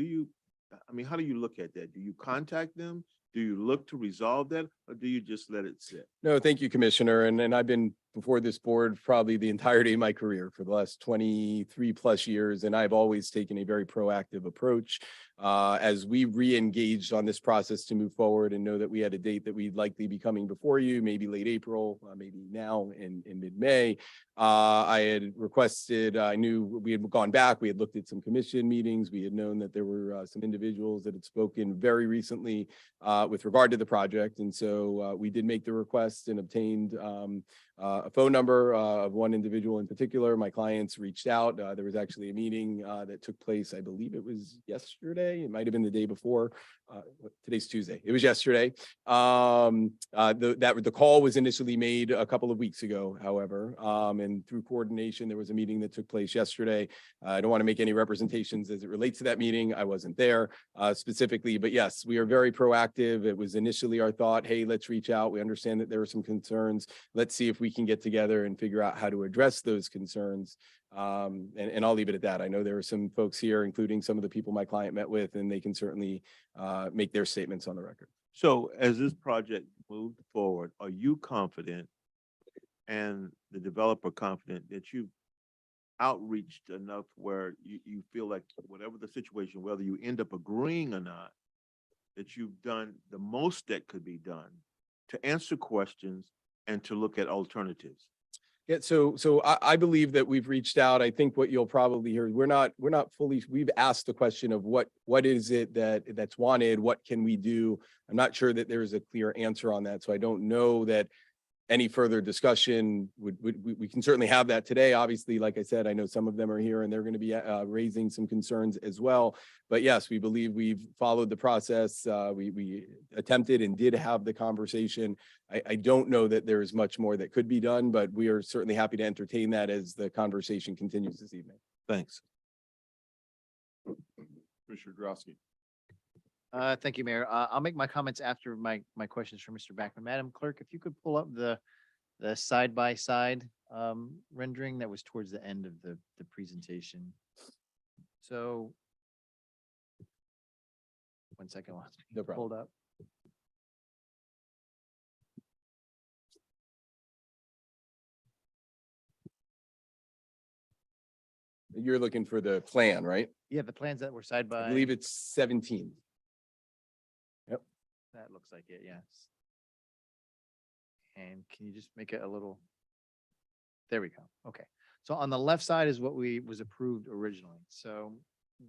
how do you look at that? Do you contact them? Do you look to resolve that, or do you just let it sit? No, thank you, Commissioner. And I've been before this board probably the entirety of my career for the last 23+ years. And I've always taken a very proactive approach as we re-engaged on this process to move forward and know that we had a date that we'd likely be coming before you, maybe late April, maybe now in mid-May. I had requested, I knew we had gone back, we had looked at some commission meetings, we had known that there were some individuals that had spoken very recently with regard to the project. And so we did make the request and obtained a phone number of one individual in particular. My clients reached out. There was actually a meeting that took place, I believe it was yesterday. It might have been the day before. Today's Tuesday. It was yesterday. The call was initially made a couple of weeks ago, however, and through coordination, there was a meeting that took place yesterday. I don't want to make any representations as it relates to that meeting. I wasn't there specifically, but yes, we are very proactive. It was initially our thought, hey, let's reach out. We understand that there are some concerns. Let's see if we can get together and figure out how to address those concerns. And I'll leave it at that. I know there are some folks here, including some of the people my client met with, and they can certainly make their statements on the record. So as this project moved forward, are you confident and the developer confident that you've outreached enough where you feel like whatever the situation, whether you end up agreeing or not, that you've done the most that could be done to answer questions and to look at alternatives? Yeah, so I believe that we've reached out. I think what you'll probably hear, we're not fully, we've asked the question of what is it that's wanted? What can we do? I'm not sure that there's a clear answer on that. So I don't know that any further discussion we can certainly have that today. Obviously, like I said, I know some of them are here and they're going to be raising some concerns as well. But yes, we believe we've followed the process. We attempted and did have the conversation. I don't know that there's much more that could be done, but we are certainly happy to entertain that as the conversation continues this evening. Thanks. Commissioner Drosky. Thank you, Mayor. I'll make my comments after my questions for Mr. Backman. Madam Clerk, if you could pull up the side-by-side rendering that was towards the end of the presentation. So one second while it's No problem. pulled up. You're looking for the plan, right? Yeah, the plans that were side by. I believe it's 17. That looks like it, yes. And can you just make it a little? There we go. Okay. So on the left side is what was approved originally. So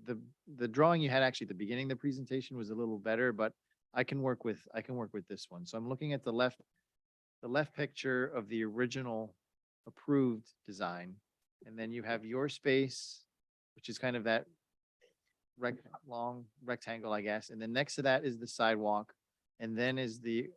the drawing you had actually at the beginning of the presentation was a little better, but I can work with this one. So I'm looking at the left picture of the original approved design. And then you have your space, which is kind of that long rectangle, I guess. And then next to that is the sidewalk. And then is the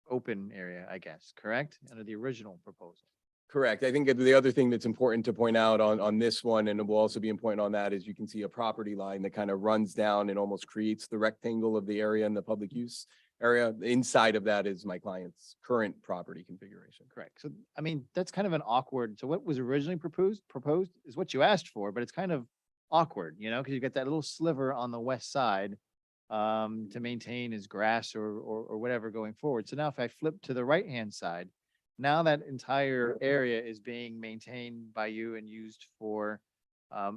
open area, I guess, correct? Under the original proposal. Correct. I think that the other thing that's important to point out on this one, and it will also be important on that, is you can see a property line that kind of runs down and almost creates the rectangle of the area in the public use area. Inside of that is my client's current property configuration. Correct. So, I mean, that's kind of an awkward, so what was originally proposed is what you asked for, but it's kind of awkward, because you get that little sliver on the west side to maintain as grass or whatever going forward. So now if I flip to the right-hand side, now that entire area is being maintained by you and used for,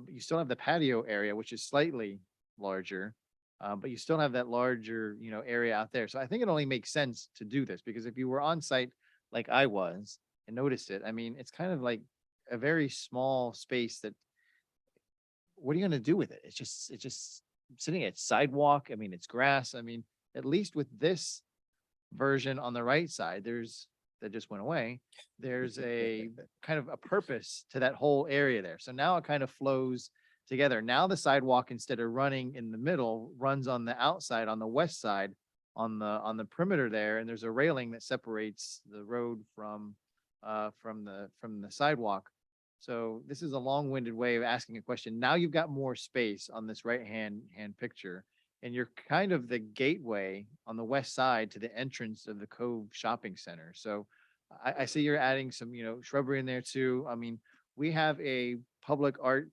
you still have the patio area, which is slightly larger, but you still have that larger, area out there. So I think it only makes sense to do this because if you were on site like I was and noticed it, I mean, it's kind of like a very small space that, what are you going to do with it? It's just sitting at sidewalk. I mean, it's grass. I mean, at least with this version on the right side, that just went away. There's a kind of a purpose to that whole area there. So now it kind of flows together. Now the sidewalk, instead of running in the middle, runs on the outside, on the west side, on the perimeter there. And there's a railing that separates the road from the sidewalk. So this is a long-winded way of asking a question. Now you've got more space on this right-hand picture, and you're kind of the gateway on the west side to the entrance of the Cove Shopping Center. So I see you're adding some, shrubbery in there too. I mean, we have a public art,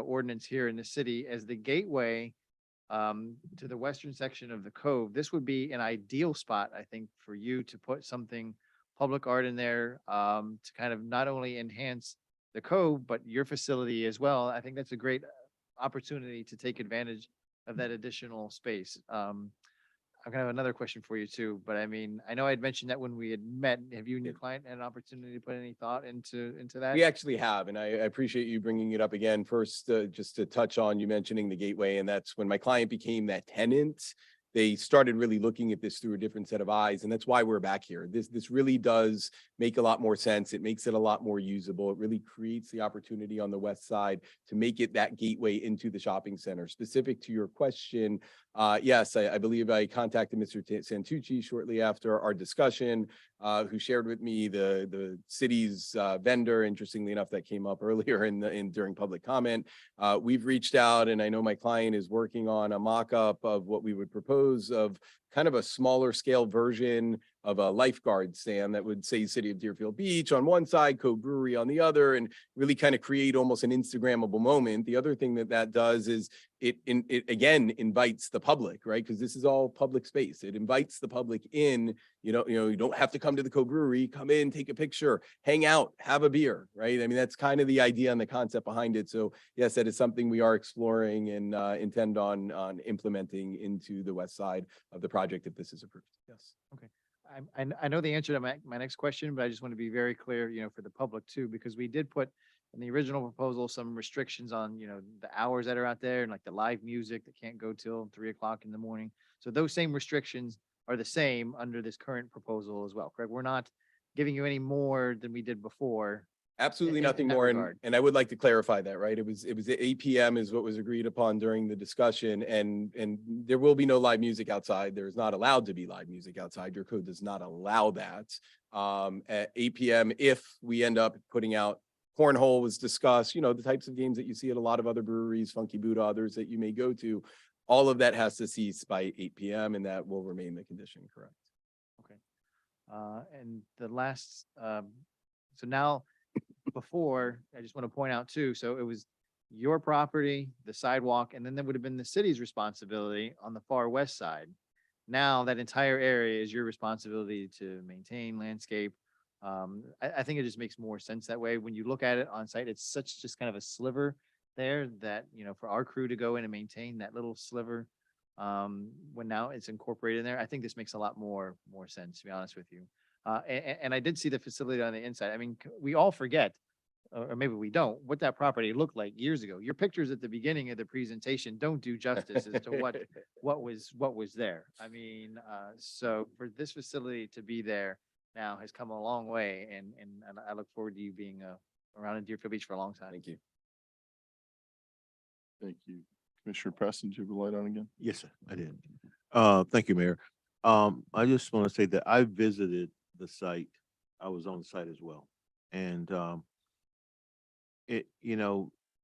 ordinance here in the city as the gateway to the western section of the Cove. This would be an ideal spot, I think, for you to put something public art in there to kind of not only enhance the Cove, but your facility as well. I think that's a great opportunity to take advantage of that additional space. I'm gonna have another question for you too, but I mean, I know I'd mentioned that when we had met. Have you and your client had an opportunity to put any thought into that? We actually have, and I appreciate you bringing it up again. First, just to touch on you mentioning the gateway, and that's when my client became that tenant. they started really looking at this through a different set of eyes. And that's why we're back here. This really does make a lot more sense. It makes it a lot more usable. It really creates the opportunity on the west side to make it that gateway into the shopping center. Specific to your question, yes, I believe I contacted Mr. Santucci shortly after our discussion, who shared with me the city's vendor. Interestingly enough, that came up earlier during public comment. We've reached out, and I know my client is working on a mock-up of what we would propose of kind of a smaller scale version of a lifeguard stand that would say City of Deerfield Beach on one side, Cove Brewery on the other, and really kind of create almost an Instagrammable moment. The other thing that does is it again invites the public, right? Because this is all public space. It invites the public in. You don't have to come to the Cove Brewery. Come in, take a picture, hang out, have a beer, right? I mean, that's kind of the idea and the concept behind it. So yes, that is something we are exploring and intend on implementing into the west side of the project if this is approved. Yes. Okay. I know the answer to my next question, but I just want to be very clear, for the public too, because we did put in the original proposal some restrictions on, the hours that are out there and like the live music that can't go till 3 o'clock in the morning. So those same restrictions are the same under this current proposal as well, correct? We're not giving you any more than we did before. Absolutely in nothing that more. regard. And I would like to clarify that, right? It was at 8 p.m. is what was agreed upon during the discussion, and there will be no live music outside. There is not allowed to be live music outside. Your code does not allow that. At 8 p.m. if we end up putting out cornhole was discussed, the types of games that you see at a lot of other breweries, Funky Buddha, others that you may go to, all of that has to cease by 8 p.m. and that will remain the condition, correct? Okay. And the last, so now before, I just want to point out too, so it was your property, the sidewalk, and then there would have been the city's responsibility on the far west side. Now that entire area is your responsibility to maintain landscape. I think it just makes more sense that way. When you look at it on site, it's such just kind of a sliver there that, for our crew to go in and maintain that little sliver, when now it's incorporated in there, I think this makes a lot more sense, to be honest with you. And I did see the facility on the inside. I mean, we all forget, or maybe we don't, what that property looked like years ago. Your pictures at the beginning of the presentation don't do justice as to what was there. I mean, so for this facility to be there now has come a long way, and I look forward to you being around in Deerfield Beach for a long time. Thank you. Thank you. Commissioner Preston, do you have the light on again? Yes, sir, I did. Thank you, Mayor. I just want to say that I visited the site. I was on the site as well. And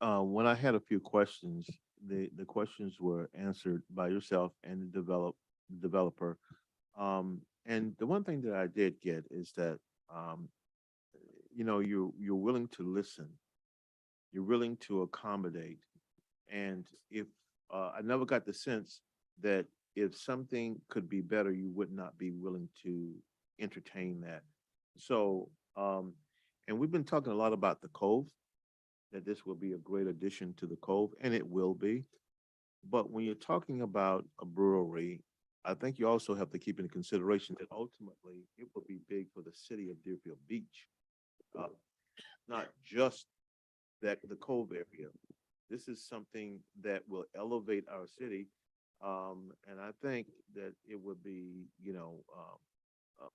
when I had a few questions, the questions were answered by yourself and the developer. And the one thing that I did get is that you're willing to listen. You're willing to accommodate. And if I never got the sense that if something could be better, you would not be willing to entertain that. So, and we've been talking a lot about the Cove, that this will be a great addition to the Cove, and it will be. But when you're talking about a brewery, I think you also have to keep into consideration that ultimately it will be big for the city of Deerfield Beach. Not just the Cove area. This is something that will elevate our city. And I think that it would be,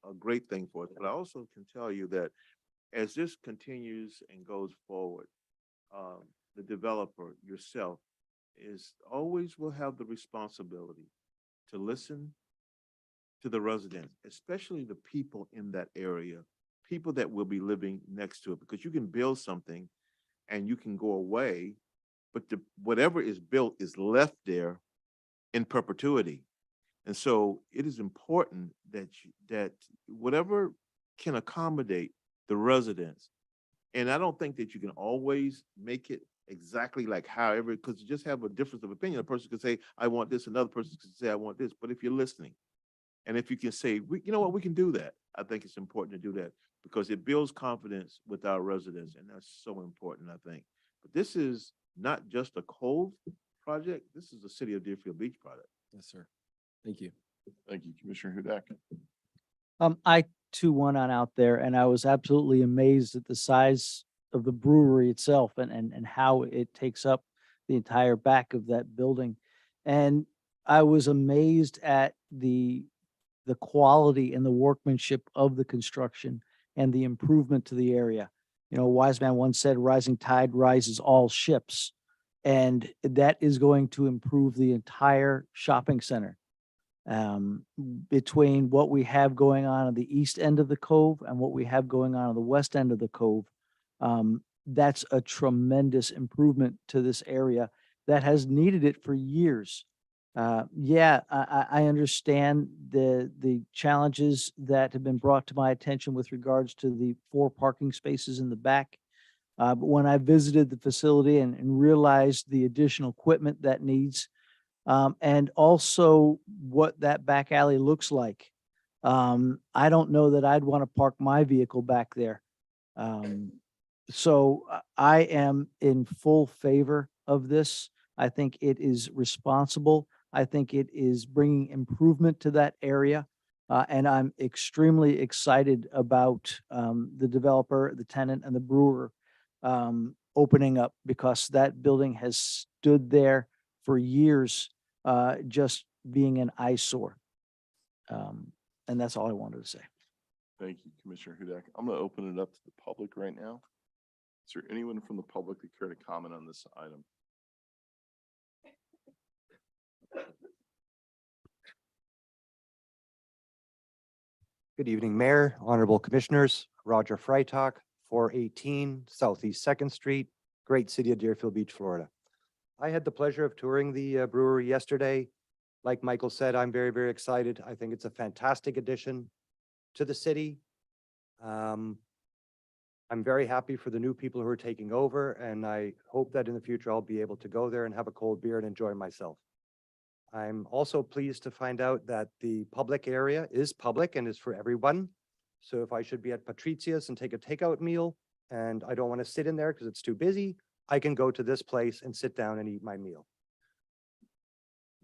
a great thing for us. But I also can tell you that as this continues and goes forward, the developer yourself will have the responsibility to listen to the residents, especially the people in that area, people that will be living next to it, because you can build something and you can go away, but whatever is built is left there in perpetuity. And so it is important that whatever can accommodate the residents, and I don't think that you can always make it exactly like however, because you just have a difference of opinion. A person could say, I want this, another person could say, I want this. But if you're listening, and if you can say, you know what, we can do that. I think it's important to do that because it builds confidence with our residents. And that's so important, I think. But this is not just a Cove project. This is a City of Deerfield Beach project. Yes, sir. Thank you. Thank you, Commissioner Hudak. I too went on out there and I was absolutely amazed at the size of the brewery itself and how it takes up the entire back of that building. And I was amazed at the quality and the workmanship of the construction and the improvement to the area. You know, a wise man once said, rising tide rises all ships. And that is going to improve the entire shopping center. Between what we have going on the east end of the cove and what we have going on the west end of the cove, that's a tremendous improvement to this area that has needed it for years. I understand the challenges that have been brought to my attention with regards to the 4 parking spaces in the back. But when I visited the facility and realized the additional equipment that needs, and also what that back alley looks like, I don't know that I'd want to park my vehicle back there. So I am in full favor of this. I think it is responsible. I think it is bringing improvement to that area. And I'm extremely excited about the developer, the tenant, and the brewer opening up, because that building has stood there for years, just being an eyesore. And that's all I wanted to say. Thank you, Commissioner Hudak. I'm going to open it up to the public right now. Is there anyone from the public that care to comment on this item? Good evening, Mayor, Honorable Commissioners. Roger Freitag, 418 Southeast 2nd Street, great city of Deerfield Beach, Florida. I had the pleasure of touring the brewery yesterday. Like Michael said, I'm very, very excited. I think it's a fantastic addition to the city. I'm very happy for the new people who are taking over, and I hope that in the future I'll be able to go there and have a cold beer and enjoy myself. I'm also pleased to find out that the public area is public and is for everyone. So if I should be at Patricia's and take a takeout meal and I don't want to sit in there because it's too busy, I can go to this place and sit down and eat my meal.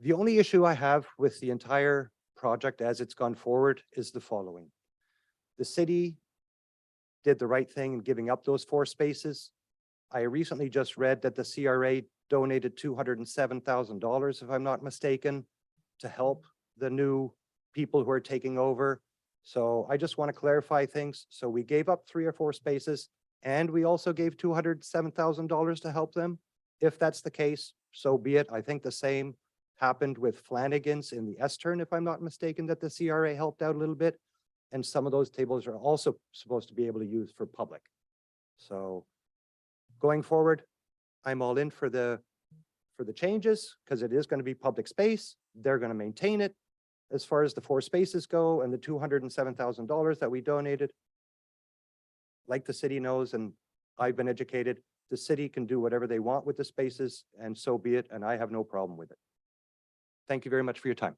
The only issue I have with the entire project as it's gone forward is the following. The city did the right thing in giving up those 4 spaces. I recently just read that the CRA donated $207,000, if I'm not mistaken, to help the new people who are taking over. So I just want to clarify things. So we gave up 3 or 4 spaces, and we also gave $207,000 to help them. If that's the case, so be it. I think the same happened with Flanagan's in the S-turn, if I'm not mistaken, that the CRA helped out a little bit. And some of those tables are also supposed to be able to use for public. So going forward, I'm all in for the changes because it is going to be public space. They're going to maintain it. As far as the 4 spaces go and the $207,000 that we donated, like the city knows, and I've been educated, the city can do whatever they want with the spaces, and so be it, and I have no problem with it. Thank you very much for your time.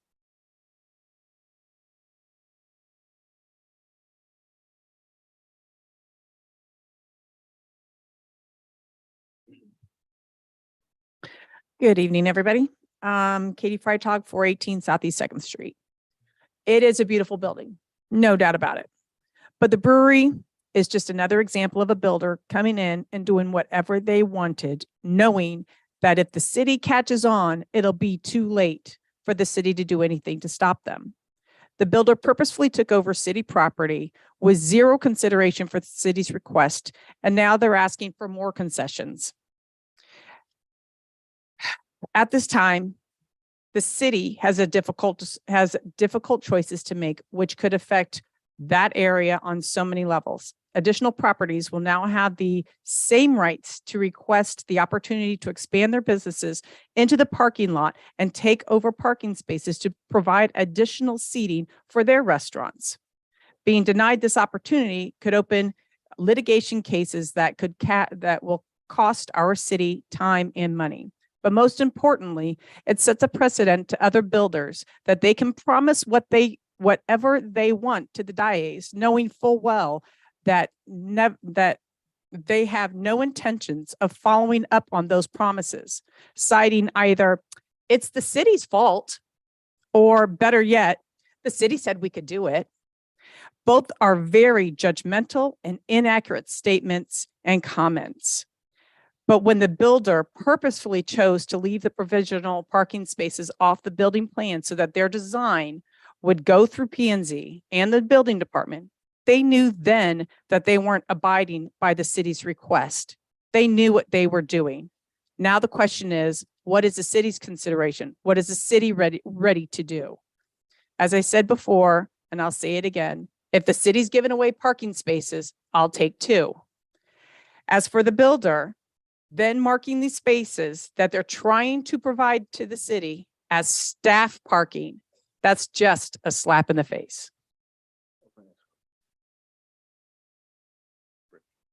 Good evening, everybody. Katie Freitag, 418 Southeast 2nd Street. It is a beautiful building, no doubt about it. But the brewery is just another example of a builder coming in and doing whatever they wanted, knowing that if the city catches on, it'll be too late for the city to do anything to stop them. The builder purposefully took over city property with 0 consideration for the city's request, and now they're asking for more concessions. At this time, the city has difficult choices to make, which could affect that area on so many levels. Additional properties will now have the same rights to request the opportunity to expand their businesses into the parking lot and take over parking spaces to provide additional seating for their restaurants. Being denied this opportunity could open litigation cases that will cost our city time and money. But most importantly, it sets a precedent to other builders that they can promise whatever they want to the dais, knowing full well that they have no intentions of following up on those promises, citing either it's the city's fault or, better yet, the city said we could do it. Both are very judgmental and inaccurate statements and comments. But when the builder purposefully chose to leave the provisional parking spaces off the building plan so that their design would go through P and Z and the building department, they knew then that they weren't abiding by the city's request. They knew what they were doing. Now the question is, what is the city's consideration? What is the city ready to do? As I said before, and I'll say it again, if the city's giving away parking spaces, I'll take 2. As for the builder, then marking these spaces that they're trying to provide to the city as staff parking, that's just a slap in the face.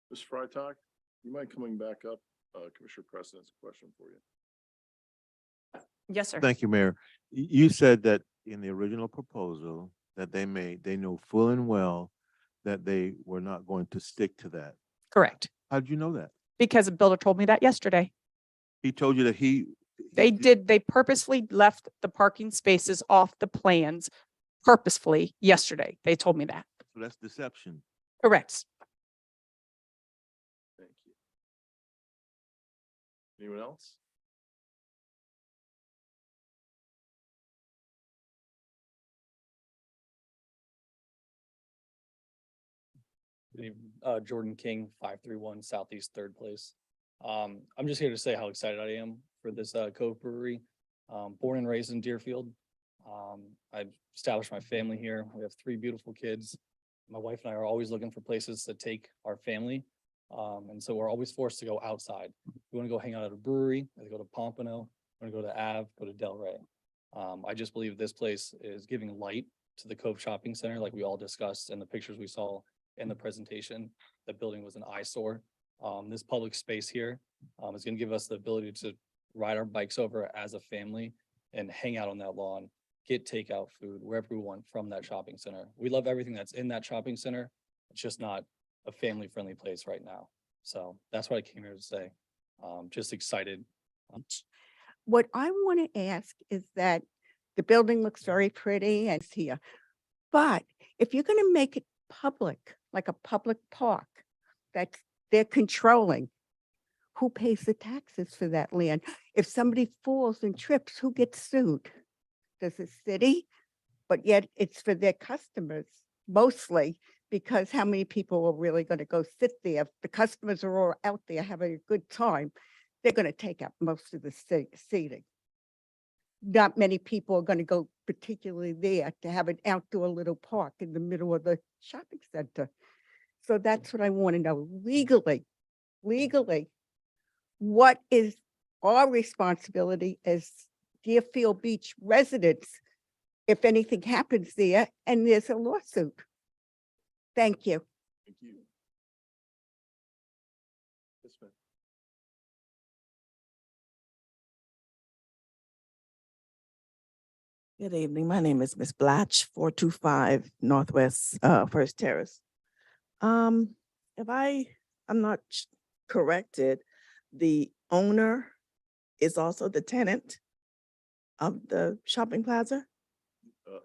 Ms. Freitag, you mind coming back up? Commissioner Preston has a question for you. Yes, sir. Thank you, Mayor. You said that in the original proposal that they made, they know full and well that they were not going to stick to that. Correct. How did you know that? Because the builder told me that yesterday. He told you that They purposely left the parking spaces off the plans purposefully yesterday. They told me that. So that's deception. Correct. Thank you. Anyone else? Good evening. Jordan King, 531 Southeast 3rd Place. I'm just here to say how excited I am for this Cove Brewery. Born and raised in Deerfield. I've established my family here. We have 3 beautiful kids. My wife and I are always looking for places to take our family. And so we're always forced to go outside. We want to go hang out at a brewery, we go to Pompano, we want to go to Ave, go to Delray. I just believe this place is giving light to the Cove Shopping Center, like we all discussed in the pictures we saw in the presentation. The building was an eyesore. This public space here is going to give us the ability to ride our bikes over as a family and hang out on that lawn, get takeout food wherever we want from that shopping center. We love everything that's in that shopping center. It's just not a family-friendly place right now. So that's what I came here to say. Just excited. What I want to ask is that the building looks very pretty and it's here, but if you're going to make it public, like a public park that they're controlling, who pays the taxes for that land? If somebody falls and trips, who gets sued? Does the city? But yet it's for their customers mostly, because how many people are really going to go sit there? If the customers are all out there having a good time, they're going to take up most of the seating. Not many people are going to go particularly there to have an outdoor little park in the middle of the shopping center. So that's what I want to know legally, what is our responsibility as Deerfield Beach residents if anything happens there and there's a lawsuit? Thank you. Thank you. Yes, ma'am. Good evening. My name is Miss Blatch, 425 Northwest First Terrace. If I'm not corrected, the owner is also the tenant of the shopping plaza,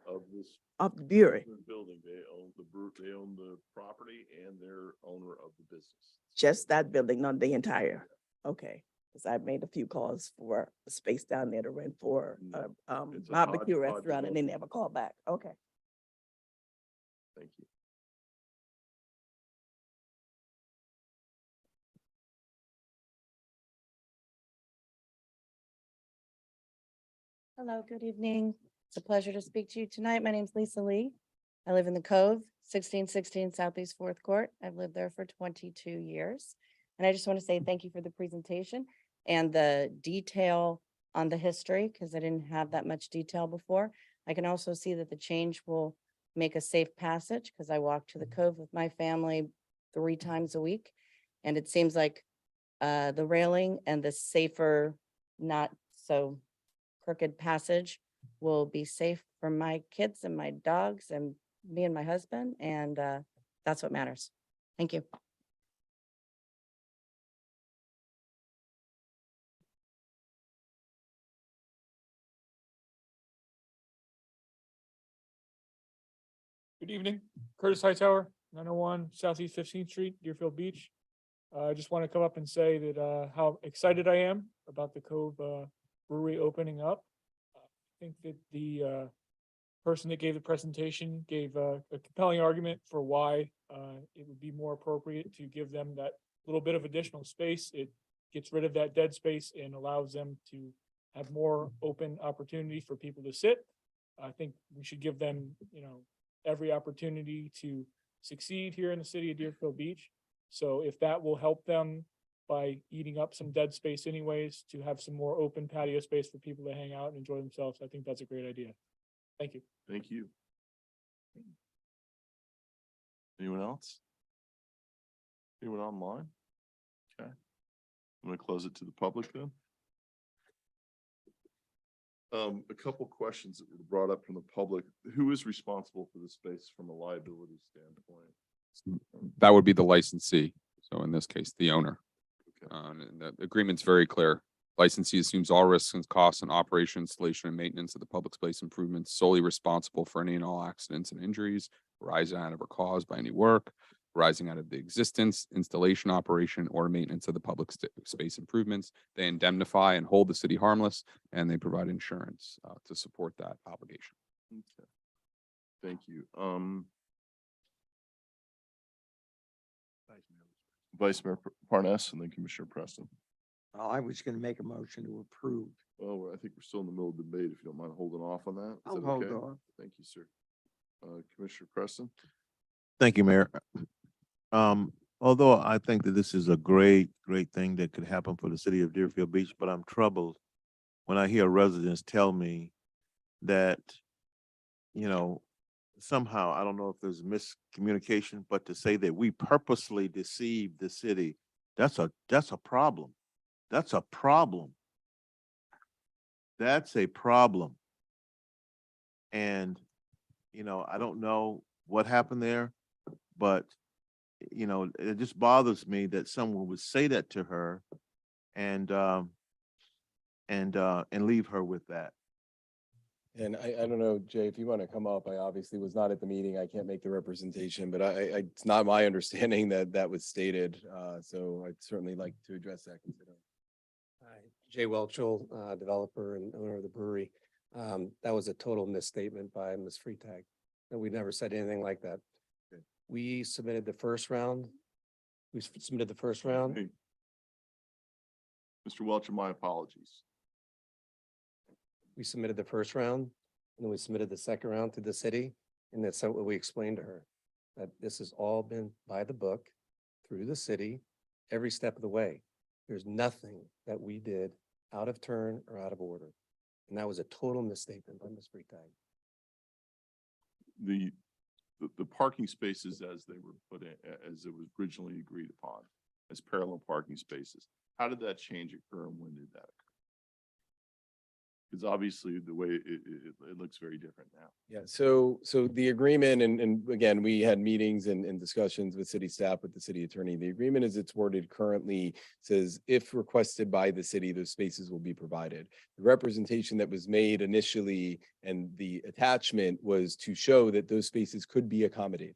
Of this of the brewery, building, they own the property and they're owner of the business. just that building, not the entire. Okay, because I've made a few calls for a space down there to rent for a It's a barbecue hodgepodge restaurant and they building. never called back. Okay. Thank you. Hello, good evening. It's a pleasure to speak to you tonight. My name is Lisa Lee. I live in the Cove, 1616 Southeast Fourth Court. I've lived there for 22 years. And I just want to say thank you for the presentation and the detail on the history, because I didn't have that much detail before. I can also see that the change will make a safe passage, because I walk to the Cove with my family 3 times a week. And it seems like the railing and the safer, not so crooked passage will be safe for my kids and my dogs and me and my husband. And that's what matters. Thank you. Good evening, Curtis Hightower, 901 Southeast 15th Street, Deerfield Beach. I just want to come up and say that how excited I am about the Cove Brewery opening up. I think that the person that gave the presentation gave a compelling argument for why it would be more appropriate to give them that little bit of additional space. It gets rid of that dead space and allows them to have more open opportunity for people to sit. I think we should give them, every opportunity to succeed here in the city of Deerfield Beach. So if that will help them by eating up some dead space anyways, to have some more open patio space for people to hang out and enjoy themselves, I think that's a great idea. Thank you. Thank you. Anyone else? Anyone online? Okay. I'm gonna close it to the public then. A couple questions that were brought up from the public. Who is responsible for the space from a liability standpoint? That would be the licensee. So in this case, the owner. Okay. And the agreement's very clear. Licensee assumes all risks and costs and operation, installation, and maintenance of the public space improvements, solely responsible for any and all accidents and injuries arising out of or caused by any work arising out of the existence, installation, operation, or maintenance of the public space improvements. They indemnify and hold the city harmless, and they provide insurance to support that obligation. Okay. Thank you. Vice Mayor Parnas and then Commissioner Preston. I was going to make a motion to approve. Oh, I think we're still in the middle of debate. If you don't mind holding off on that. Is I'll that hold okay? off. Thank you, sir. Commissioner Preston. Thank you, Mayor. Although I think that this is a great thing that could happen for the city of Deerfield Beach, but I'm troubled when I hear residents tell me that, somehow, I don't know if there's miscommunication, but to say that we purposely deceived the city, that's a problem. That's a problem. That's a problem. And, I don't know what happened there, but, it just bothers me that someone would say that to her and leave her with that. And I don't know, Jay, if you want to come up, I obviously was not at the meeting. I can't make the representation, but it's not my understanding that was stated. So I'd certainly like to address that. Hi, Jay Welchel, developer and owner of the brewery. That was a total misstatement by Ms. Freitag. And we never said anything like that. We submitted the first round. We submitted the first round. Hey. Mr. Welch, my apologies. We submitted the first round, and then we submitted the second round to the city. And that's what we explained to her, that this has all been by the book through the city, every step of the way. There's nothing that we did out of turn or out of order. And that was a total misstatement by Ms. Freitag. The parking spaces as they were put in, as it was originally agreed upon, as parallel parking spaces, how did that change occur and when did that occur? Because obviously the way it looks very different now. Yeah, so the agreement, and again, we had meetings and discussions with city staff, with the city attorney. The agreement as it's worded currently says if requested by the city, those spaces will be provided. The representation that was made initially and the attachment was to show that those spaces could be accommodated.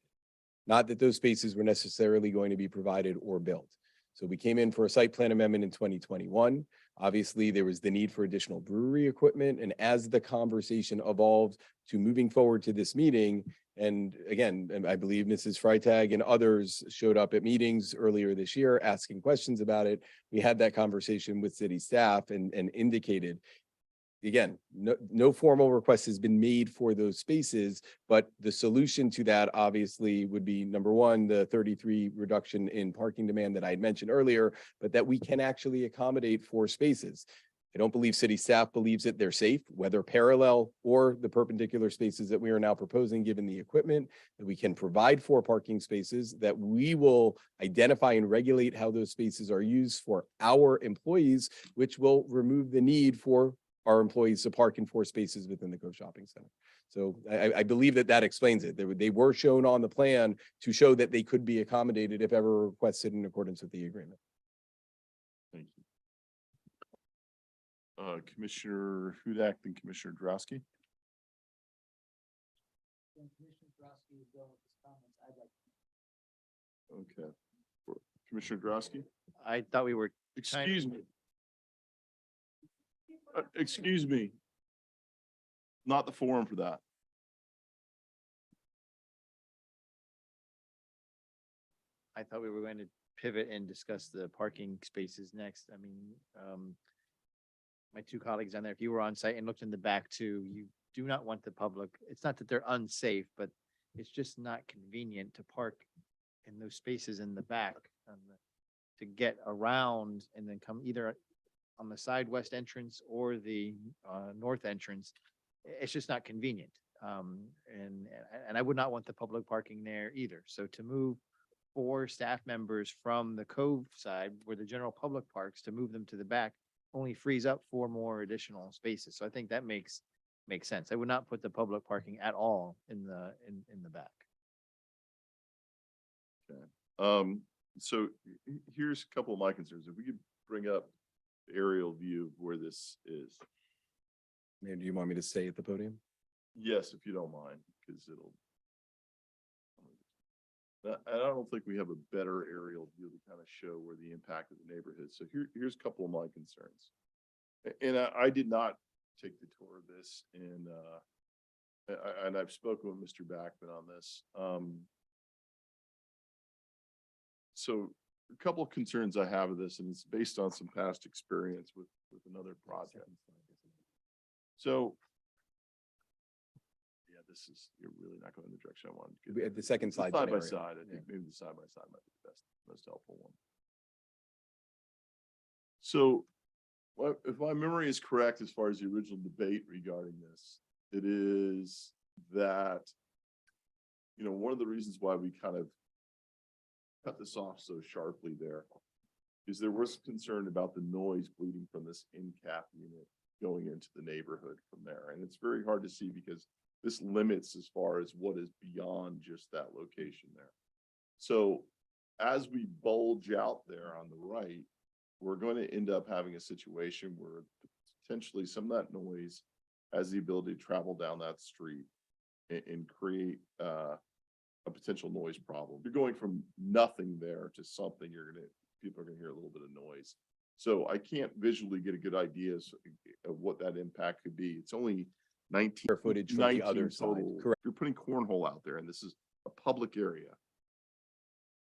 Not that those spaces were necessarily going to be provided or built. So we came in for a site plan amendment in 2021. Obviously, there was the need for additional brewery equipment. And as the conversation evolved to moving forward to this meeting, and again, and I believe Mrs. Freitag and others showed up at meetings earlier this year asking questions about it. We had that conversation with city staff and indicated, again, no formal request has been made for those spaces, but the solution to that obviously would be, number one, the 33 reduction in parking demand that I had mentioned earlier, but that we can actually accommodate 4 spaces. I don't believe city staff believes that they're safe, whether parallel or the perpendicular spaces that we are now proposing, given the equipment, that we can provide 4 parking spaces, that we will identify and regulate how those spaces are used for our employees, which will remove the need for our employees to park in 4 spaces within the Cove Shopping Center. So I believe that explains it. They were shown on the plan to show that they could be accommodated if ever requested in accordance with the agreement. Thank you. Commissioner Hudak and Commissioner Drosky. Okay. Commissioner Grosky? I thought we were. Excuse me. Excuse me. Not the forum for that. I thought we were going to pivot and discuss the parking spaces next. I mean, my two colleagues on there, if you were on site and looked in the back too, you do not want the public, it's not that they're unsafe, but it's just not convenient to park in those spaces in the back to get around and then come either on the side west entrance or the north entrance. It's just not convenient. And I would not want the public parking there either. So to move 4 staff members from the Cove side where the general public parks to move them to the back only frees up 4 more additional spaces. So I think that makes sense. I would not put the public parking at all in the back. Okay. So here's a couple of my concerns. If we could bring up the aerial view of where this is. Mayor, do you want me to stay at the podium? Yes, if you don't mind, because it'll. I don't think we have a better aerial view to kind of show where the impact of the neighborhood. So here's a couple of my concerns. And I did not take the tour of this and I've spoken with Mr. Backman on this. So a couple of concerns I have of this, and it's based on some past experience with another project. So yeah, you're really not going in the direction I wanted to get. At the second slide. Side by Mayor. side, I think maybe the side by side might be the best, most helpful one. So, well, if my memory is correct, as far as the original debate regarding this, it is that, one of the reasons why we kind of cut this off so sharply there is there was concern about the noise bleeding from this in-cap unit going into the neighborhood from there. And it's very hard to see because this limits as far as what is beyond just that location there. So as we bulge out there on the right, we're going to end up having a situation where potentially some of that noise has the ability to travel down that street and create a potential noise problem. You're going from nothing there to something, people are gonna hear a little bit of noise. So I can't visually get a good idea of what that impact could be. It's only 19 Square footage from the other side, total. correct. If you're putting cornhole out there and this is a public area,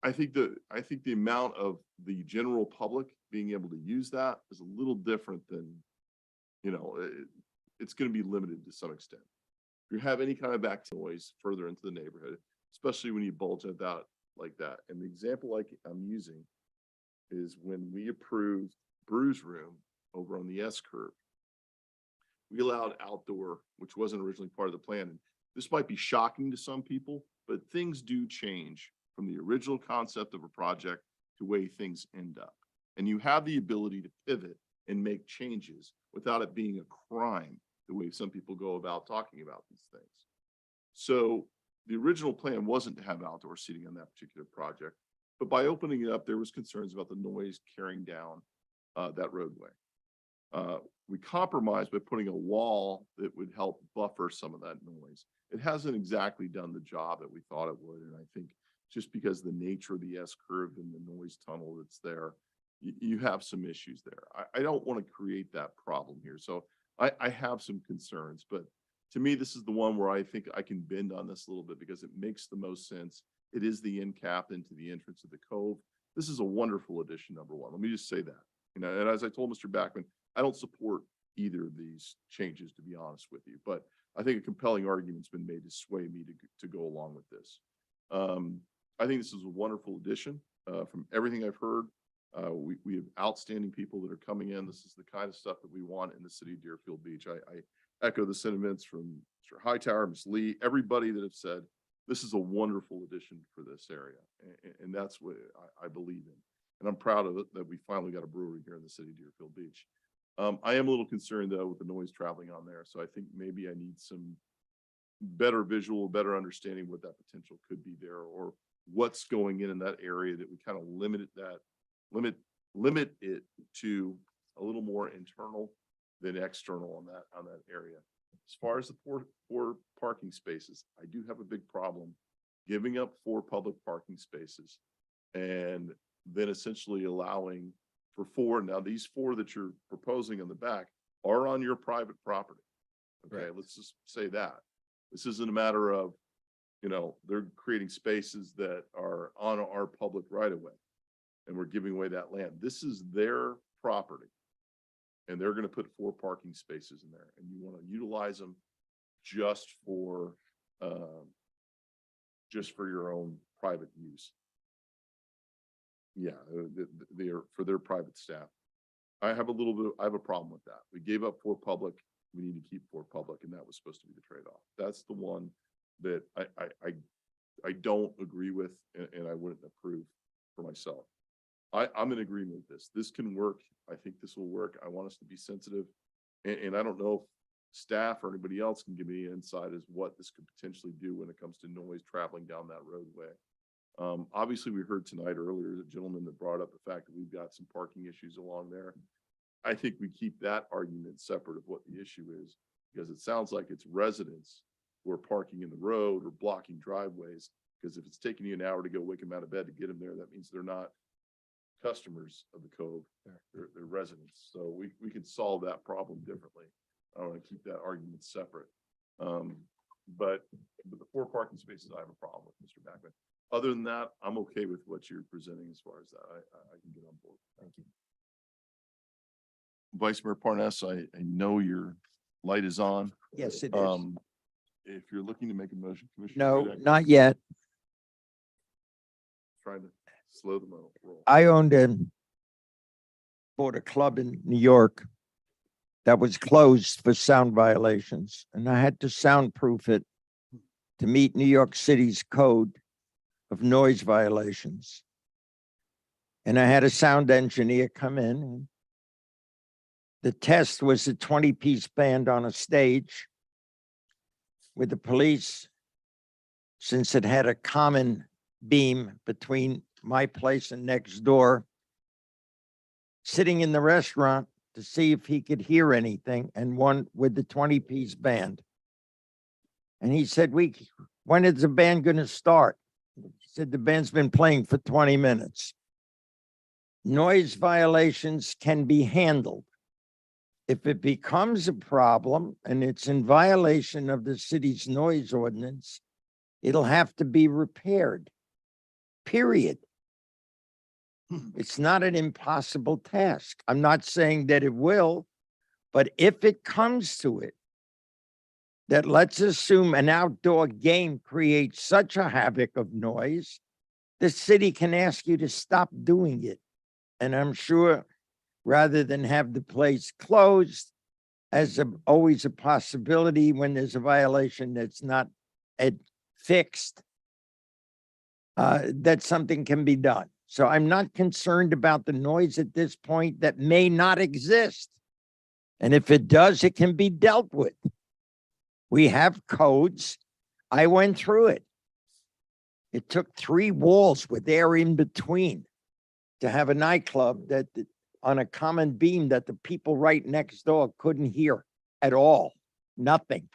I think the amount of the general public being able to use that is a little different than, it's going to be limited to some extent. If you have any kind of back noise further into the neighborhood, especially when you bulge it out like that. And the example I'm using is when we approved Brews Room over on the S curve, we allowed outdoor, which wasn't originally part of the plan. And this might be shocking to some people, but things do change from the original concept of a project to the way things end up. And you have the ability to pivot and make changes without it being a crime, the way some people go about talking about these things. So the original plan wasn't to have outdoor seating on that particular project, but by opening it up, there was concerns about the noise carrying down that roadway. We compromised by putting a wall that would help buffer some of that noise. It hasn't exactly done the job that we thought it would. And I think just because the nature of the S curve and the noise tunnel that's there, you have some issues there. I don't want to create that problem here. So I have some concerns, but to me, this is the one where I think I can bend on this a little bit because it makes the most sense. It is the end cap into the entrance of the Cove. This is a wonderful addition, number one. Let me just say that. And as I told Mr. Backman, I don't support either of these changes, to be honest with you, but I think a compelling argument's been made to sway me to go along with this. I think this is a wonderful addition. From everything I've heard, we have outstanding people that are coming in. This is the kind of stuff that we want in the city of Deerfield Beach. I echo the sentiments from Mr. Hightower, Ms. Lee, everybody that have said, this is a wonderful addition for this area. And that's what I believe in. And I'm proud of it that we finally got a brewery here in the city of Deerfield Beach. I am a little concerned though with the noise traveling on there. So I think maybe I need some better visual, better understanding what that potential could be there or what's going in that area that we kind of limit it to a little more internal than external on that area. As far as the four parking spaces, I do have a big problem giving up 4 public parking spaces and then essentially allowing for four. Now, these four that you're proposing in the back are on your private property. Okay, let's just say that. This isn't a matter of, you know, they're creating spaces that are on our public right of way. And we're giving away that land. This is their property. And they're gonna put 4 parking spaces in there, and you wanna utilize them just for your own private use. Yeah, they are for their private staff. I have a problem with that. We gave up 4 public, we need to keep 4 public, and that was supposed to be the trade-off. That's the one that I don't agree with, and I wouldn't approve for myself. I'm in agreement with this. This can work. I think this will work. I want us to be sensitive. And I don't know if staff or anybody else can give me insight as what this could potentially do when it comes to noise traveling down that roadway. Obviously, we heard tonight earlier, the gentleman that brought up the fact that we've got some parking issues along there. I think we keep that argument separate of what the issue is, because it sounds like it's residents who are parking in the road or blocking driveways. Because if it's taking you an hour to go wake them out of bed to get them there, that means they're not customers of the Cove, they're residents. So we can solve that problem differently. I want to keep that argument separate. But the 4 parking spaces, I have a problem with, Mr. Backman. Other than that, I'm okay with what you're presenting as far as that. I can get on board. Thank you. Vice Mayor Parnas, I know your light is on. Yes, it is. If you're looking to make a motion, Commissioner. No, Hudak, not yet. Trying to slow the roll. I bought a club in New York that was closed for sound violations, and I had to soundproof it to meet New York City's code of noise violations. And I had a sound engineer come in. And the test was a 20-piece band on a stage with the police, since it had a common beam between my place and next door, sitting in the restaurant to see if he could hear anything, and one with the 20-piece band. And he said, when is the band going to start? He said, the band's been playing for 20 minutes. Noise violations can be handled. If it becomes a problem and it's in violation of the city's noise ordinance, it'll have to be repaired, period. It's not an impossible task. I'm not saying that it will, but if it comes to it, that let's assume an outdoor game creates such a havoc of noise, the city can ask you to stop doing it. And I'm sure rather than have the place closed, as always a possibility when there's a violation that's not fixed, that something can be done. So I'm not concerned about the noise at this point that may not exist. And if it does, it can be dealt with. We have codes. I went through it. It took 3 walls with air in between to have a nightclub that on a common beam that the people right next door couldn't hear at all. Nothing.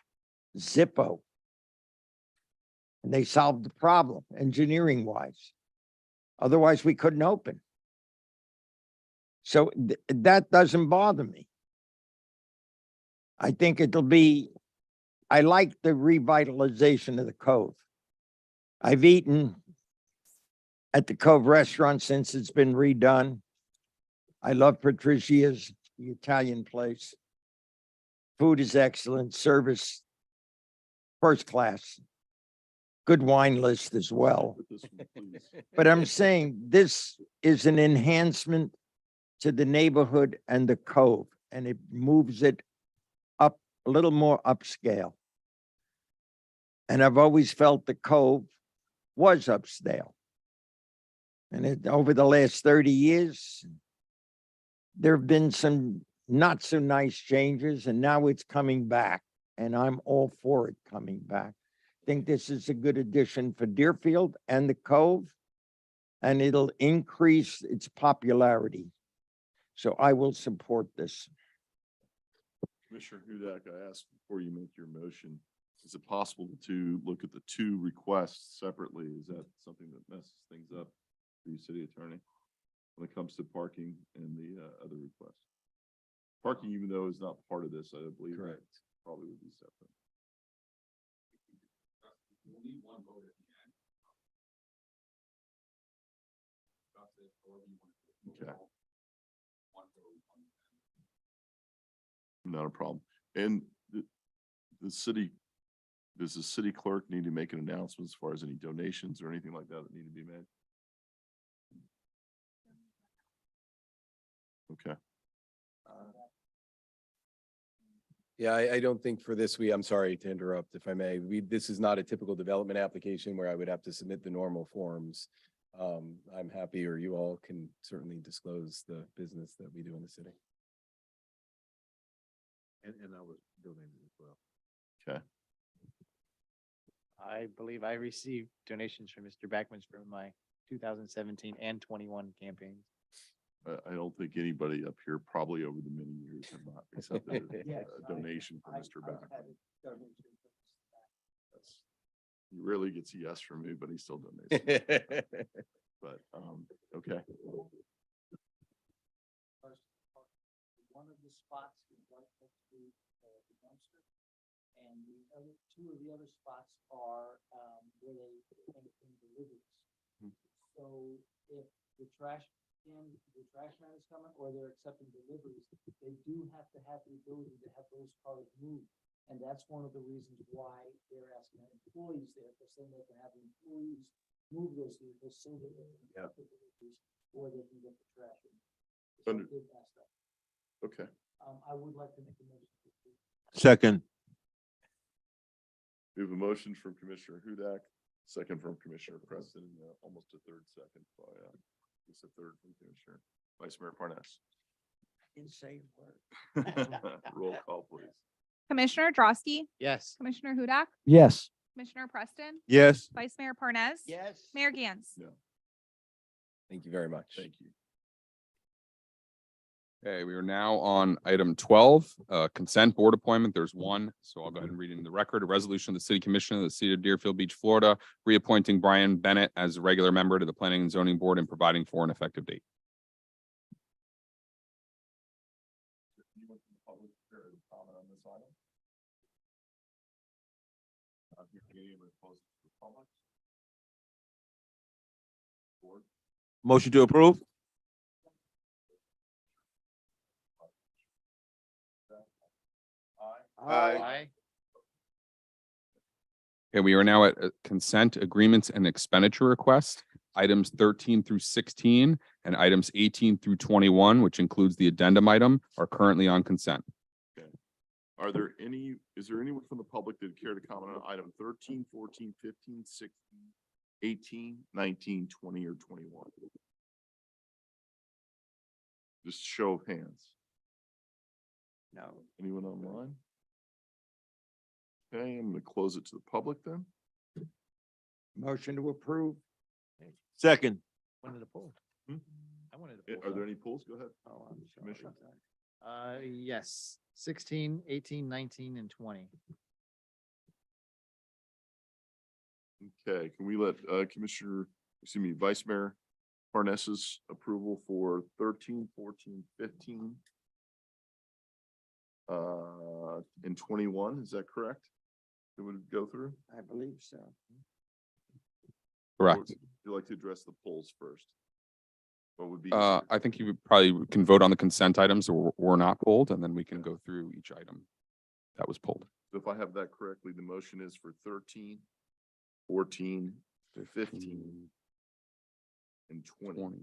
Zippo. And they solved the problem engineering wise. Otherwise, we couldn't open. So that doesn't bother me. I think I like the revitalization of the Cove. I've eaten at the Cove restaurant since it's been redone. I love Patricia's, the Italian place. Food is excellent, service first class. Good wine list as well. But I'm saying this is an enhancement to the neighborhood and the Cove, and it moves it up a little more upscale. And I've always felt the Cove was upscale. And over the last 30 years, there have been some not so nice changes, and now it's coming back, and I'm all for it coming back. I think this is a good addition for Deerfield and the Cove, and it'll increase its popularity. So I will support this. Commissioner Hudak, I asked before you make your motion, is it possible to look at the 2 requests separately? Is that something that messes things up for you, city attorney? when it comes to parking and the other requests. Parking, even though is not part of this, I believe. Correct. Probably would be separate. Okay. Not a problem. And the city, does the city clerk need to make an announcement as far as any donations or anything like that that need to be made? Okay. Yeah, I don't think for this, I'm sorry to interrupt if I may. This is not a typical development application where I would have to submit the normal forms. I'm happy, or you all can certainly disclose the business that we do in the city. And I was donating as well. Okay. I believe I received donations from Mr. Backman's for my 2017 and 21 campaigns. I don't think anybody up here probably over the many years have not accepted a donation from Mr. Backman. He rarely gets a yes from me, but he still donates. But, okay. One of the spots is right next to the dumpster. And the other, two of the other spots are, where they take in deliveries. So if the trash man is coming or they're accepting deliveries, they do have to have the ability to have those cars moved. And that's one of the reasons why they're asking employees there, because then they can have employees move those vehicles so that they can get the deliveries or they can get the trash in. So Under- they asked that. Okay. I would like to make a motion. Second. We have a motion from Commissioner Hudak, second from Commissioner Preston, almost a third second by, it's a third from Commissioner Vice Mayor Parnas. Didn't say a word. Roll call, please. Commissioner Drosky, Yes. Commissioner Hudak, Yes. Commissioner Preston, Yes. Vice Mayor Parnas. Yes. Mayor Gantz. No. Thank you very much. Thank you. Okay, we are now on item 12, consent board appointment. There's one, so I'll go ahead and read it in the record. A resolution of the City Commission of the City of Deerfield Beach, Florida, reappointing Brian Bennett as a regular member to the Planning and Zoning Board and providing for an effective date. Anyone from the public care to comment on this item? Anyone opposed to the public? Board? Motion to approve? Aye. Okay, we are now at consent agreements and expenditure requests. Items 13 through 16 and items 18 through 21, which includes the addendum item, are currently on consent. Are there any, is there anyone from the public that would care to comment on item 13, 14, 15, 16, 18, 19, 20, or 21? Just show of hands. No. Anyone online? Okay, I'm gonna close it to the public then. Motion to approve. Second. Wanted to pull. Hmm? I wanted to pull. Are there any polls? Go ahead. Oh, I'm sorry. Commissioner? Yes, 16, 18, 19, and 20. Okay, can we let Vice Mayor Parnas's approval for 13, 14, 15? And 21, is that correct? It would go through? I believe so. Correct. Would you like to address the polls first? What would be? I think you probably can vote on the consent items or were not pulled, and then we can go through each item that was pulled. So if I have that correctly, the motion is for 13, 14, 15, and 21. Is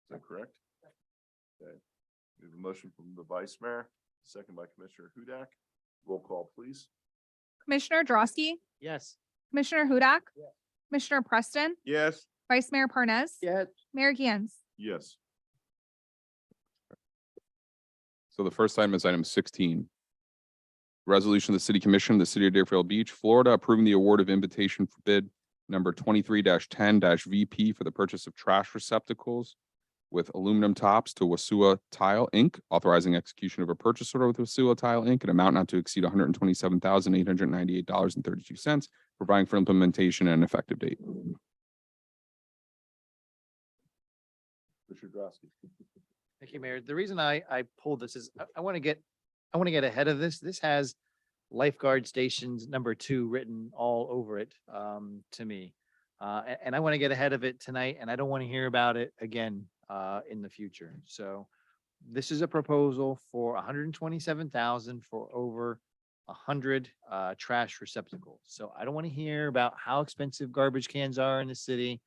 that correct? Okay. We have a motion from the Vice Mayor, second by Commissioner Hudak. Roll call, please. Commissioner Drosky, Yes. Commissioner Hudak, Commissioner Preston, Yes. Vice Mayor Parnas. Yes. Mayor Gantz. Yes. So the first item is item 16. Resolution of the City Commission of the City of Deerfield Beach, Florida, approving the award of invitation for bid number 23-10-VP for the purchase of trash receptacles with aluminum tops to Wasua Tile, Inc., authorizing execution of a purchase order with Wasua Tile, Inc., an amount not to exceed $127,898.32, providing for implementation and an effective date. Commissioner Drosky. Thank you, Mayor. The reason I pulled this is I want to get ahead of this. This has lifeguard stations #2 written all over it, to me. And I want to get ahead of it tonight, and I don't want to hear about it again, in the future. So this is a proposal for 127,000 for over 100 trash receptacles. So I don't want to hear about how expensive garbage cans are in the city.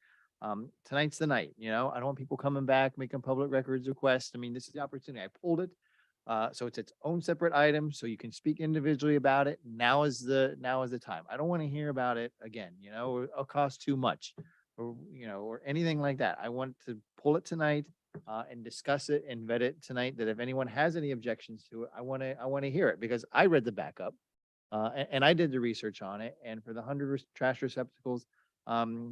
Tonight's the night, I don't want people coming back, making public records requests. I mean, this is the opportunity. I pulled it. So it's its own separate item, so you can speak individually about it. Now is the time. I don't want to hear about it again, or it'll cost too much or, or anything like that. I want to pull it tonight and discuss it and vet it tonight, that if anyone has any objections to it, I want to hear it, because I read the backup and I did the research on it. And for the 100 trash receptacles,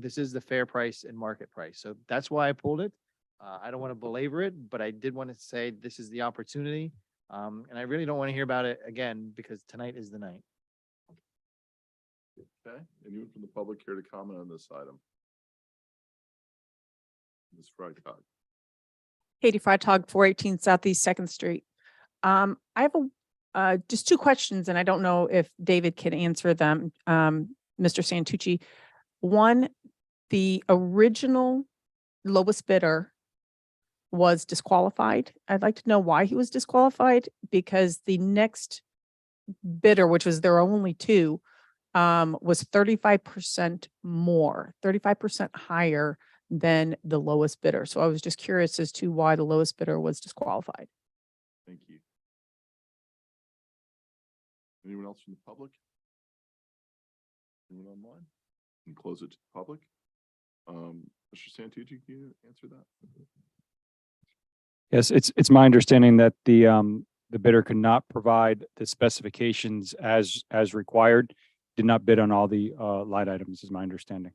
this is the fair price and market price. So that's why I pulled it. I don't want to belabor it, but I did want to say this is the opportunity. And I really don't want to hear about it again, because tonight is the night. Okay, anyone from the public here to comment on this item? Ms. Freitag. Katie Freitag, 418 Southeast Second Street. I have just two questions, and I don't know if David can answer them. Mr. Santucci, one, the original lowest bidder was disqualified. I'd like to know why he was disqualified, because the next bidder, which was there are only two, was 35% more, 35% higher than the lowest bidder. So I was just curious as to why the lowest bidder was disqualified. Thank you. Anyone else from the public? Anyone online? And close it to the public. Mr. Santucci, can you answer that? Yes, it's my understanding that the bidder could not provide the specifications as required, did not bid on all the line items, is my understanding.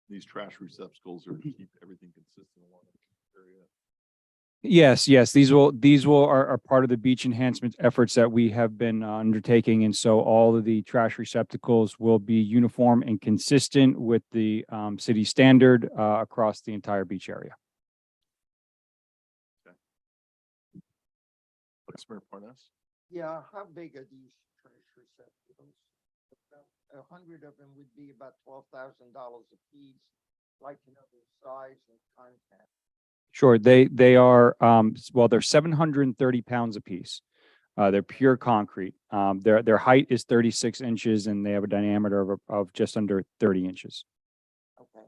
These trash receptacles are to keep everything consistent along the area. Yes, these are part of the beach enhancement efforts that we have been undertaking. And so all of the trash receptacles will be uniform and consistent with the city standard across the entire beach area. Vice Mayor Parnas? Yeah, how big are these trash receptacles? About 100 of them would be about $12,000 a piece. Like to know the size and content. Sure, they are well, they're 730 pounds a piece. They're pure concrete. Their height is 36 inches and they have a diameter of just under 30 inches. Okay,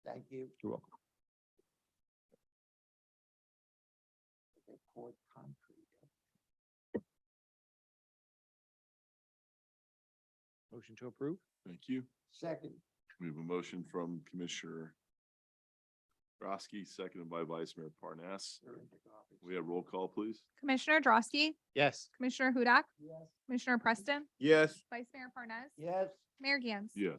thank you. You're welcome. They poured concrete. Motion to approve? Thank you. Second. We have a motion from Commissioner Drosky, seconded by Vice Mayor Parnas. We have roll call, please. Commissioner Drosky, Yes. Commissioner Hudak, Yes. Commissioner Preston, Yes. Vice Mayor Parnas, Yes. Mayor Gans. Yes.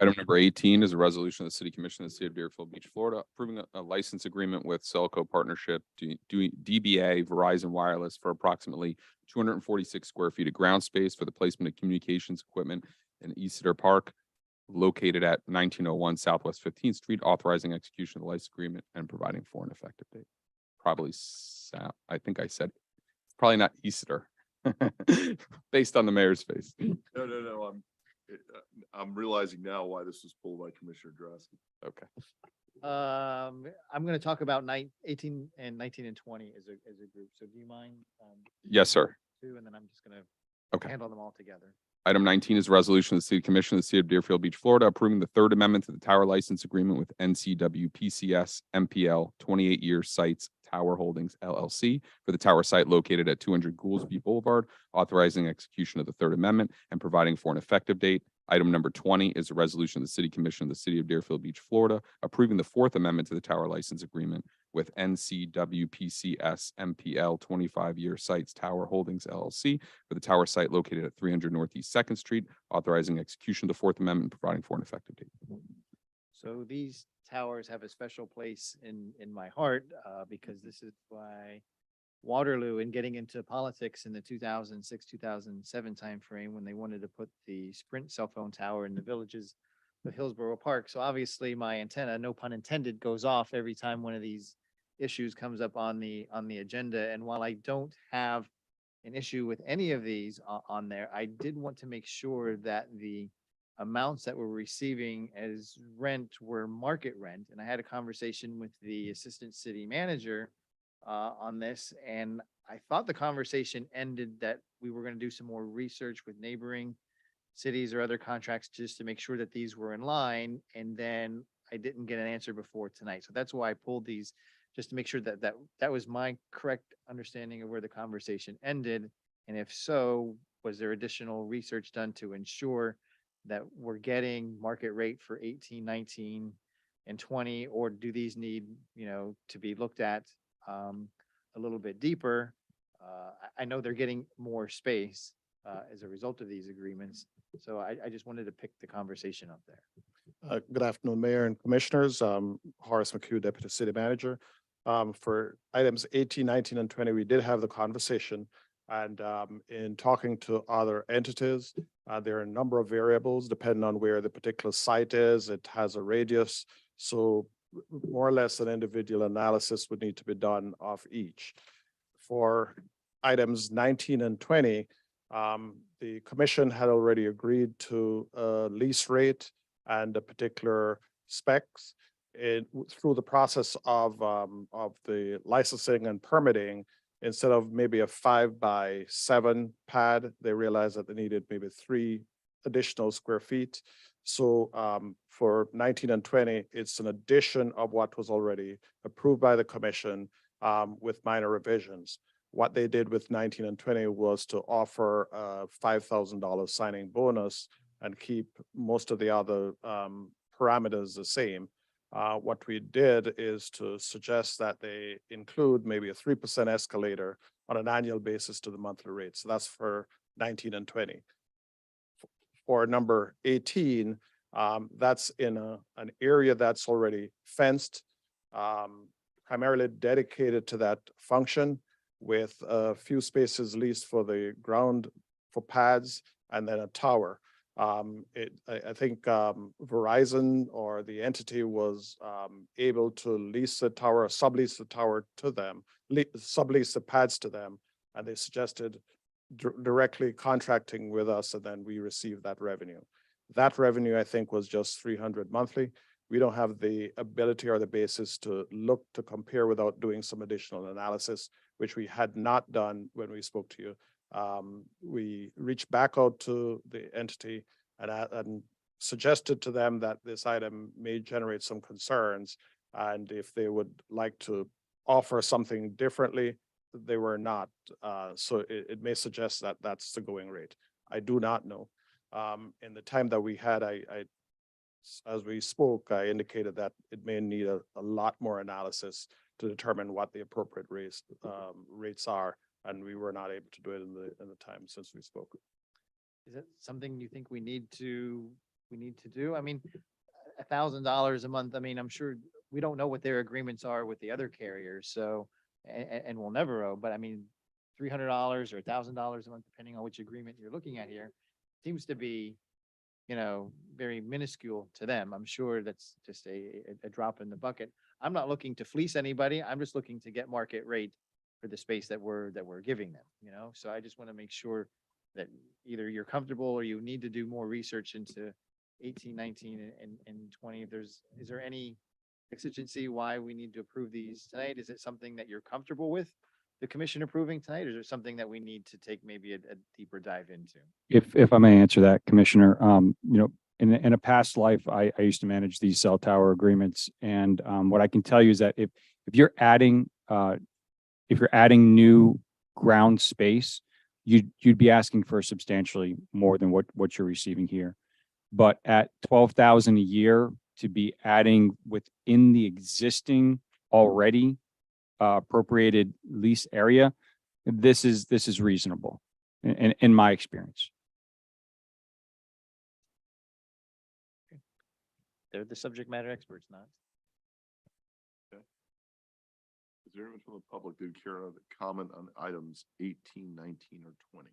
Item number 18 is a resolution of the City Commission of the City of Deerfield Beach, Florida, approving a license agreement with Cellco Partnership, DBA Verizon Wireless for approximately 246 square feet of ground space for the placement of communications equipment in East Cedar Park, located at 1901 Southwest 15th Street, authorizing execution of the license agreement and providing for an effective date. Probably, I think I said, probably not Easter, based on the mayor's face. No. I'm realizing now why this was pulled by Commissioner Drosky. Okay. I'm going to talk about 18 and 19 and 20 as a group. So do you mind? Yes, sir. Two, and then I'm just going to Okay. handle them all together. Item 19 is a resolution of the City Commission of the City of Deerfield Beach, Florida, approving the third amendment to the tower license agreement with NCW PCS MPL 28-year Sites Tower Holdings LLC for the tower site located at 200 Goolsby Boulevard, authorizing execution of the third amendment and providing for an effective date. Item number 20 is a resolution of the City Commission of the City of Deerfield Beach, Florida, approving the fourth amendment to the tower license agreement with NCW PCS MPL 25-year Sites Tower Holdings LLC for the tower site located at 300 Northeast 2nd Street, authorizing execution of the fourth amendment and providing for an effective date. So these towers have a special place in my heart because this is why Waterloo, and getting into politics in the 2006, 2007 timeframe, when they wanted to put the Sprint cell phone tower in the Villages of Hillsborough Park. So obviously my antenna, no pun intended, goes off every time one of these issues comes up on the agenda. And while I don't have an issue with any of these on there, I did want to make sure that the amounts that we're receiving as rent were market rent. And I had a conversation with the assistant city manager on this, and I thought the conversation ended that we were going to do some more research with neighboring cities or other contracts just to make sure that these were in line. And then I didn't get an answer before tonight. So that's why I pulled these, just to make sure that that was my correct understanding of where the conversation ended. And if so, was there additional research done to ensure that we're getting market rate for 18, 19, and 20, or do these need, to be looked at a little bit deeper? I know they're getting more space as a result of these agreements. So I just wanted to pick the conversation up there. Good afternoon, Mayor and Commissioners. Horace McHugh, Deputy City Manager. For items 18, 19, and 20, we did have the conversation. And in talking to other entities, there are a number of variables depending on where the particular site is. It has a radius. So more or less an individual analysis would need to be done of each. For items 19 and 20, the commission had already agreed to a lease rate and a particular specs. Through the process of the licensing and permitting, instead of maybe a 5x7 pad, they realized that they needed maybe 3 additional square feet. So for 19 and 20, it's an addition of what was already approved by the commission with minor revisions. What they did with 19 and 20 was to offer a $5,000 signing bonus and keep most of the other parameters the same. What we did is to suggest that they include maybe a 3% escalator on an annual basis to the monthly rate. So that's for 19 and 20. For number 18, that's in an area that's already fenced, primarily dedicated to that function, with a few spaces leased for the ground for pads and then a tower. I think Verizon or the entity was able to lease the tower, sublease the tower to them, sublease the pads to them, and they suggested directly contracting with us, and then we received that revenue. That revenue, I think, was just $300 monthly. We don't have the ability or the basis to look to compare without doing some additional analysis, which we had not done when we spoke to you. We reached back out to the entity and suggested to them that this item may generate some concerns, and if they would like to offer something differently, they were not. So it may suggest that that's the going rate. I do not know. In the time that we had, as we spoke, I indicated that it may need a lot more analysis to determine what the appropriate rates are, and we were not able to do it in the time since we spoke. Is that something you think we need to do? I mean, $1,000 a month. I mean, I'm sure we don't know what their agreements are with the other carriers, so and we'll never know. But I mean, $300 or $1,000 a month, depending on which agreement you're looking at here, seems to be, very minuscule to them. I'm sure that's just a drop in the bucket. I'm not looking to fleece anybody. I'm just looking to get market rate for the space that we're giving them, So I just want to make sure that either you're comfortable or you need to do more research into 18, 19, and 20. Is there any exigency why we need to approve these tonight? Is it something that you're comfortable with the commission approving tonight, or is there something that we need to take maybe a deeper dive into? If I may answer that, Commissioner, in a past life, I used to manage these cell tower agreements, and what I can tell you is that if you're adding new ground space, you'd be asking for substantially more than what you're receiving here. But at $12,000 a year to be adding within the existing already appropriated lease area, this is reasonable in my experience. They're the subject matter experts, not. Is there anyone from the public who care to comment on items 18, 19, or 20?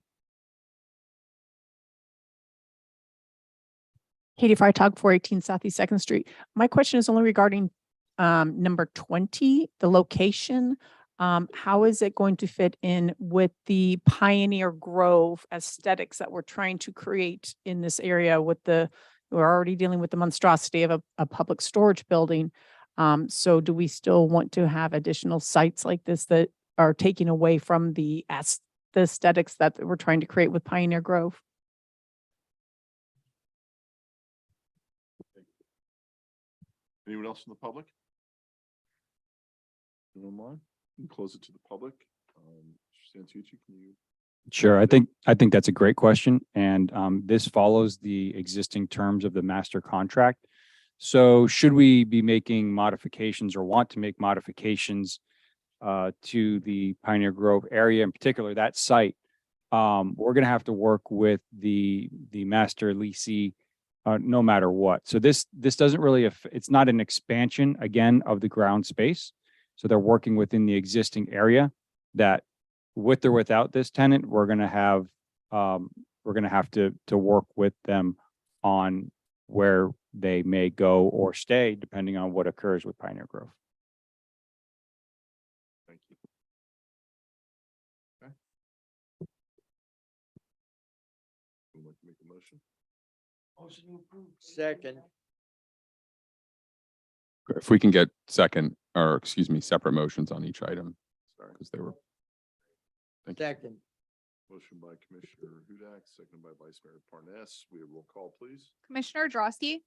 Katie Freitag, 418 Southeast Second Street. My question is only regarding number 20, the location. How is it going to fit in with the Pioneer Grove aesthetics that we're trying to create in this area we're already dealing with the monstrosity of a public storage building. So do we still want to have additional sites like this that are taking away from the aesthetics that we're trying to create with Pioneer Grove? Anyone else in the public? Anyone online? We can close it to the public. Mr. Santucci, can you? Sure. I think that's a great question. And this follows the existing terms of the master contract. So should we be making modifications or want to make modifications to the Pioneer Grove area, in particular, that site, we're going to have to work with the master leasee no matter what. So this doesn't really, it's not an expansion again of the ground space. So they're working within the existing area that with or without this tenant, we're going to have to work with them on where they may go or stay, depending on what occurs with Pioneer Grove. Thank you. Okay. Would like to make a motion? Second. If we can get separate motions on each item, Sorry. because they were. Thank you. Second. Motion by Commissioner Hudak, seconded by Vice Mayor Parnas. We have roll call, please. Commissioner Drosky,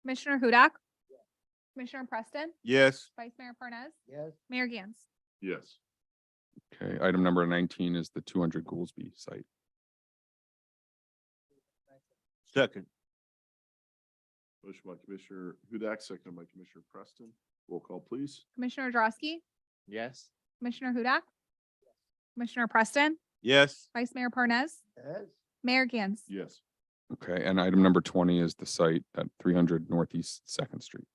Commissioner Hudak, Commissioner Preston, Yes. Vice Mayor Parnas, Yes. Mayor Gans. Yes. Okay, item number 19 is the 200 Goolsby site. Second. Motion by Commissioner Hudak, seconded by Commissioner Preston. Roll call, please. Commissioner Drosky, Yes. Commissioner Hudak, Commissioner Preston, Yes. Vice Mayor Parnas, Yes. Mayor Gans. Yes. Okay, and item number 20 is the site at 300 Northeast Second Street.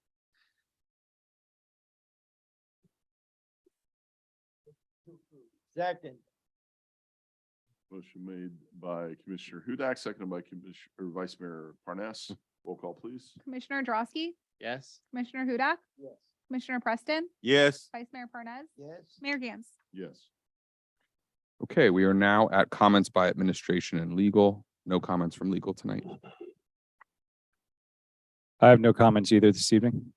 Second. Motion made by Commissioner Hudak, seconded by Vice Mayor Parnas. Roll call, please. Commissioner Drosky, Yes. Commissioner Hudak, Yes. Commissioner Preston, Yes. Vice Mayor Parnas, Yes. Mayor Gans. Yes. Okay, we are now at comments by administration and legal. No comments from legal tonight. I have no comments either this evening.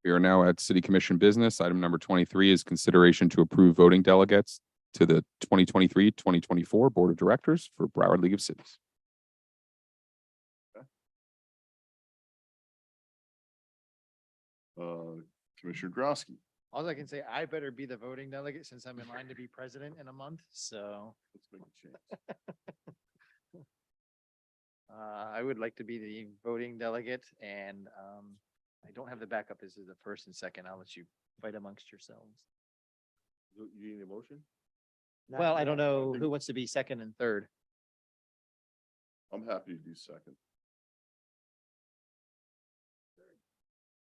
We are now at city commission business. Item number 23 is consideration to approve voting delegates to the 2023-2024 Board of Directors for Broward League of Cities. Commissioner Drosky. All I can say, I better be the voting delegate since I'm in line to be president in a month, so. Let's make a change. I would like to be the voting delegate and, I don't have the backup as the first and second. I'll let you fight amongst yourselves. You need a motion? Well, I don't know who wants to be second and third. I'm happy to do second.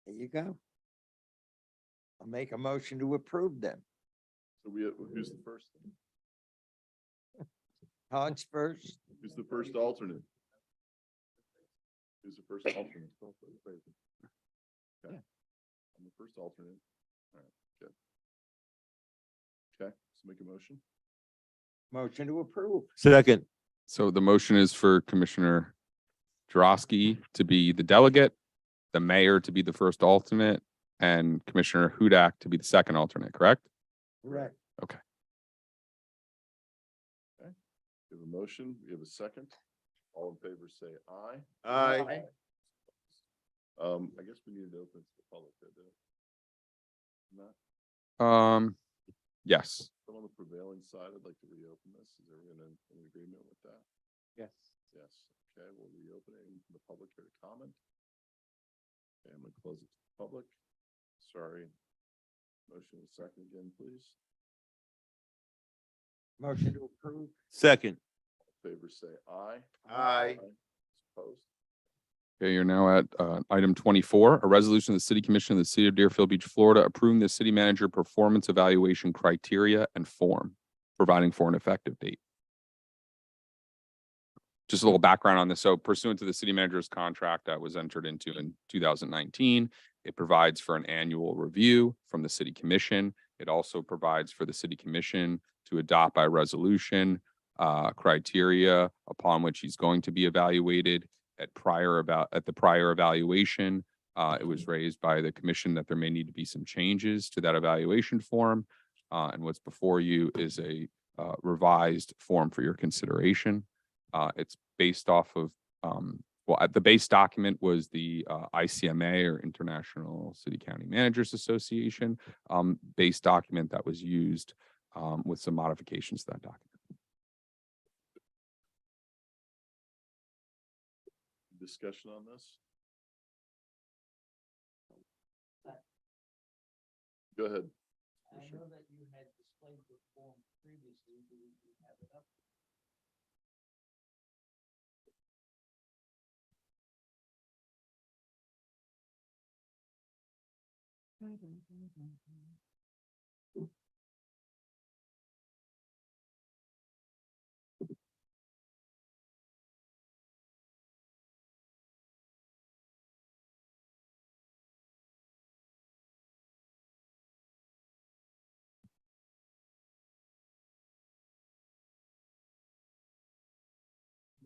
There you go. I'll make a motion to approve them. So who's the first? Todd's first. Who's the first alternate? Who's the first alternate? Okay. I'm the first alternate. All right, good. Okay, let's make a motion. Motion to approve. Second. So the motion is for Commissioner Drosky to be the delegate, the mayor to be the first alternate, and Commissioner Hudak to be the second alternate, correct? Correct. We have a motion, we have a second. All in favor, say aye. Aye. I guess we needed to open to the public, did it? Not, Yes. but on the prevailing side, I'd like to reopen this. Is everyone in agreement with that? Yes. Yes. Okay, we'll reopen it in the public here to comment. Okay, I'm gonna close it to the public. Sorry. Motion is second again, please. Motion to approve. Second. Favor say aye. Aye. Opposed? Okay, you're now at item 24, a resolution of the City Commission of the City of Deerfield Beach, Florida, approving the city manager performance evaluation criteria and form, providing for an effective date. Just a little background on this. So pursuant to the city manager's contract that was entered into in 2019, it provides for an annual review from the city commission. It also provides for the city commission to adopt by resolution criteria upon which he's going to be evaluated. At the prior evaluation, it was raised by the commission that there may need to be some changes to that evaluation form. And what's before you is a revised form for your consideration. It's based off of, the base document was the ICMA, or International City County Managers Association base document that was used with some modifications to that document. Discussion on this? Go ahead. I know that you had displayed the form previously. Do you have it up?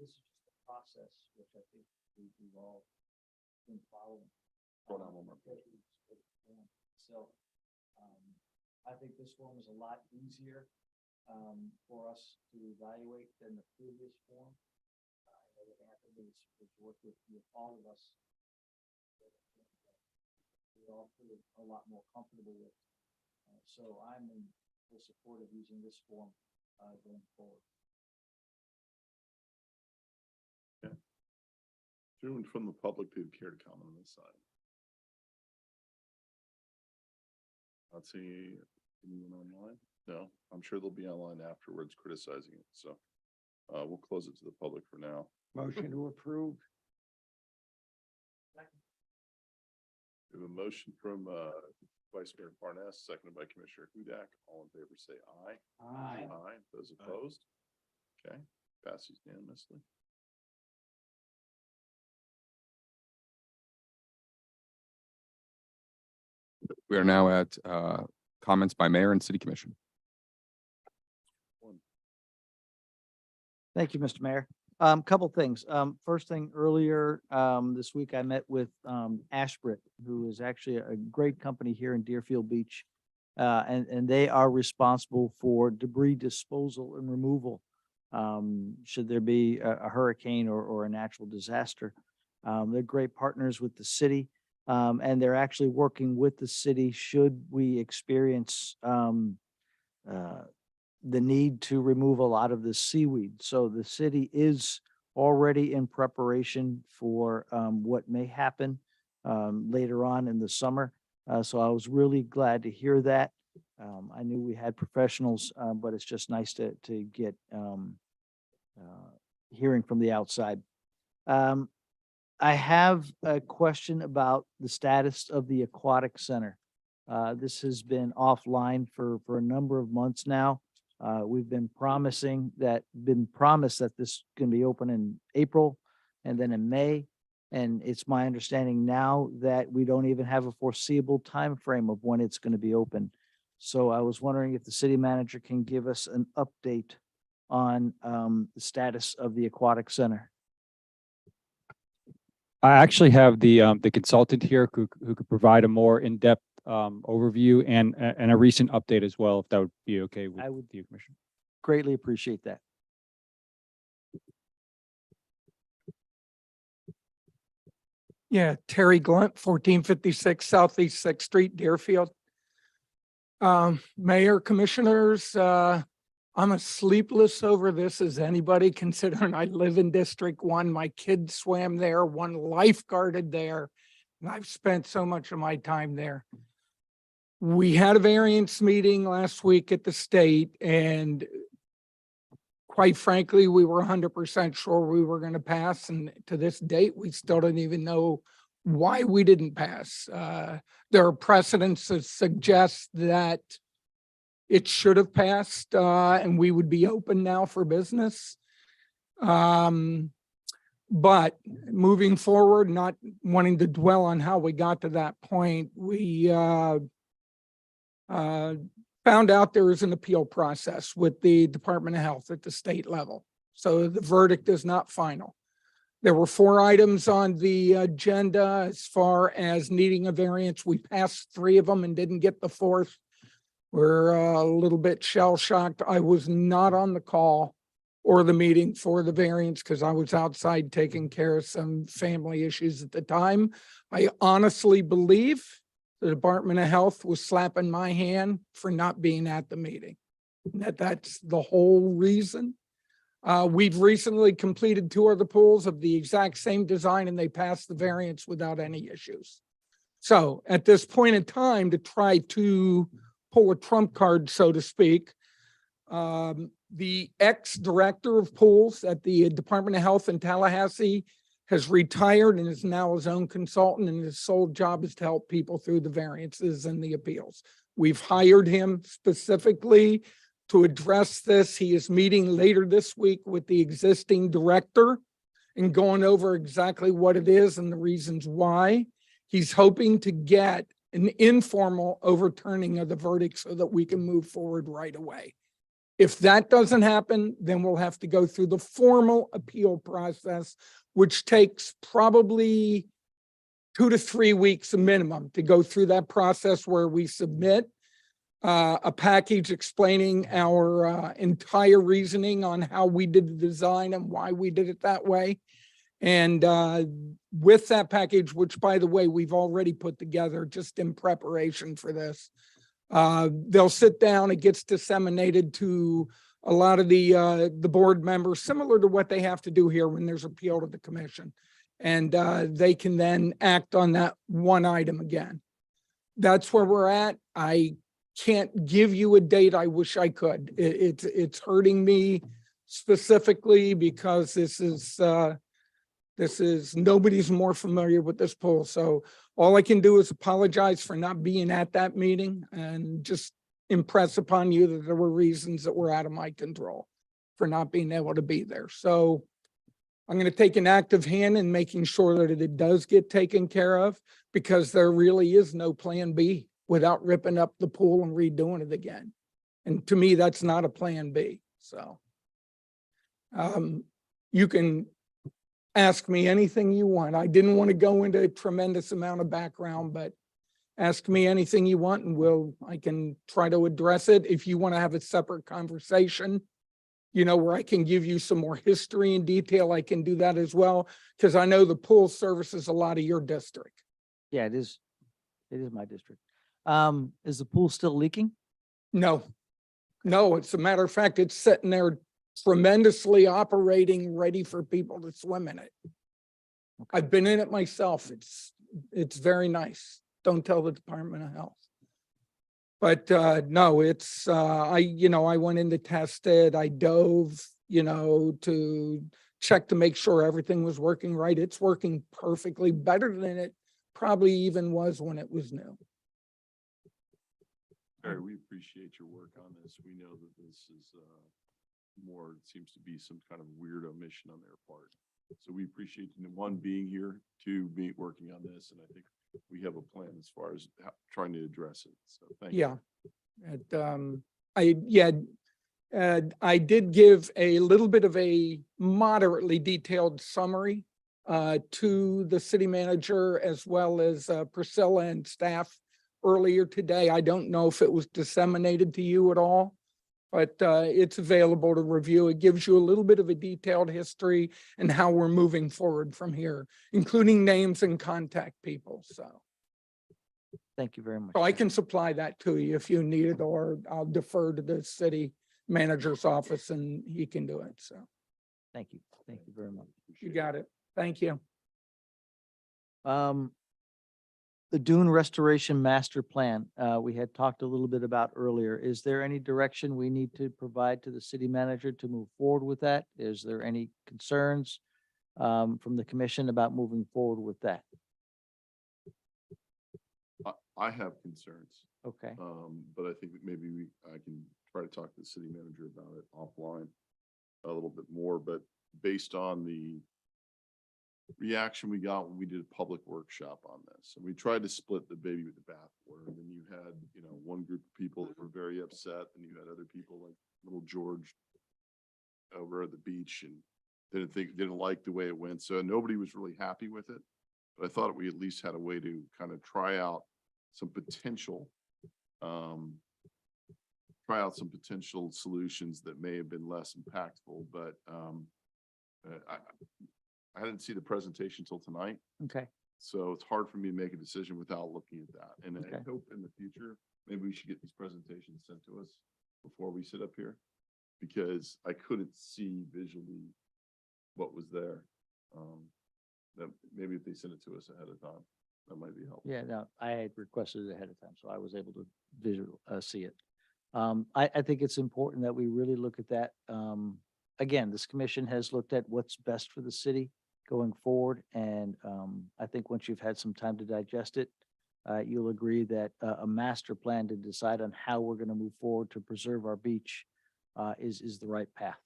This is just a process which I think we've all been following. Hold on one more. So, I think this form is a lot easier, for us to evaluate than the previous form. I know that Anthony has worked with all of us. We all feel a lot more comfortable with. So I'm in full support of using this form, going forward. Anyone from the public who'd care to comment on this side? Not seeing anyone online? No, I'm sure they'll be online afterwards criticizing it, so we'll close it to the public for now. Motion to approve. We have a motion from Vice Mayor Parnas, seconded by Commissioner Hudak. All in favor, say aye. Aye. Aye. Those opposed? Okay, passes unanimously. We are now at comments by mayor and city commission. Thank you, Mr. Mayor. Couple things. First thing, earlier this week, I met with Ashbrit, who is actually a great company here in Deerfield Beach. And they are responsible for debris disposal and removal. Should there be a hurricane or a natural disaster. They're great partners with the city. And they're actually working with the city should we experience the need to remove a lot of the seaweed. So the city is already in preparation for what may happen later on in the summer. So I was really glad to hear that. I knew we had professionals, but it's just nice to get hearing from the outside. I have a question about the status of the aquatic center. This has been offline for a number of months now. We've been promised that this can be open in April and then in May. And it's my understanding now that we don't even have a foreseeable time frame of when it's going to be open. So I was wondering if the city manager can give us an update on the status of the aquatic center. I actually have the consultant here who could provide a more in-depth overview and a recent update as well, if that would be okay with you, Commissioner. Greatly appreciate that. Yeah, Terry Glunt, 1456 Southeast Sixth Street, Deerfield. Mayor, Commissioners, I'm as sleepless over this as anybody, considering I live in District 1. My kids swam there, one lifeguarded there, and I've spent so much of my time there. We had a variance meeting last week at the state, and quite frankly, we were 100% sure we were going to pass. And to this date, we still don't even know why we didn't pass. There are precedents that suggest that it should have passed, and we would be open now for business. But moving forward, not wanting to dwell on how we got to that point, we found out there is an appeal process with the Department of Health at the state level. So the verdict is not final. There were 4 items on the agenda as far as needing a variance. We passed 3 of them and didn't get the 4th. We're a little bit shell shocked. I was not on the call or the meeting for the variance because I was outside taking care of some family issues at the time. I honestly believe the Department of Health was slapping my hand for not being at the meeting. That's the whole reason. We've recently completed 2 of the pools of the exact same design and they passed the variance without any issues. So at this point in time, to try to pull a trump card, so to speak, the ex-director of pools at the Department of Health in Tallahassee has retired and is now his own consultant, and his sole job is to help people through the variances and the appeals. We've hired him specifically to address this. He is meeting later this week with the existing director and going over exactly what it is and the reasons why. He's hoping to get an informal overturning of the verdict so that we can move forward right away. If that doesn't happen, then we'll have to go through the formal appeal process, which takes probably 2 to 3 weeks a minimum to go through that process, where we submit a package explaining our entire reasoning on how we did the design and why we did it that way. And with that package, which by the way, we've already put together just in preparation for this, they'll sit down, it gets disseminated to a lot of the board members, similar to what they have to do here when there's appeal to the commission. And they can then act on that one item again. That's where we're at. I can't give you a date. I wish I could. It's hurting me specifically because this is nobody's more familiar with this pool. So all I can do is apologize for not being at that meeting and just impress upon you that there were reasons that were out of my control for not being able to be there. So I'm going to take an active hand in making sure that it does get taken care of, because there really is no plan B without ripping up the pool and redoing it again. And to me, that's not a plan B. So you can ask me anything you want. I didn't want to go into a tremendous amount of background, but ask me anything you want and I can try to address it. If you want to have a separate conversation, you know, where I can give you some more history and detail, I can do that as well, because I know the pool services a lot of your district. Yeah, it is. It is my district. Is the pool still leaking? No, as a matter of fact, it's sitting there tremendously operating, ready for people to swim in it. I've been in it myself. It's very nice. Don't tell the Department of Health. But no, it's I went in to test it. I dove, to check to make sure everything was working right. It's working perfectly, better than it probably even was when it was new. Barry, we appreciate your work on this. We know that this is more, it seems to be some kind of weird omission on their part. So we appreciate, 1, being here, 2, working on this, and I think we have a plan as far as trying to address it. So thank you. I did give a little bit of a moderately detailed summary to the city manager as well as Priscilla and staff earlier today. I don't know if it was disseminated to you at all, but it's available to review. It gives you a little bit of a detailed history and how we're moving forward from here, including names and contact people. So Thank you very much. I can supply that to you if you need it, or I'll defer to the city manager's office and he can do it. So Thank you. Thank you very much. you got it. Thank you. the Dune Restoration Master Plan, we had talked a little bit about earlier. Is there any direction we need to provide to the city manager to move forward with that? Is there any concerns from the commission about moving forward with that? I have concerns. Okay. But I think that maybe I can try to talk to the city manager about it offline a little bit more, but based on the reaction we got when we did a public workshop on this, and we tried to split the baby with the bathwater, and then you had, one group of people that were very upset, and you had other people like little George over at the beach and didn't like the way it went. So nobody was really happy with it. But I thought we at least had a way to kind of try out some potential solutions that may have been less impactful, but I didn't see the presentation till tonight, Okay. so it's hard for me to make a decision without looking at that. And I Okay. hope in the future, maybe we should get these presentations sent to us before we sit up here, because I couldn't see visually what was there. That maybe if they send it to us ahead of time, that might be helpful. Yeah, no, I had requested it ahead of time, so I was able to see it. I think it's important that we really look at that. Again, this commission has looked at what's best for the city going forward, and I think once you've had some time to digest it, you'll agree that a master plan to decide on how we're going to move forward to preserve our beach is the right path.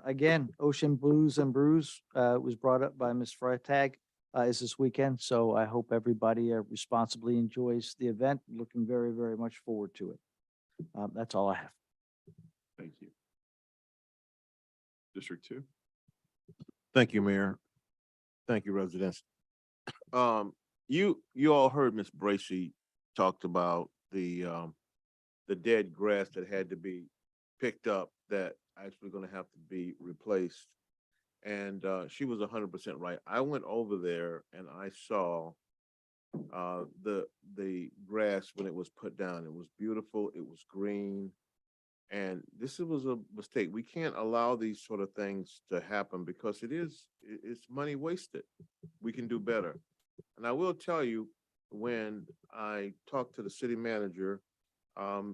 Again, Ocean Blues and Brews was brought up by Ms. Freitag is this weekend, so I hope everybody responsibly enjoys the event. Looking very, very much forward to it. That's all I have. Thank you. District 2. Thank you, Mayor. Thank you, residents. You all heard Ms. Bracy talked about the dead grass that had to be picked up that actually gonna have to be replaced. And she was 100% right. I went over there and I saw the grass when it was put down. It was beautiful. It was green. And this was a mistake. We can't allow these sort of things to happen because it's money wasted. We can do better. And I will tell you, when I talked to the city manager,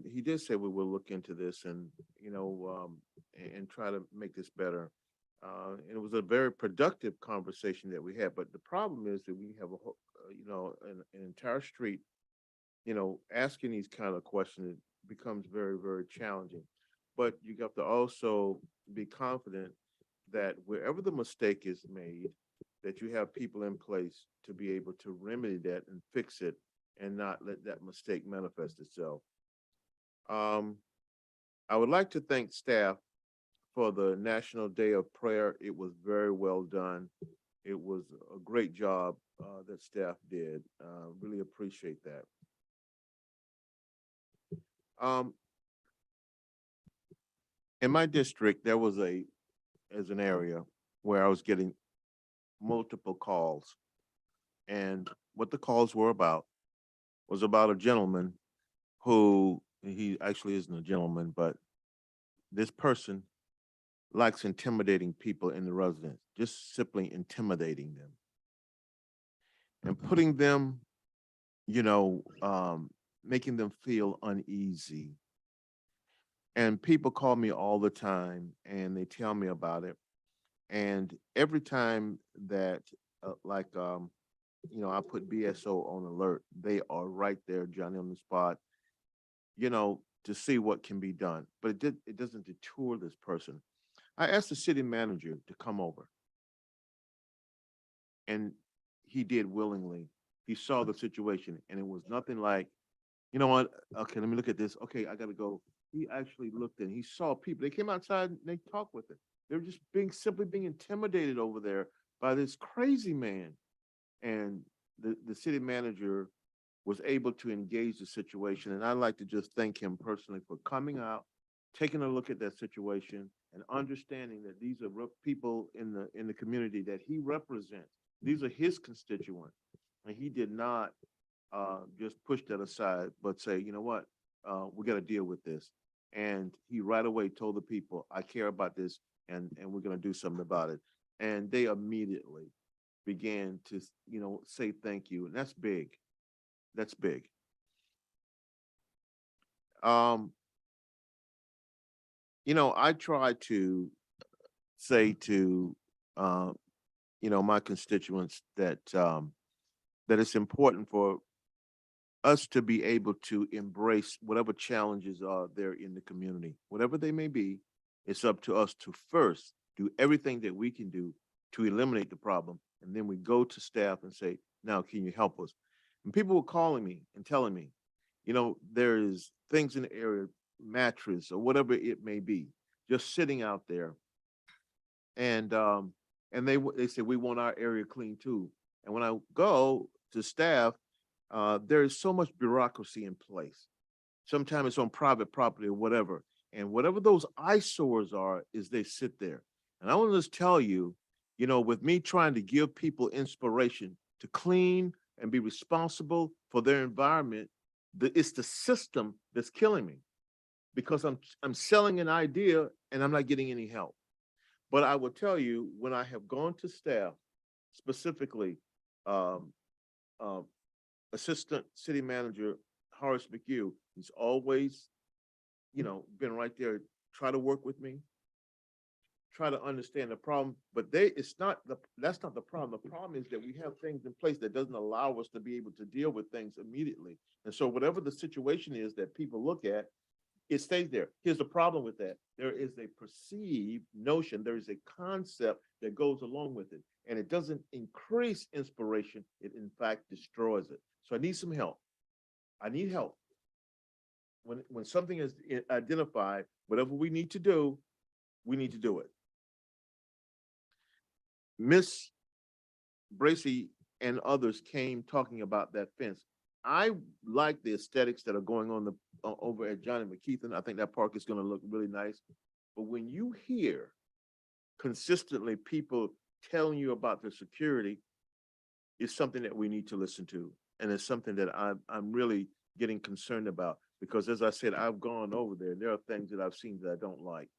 he did say we will look into this and, and try to make this better. And it was a very productive conversation that we had. But the problem is that we have a whole, an entire street, asking these kind of questions becomes very, very challenging. But you have to also be confident that wherever the mistake is made, that you have people in place to be able to remedy that and fix it and not let that mistake manifest itself. I would like to thank staff for the National Day of Prayer. It was very well done. It was a great job that staff did. Really appreciate that. In my district, there was an area where I was getting multiple calls. And what the calls were about was about a gentleman who, he actually isn't a gentleman, but this person likes intimidating people in the residence, just simply intimidating them and putting them, making them feel uneasy. And people call me all the time and they tell me about it. And every time that, I put BSO on alert, they are right there, Johnny, on the spot, to see what can be done. But it doesn't deter this person. I asked the city manager to come over. And he did willingly. He saw the situation and it was nothing like, you know what? Okay, let me look at this. Okay, I gotta go. He actually looked and he saw people. They came outside and they talked with him. They were just simply being intimidated over there by this crazy man. And the city manager was able to engage the situation. And I'd like to just thank him personally for coming out, taking a look at that situation and understanding that these are people in the community that he represents. These are his constituents. And he did not just push that aside, but say, you know what, we got to deal with this. And he right away told the people, I care about this and we're going to do something about it. And they immediately began to, say thank you, and that's big. That's big. I try to say to, my constituents that it's important for us to be able to embrace whatever challenges are there in the community, whatever they may be. It's up to us to first do everything that we can do to eliminate the problem. And then we go to staff and say, now, can you help us? And people were calling me and telling me, there is things in the area, mattress or whatever it may be, just sitting out there. And they say, we want our area clean too. And when I go to staff, there is so much bureaucracy in place. Sometimes it's on private property or whatever. And whatever those eyesores are, is they sit there. And I want to just tell you, with me trying to give people inspiration to clean and be responsible for their environment, it's the system that's killing me, because I'm selling an idea and I'm not getting any help. But I will tell you, when I have gone to staff, specifically, Assistant City Manager Horace McHugh, he's always, been right there, try to work with me, try to understand the problem. But that's not the problem. The problem is that we have things in place that doesn't allow us to be able to deal with things immediately. And so whatever the situation is that people look at, it stays there. Here's the problem with that. There is a perceived notion, there is a concept that goes along with it, and it doesn't increase inspiration. It in fact destroys it. So I need some help. I need help. When something is identified, whatever we need to do, we need to do it. Miss Bracy and others came talking about that fence. I like the aesthetics that are going on over at Johnny McKeithen. I think that park is going to look really nice. But when you hear consistently people telling you about their security, it's something that we need to listen to. And it's something that I'm really getting concerned about, because as I said, I've gone over there and there are things that I've seen that I don't like.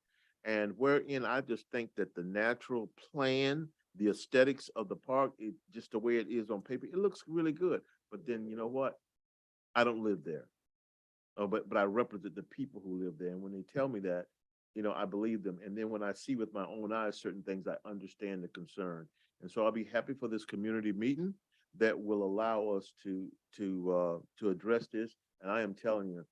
And wherein I just think that the natural plan, the aesthetics of the park, just the way it is on paper, it looks really good. But then you know what? I don't live there. But I represent the people who live there. And when they tell me that, I believe them. And then when I see with my own eyes certain things, I understand the concern. And so I'll be happy for this community meeting that will allow us to address this. And I am telling you,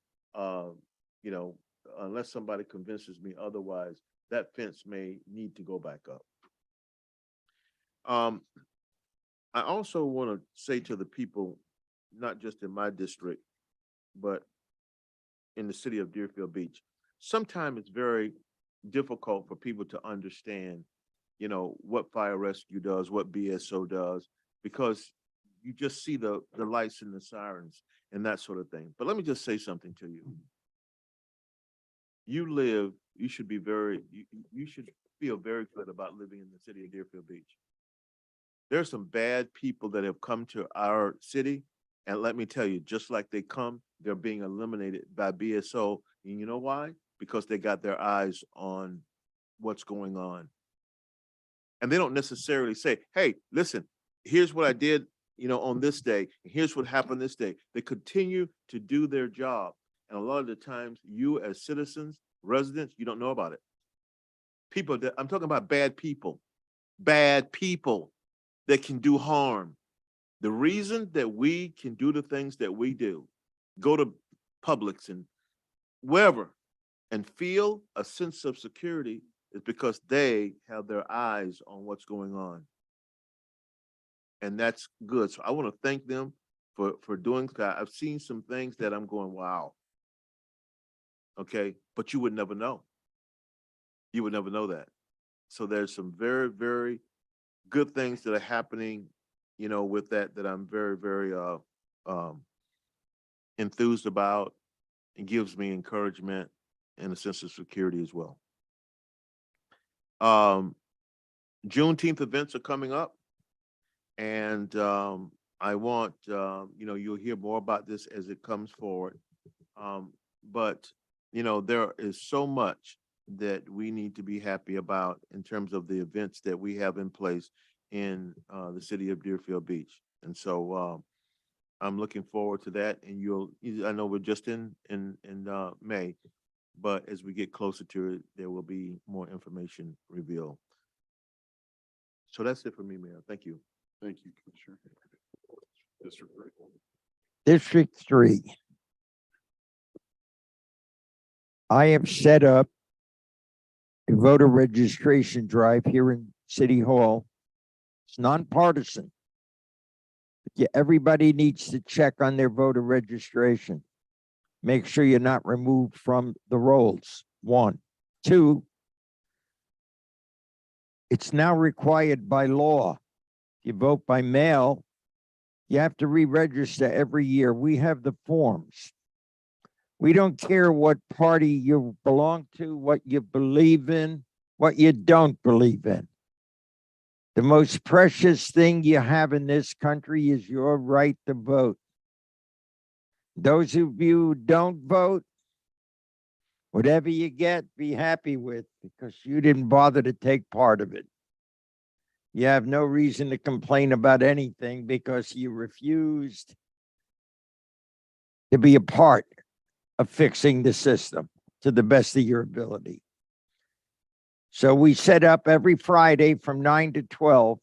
unless somebody convinces me otherwise, that fence may need to go back up. I also want to say to the people, not just in my district, but in the city of Deerfield Beach, sometimes it's very difficult for people to understand, what fire rescue does, what BSO does, because you just see the lights and the sirens and that sort of thing. But let me just say something to you. You should be you should feel very good about living in the city of Deerfield Beach. There are some bad people that have come to our city, and let me tell you, just like they come, they're being eliminated by BSO. And you know why? Because they got their eyes on what's going on. And they don't necessarily say, hey, listen, here's what I did, on this day, and here's what happened this day. They continue to do their job. And a lot of the times, you as citizens, residents, you don't know about it. I'm talking about bad people that can do harm. The reason that we can do the things that we do, go to Publix and wherever, and feel a sense of security, is because they have their eyes on what's going on. And that's good. So I want to thank them for doing that. I've seen some things that I'm going, wow. Okay, but you would never know. You would never know that. So there's some very, very good things that are happening, with that I'm very, very enthused about, and gives me encouragement and a sense of security as well. Juneteenth events are coming up, and I want, you'll hear more about this as it comes forward. But, there is so much that we need to be happy about in terms of the events that we have in place. in the city of Deerfield Beach. And so I'm looking forward to that. And I know we're just in May, but as we get closer to it, there will be more information revealed. So that's it for me, Mayor. Thank you. Thank you, Commissioner. District 3. District 3. I have set up a voter registration drive here in City Hall. It's nonpartisan. Everybody needs to check on their voter registration. Make sure you're not removed from the rolls. 1. 2, it's now required by law. If you vote by mail, you have to re-register every year. We have the forms. We don't care what party you belong to, what you believe in, what you don't believe in. The most precious thing you have in this country is your right to vote. Those of you who don't vote, whatever you get, be happy with, because you didn't bother to take part of it. You have no reason to complain about anything because you refused to be a part of fixing the system to the best of your ability. So we set up every Friday from 9 to 12,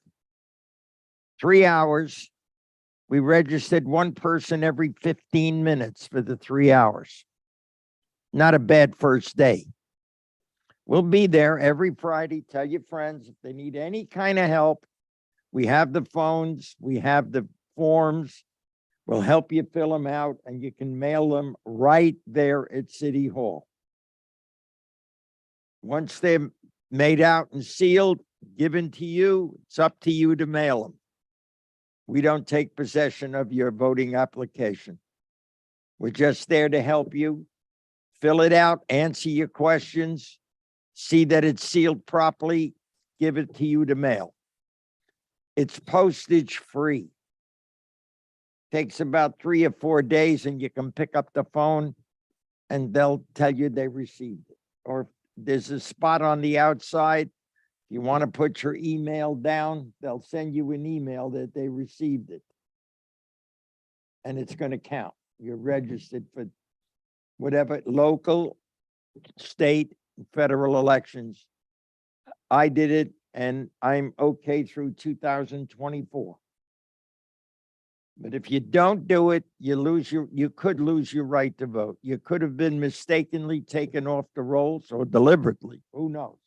3 hours. We registered one person every 15 minutes for the 3 hours. Not a bad first day. We'll be there every Friday. Tell your friends if they need any kind of help. We have the phones, we have the forms. We'll help you fill them out and you can mail them right there at City Hall. Once they're made out and sealed, given to you, it's up to you to mail them. We don't take possession of your voting application. We're just there to help you. Fill it out, answer your questions, see that it's sealed properly, give it to you to mail. It's postage free. Takes about 3 or 4 days and you can pick up the phone and they'll tell you they received it. Or there's a spot on the outside. If you want to put your email down, they'll send you an email that they received it. And it's going to count. You're registered for whatever local, state, federal elections. I did it and I'm okay through 2024. But if you don't do it, you could lose your right to vote. You could have been mistakenly taken off the rolls or deliberately. Who knows?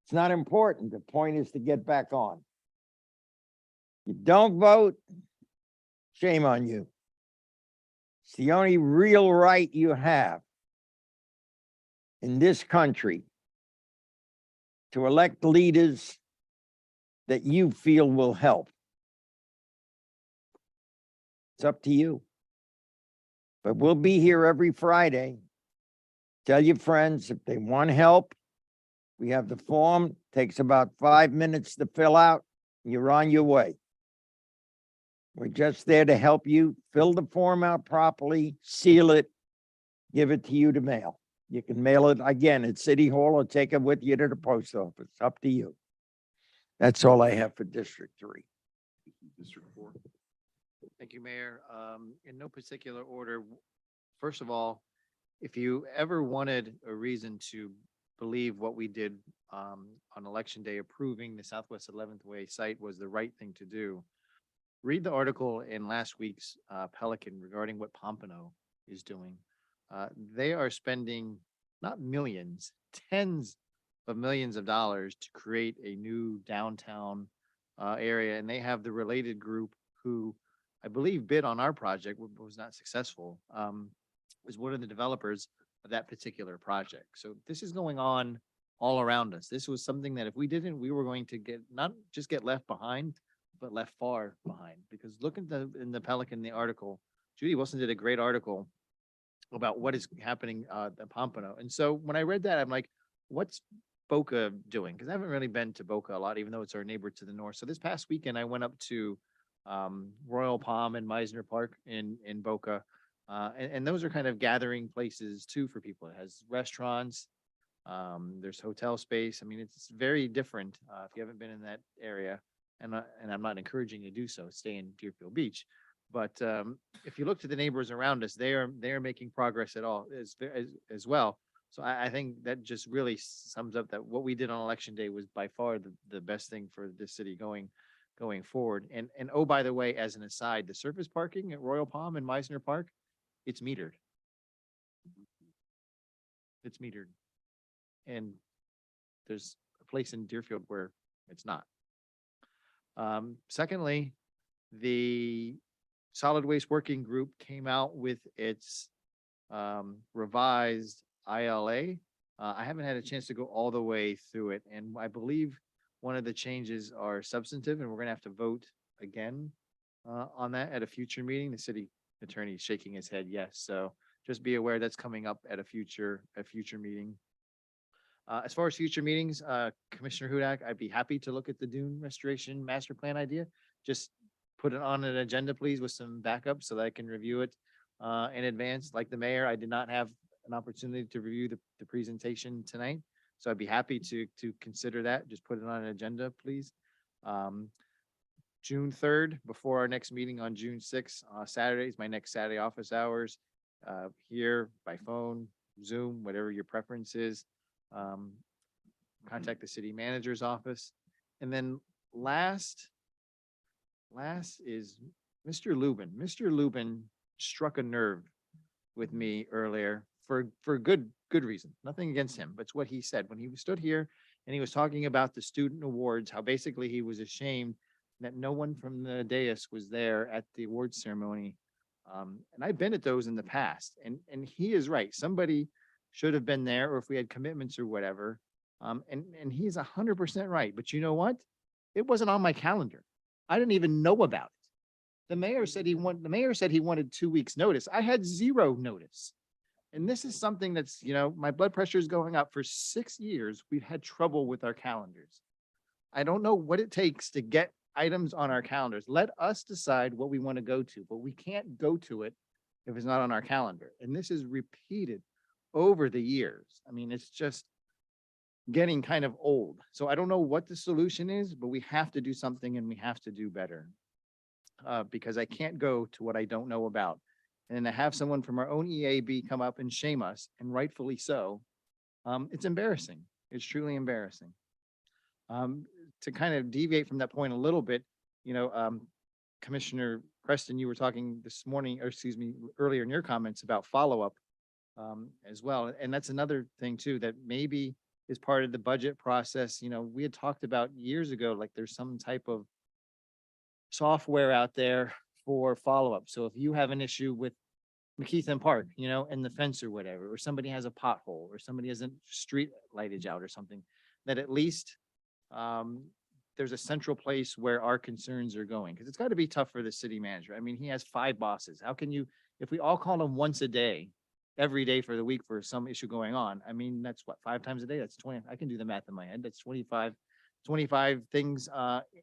It's not important. The point is to get back on. You don't vote, shame on you. It's the only real right you have in this country to elect leaders that you feel will help. It's up to you. But we'll be here every Friday. Tell your friends if they want help. We have the form, takes about 5 minutes to fill out. You're on your way. We're just there to help you fill the form out properly, seal it, give it to you to mail. You can mail it again at City Hall or take it with you to the post office. Up to you. That's all I have for District 3. District 4. Thank you, Mayor. In no particular order, first of all, if you ever wanted a reason to believe what we did on Election Day, approving the Southwest 11th Way site was the right thing to do, read the article in last week's Pelican regarding what Pompano is doing. They are spending not millions, tens of millions of dollars to create a new downtown area. And they have the related group who I believe bid on our project, was not successful, was one of the developers of that particular project. So this is going on all around us. This was something that if we didn't, we were going to get, not just get left behind, but left far behind. Because look at in the Pelican, the article, Judy Wilson did a great article about what is happening at Pompano. And so when I read that, I'm like, what's Boca doing? Because I haven't really been to Boca a lot, even though it's our neighbor to the north. So this past weekend, I went up to Royal Palm and Meisner Park in Boca. And those are kind of gathering places too for people. It has restaurants, there's hotel space. I mean, it's very different if you haven't been in that area. and I'm not encouraging you to do so, stay in Deerfield Beach. But if you look to the neighbors around us, they are making progress at all as well. So I think that just really sums up that what we did on election day was by far the best thing for this city going forward. And oh, by the way, as an aside, the surface parking at Royal Palm and Meisner Park, it's metered. It's metered. And there's a place in Deerfield where it's not. Secondly, the Solid Waste Working Group came out with its revised ILA. I haven't had a chance to go all the way through it, and I believe one of the changes are substantive, and we're gonna have to vote again on that at a future meeting. The city attorney is shaking his head yes, so just be aware that's coming up at a future meeting. As far as future meetings, Commissioner Hudak, I'd be happy to look at the dune restoration master plan idea. Just put it on an agenda, please, with some backup so that I can review it in advance. Like the mayor, I did not have an opportunity to review the presentation tonight. So I'd be happy to consider that. Just put it on an agenda, please. June 3rd, before our next meeting on June 6th, Saturday is my next Saturday office hours, here by phone, Zoom, whatever your preference is. Contact the city manager's office. And then last is Mr. Lubin. Mr. Lubin struck a nerve with me earlier for good reason. Nothing against him, but it's what he said when he stood here and he was talking about the student awards, how basically he was ashamed that no one from the dais was there at the awards ceremony. And I've been at those in the past, and he is right. Somebody should have been there, or if we had commitments or whatever. And he's 100% right. But you know what? It wasn't on my calendar. I didn't even know about it. The mayor said he wanted 2 weeks notice. I had 0 notice. And this is something that's, my blood pressure is going up. For 6 years. We've had trouble with our calendars. I don't know what it takes to get items on our calendars. Let us decide what we want to go to, but we can't go to it if it's not on our calendar. And this is repeated over the years. I mean, it's just getting kind of old. So I don't know what the solution is, but we have to do something and we have to do better. Because I can't go to what I don't know about. And then to have someone from our own EAB come up and shame us, and rightfully so, it's embarrassing. It's truly embarrassing. To kind of deviate from that point a little bit, Commissioner Preston, you were talking this morning, or excuse me, earlier in your comments about follow-up as well. And that's another thing too, that maybe is part of the budget process. We had talked about years ago, like there's some type of software out there for follow-up. So if you have an issue with McKeithen Park, and the fence or whatever, or somebody has a pothole, or somebody has a street lightage out or something, that at least there's a central place where our concerns are going. Because it's got to be tough for the city manager. I mean, he has 5 bosses. How can you, if we all call him once a day, every day for the week for some issue going on, I mean, that's what, 5 times a day? That's 20. I can do the math in my head. That's 25 things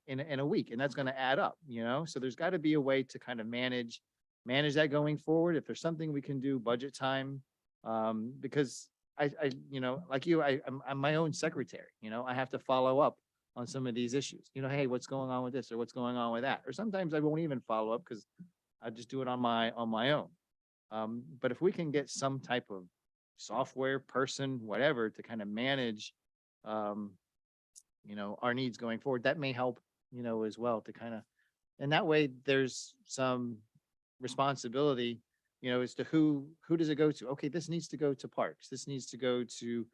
in a week, and that's going to add up, So there's got to be a way to kind of manage that going forward. If there's something we can do budget time, because I like you, I'm my own secretary, I have to follow up on some of these issues, hey, what's going on with this or what's going on with that? Or sometimes I won't even follow up because I just do it on my own. But if we can get some type of software person, whatever, to kind of manage, our needs going forward, that may help, as well to kind of, and that way there's some responsibility, as to who does it go to? Okay, this needs to go to parks. This needs to go to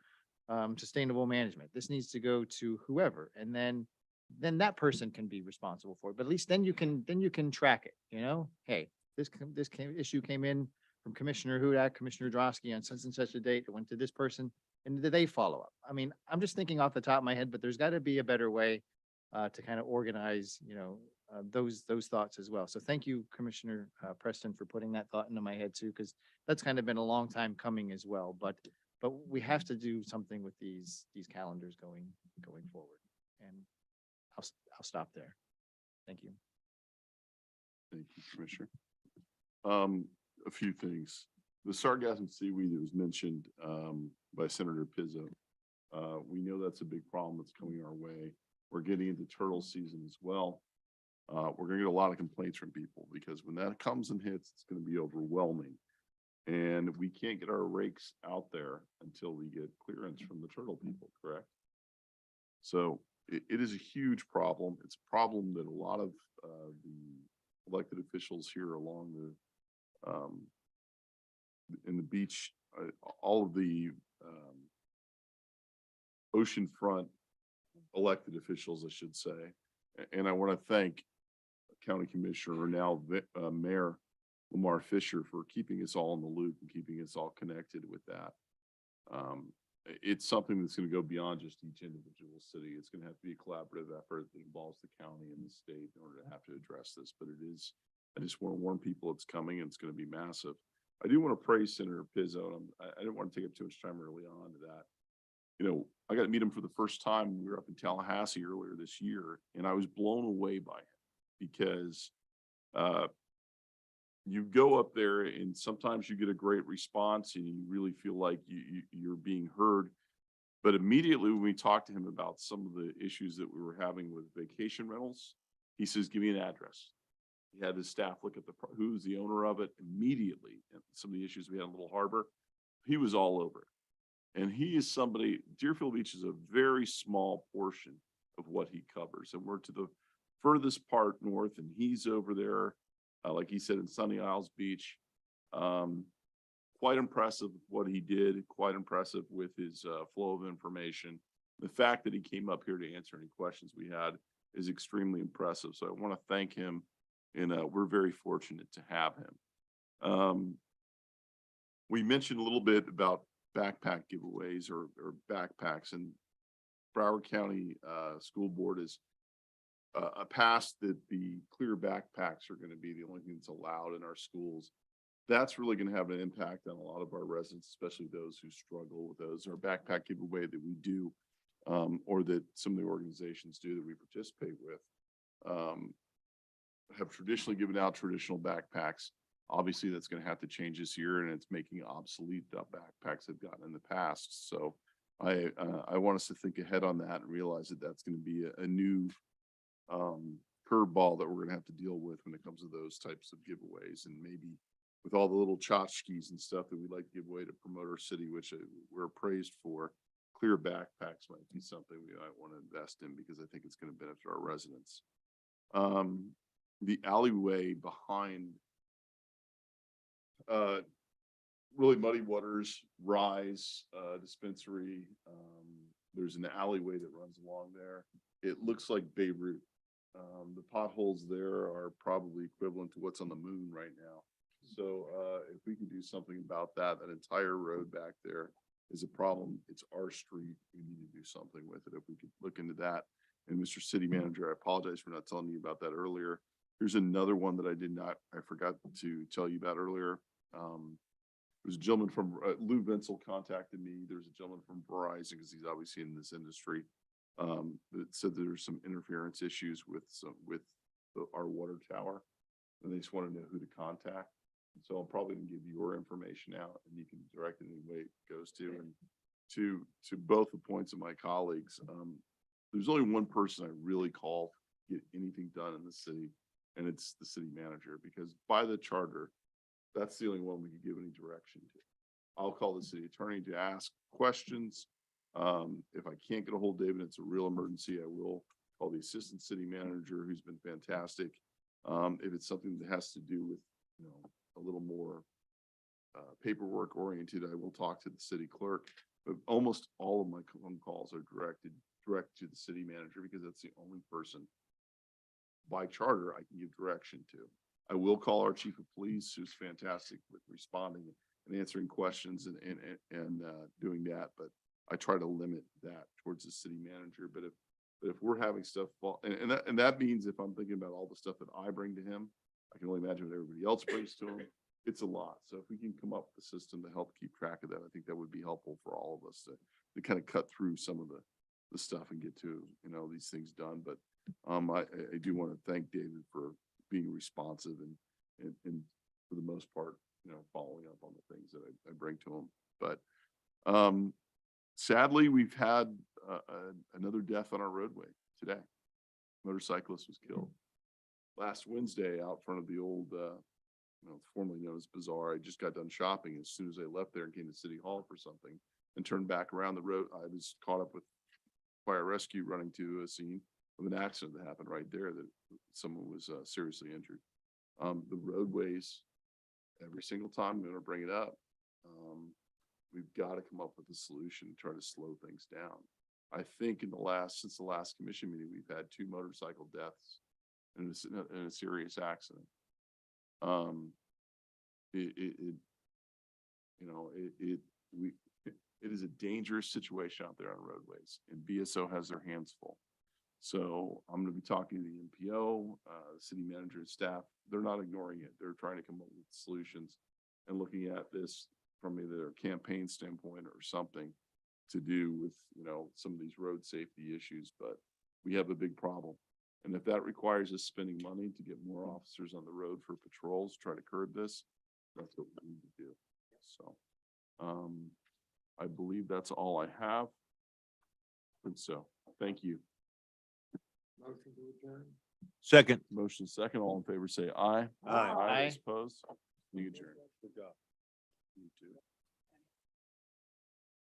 sustainable management. This needs to go to whoever. And then that person can be responsible for it. But at least then you can track it, hey, this issue came in from Commissioner Hudak, Commissioner Drosky on such and such a date. It went to this person. And did they follow up? I mean, I'm just thinking off the top of my head, but there's got to be a better way to kind of organize, those thoughts as well. So thank you, Commissioner Preston, for putting that thought into my head too, because that's kind of been a long time coming as well. But we have to do something with these calendars going forward. And I'll stop there. Thank you. Thank you, Commissioner. A few things. The sargassum seaweed that was mentioned by Senator Pizzo. We know that's a big problem that's coming our way. we're getting into turtle season as well. We're gonna get a lot of complaints from people because when that comes and hits, it's gonna be overwhelming. And we can't get our rakes out there until we get clearance from the turtle people, correct? So it is a huge problem. It's a problem that a lot of the elected officials here along in the beach, all of the oceanfront elected officials, I should say. And I want to thank County Commissioner, now Mayor Lamar Fisher, for keeping us all in the loop and keeping us all connected with that. It's something that's going to go beyond just each individual city. It's going to have to be a collaborative effort that involves the county and the state in order to have to address this. But it is, I just want to warn people it's coming and it's going to be massive. I do want to praise Senator Pizzo. I didn't want to take up too much time early on to that. You know, I got to meet him for the first time when we were up in Tallahassee earlier this year, and I was blown away by him because you go up there and sometimes you get a great response and you really feel like you're being heard. But immediately when we talked to him about some of the issues that we were having with vacation rentals, he says, give me an address. He had his staff look at who's the owner of it immediately. And some of the issues we had in Little Harbor, he was all over it. And he is somebody, Deerfield Beach is a very small portion of what he covers. And we're to the furthest part north and he's over there, like he said, in Sunny Isles Beach. Quite impressive what he did, quite impressive with his flow of information. The fact that he came up here to answer any questions we had is extremely impressive. So I want to thank him, and we're very fortunate to have him. We mentioned a little bit about backpack giveaways or backpacks, and Broward County School Board is passed that the clear backpacks are going to be the only thing that's allowed in our schools. That's really going to have an impact on a lot of our residents, especially those who struggle with those. Our backpack giveaway that we do, or that some of the organizations do that we participate with, have traditionally given out traditional backpacks. Obviously, that's going to have to change this year, and it's making obsolete the backpacks they've gotten in the past. So I want us to think ahead on that and realize that that's going to be a new curveball that we're going to have to deal with when it comes to those types of giveaways. And maybe with all the little tchotchkes and stuff that we like to give away to promote our city, which we're praised for, clear backpacks might be something we might want to invest in because I think it's going to benefit our residents. The alleyway behind really Muddy Waters Rise dispensary, there's an alleyway that runs along there. It looks like Beirut. The potholes there are probably equivalent to what's on the moon right now. So if we can do something about that entire road back there is a problem. It's our street. We need to do something with it. If we could look into that. And Mr. City Manager, I apologize for not telling you about that earlier. Here's another one that I forgot to tell you about earlier. There's a gentleman from Lou Vinsel contacted me. There's a gentleman from Verizon, because he's obviously in this industry, that said there's some interference issues with our water tower, and they just want to know who to contact. So I'm probably going to give your information out, and you can direct it any way it goes to. And to both the points of my colleagues, there's only one person I really call to get anything done in the city, and it's the city manager, because by the charter, that's the only one we can give any direction to. I'll call the city attorney to ask questions. If I can't get a hold of David, it's a real emergency, I will call the assistant city manager, who's been fantastic. If it's something that has to do with, a little more paperwork oriented, I will talk to the city clerk. But almost all of my phone calls are direct to the city manager, because that's the only person by charter I can give direction to. I will call our chief of police, who's fantastic with responding and answering questions and doing that. But I try to limit that towards the city manager. But if we're having stuff fall, and that means if I'm thinking about all the stuff that I bring to him, I can only imagine what everybody else brings to him. It's a lot. So if we can come up with a system to help keep track of that, I think that would be helpful for all of us to kind of cut through some of the stuff and get to, these things done. But I do want to thank David for being responsive and for the most part, following up on the things that I bring to him. But sadly, we've had another death on our roadway today. Motorcyclist was killed. Last Wednesday, out front of the old, formerly known as Bazaar, I just got done shopping. As soon as I left there and came to City Hall for something and turned back around the road, I was caught up with fire rescue running to a scene of an accident that happened right there that someone was seriously injured. The roadways, every single time I'm going to bring it up, we've got to come up with a solution to try to slow things down. I think since the last commission meeting, we've had 2 motorcycle deaths in a serious accident. It is a dangerous situation out there on roadways, and BSO has their hands full. So I'm going to be talking to the MPO, city manager and staff. They're not ignoring it. They're trying to come up with solutions and looking at this from either a campaign standpoint or something to do with, some of these road safety issues, but we have a big problem. And if that requires us spending money to get more officers on the road for patrols, try to curb this, that's what we need to do. So, I believe that's all I have. And so, thank you. Motion to adjourn. Second. Motion second, all in favor, say aye. Aye. Those opposed, you adjourn. Good job. You too.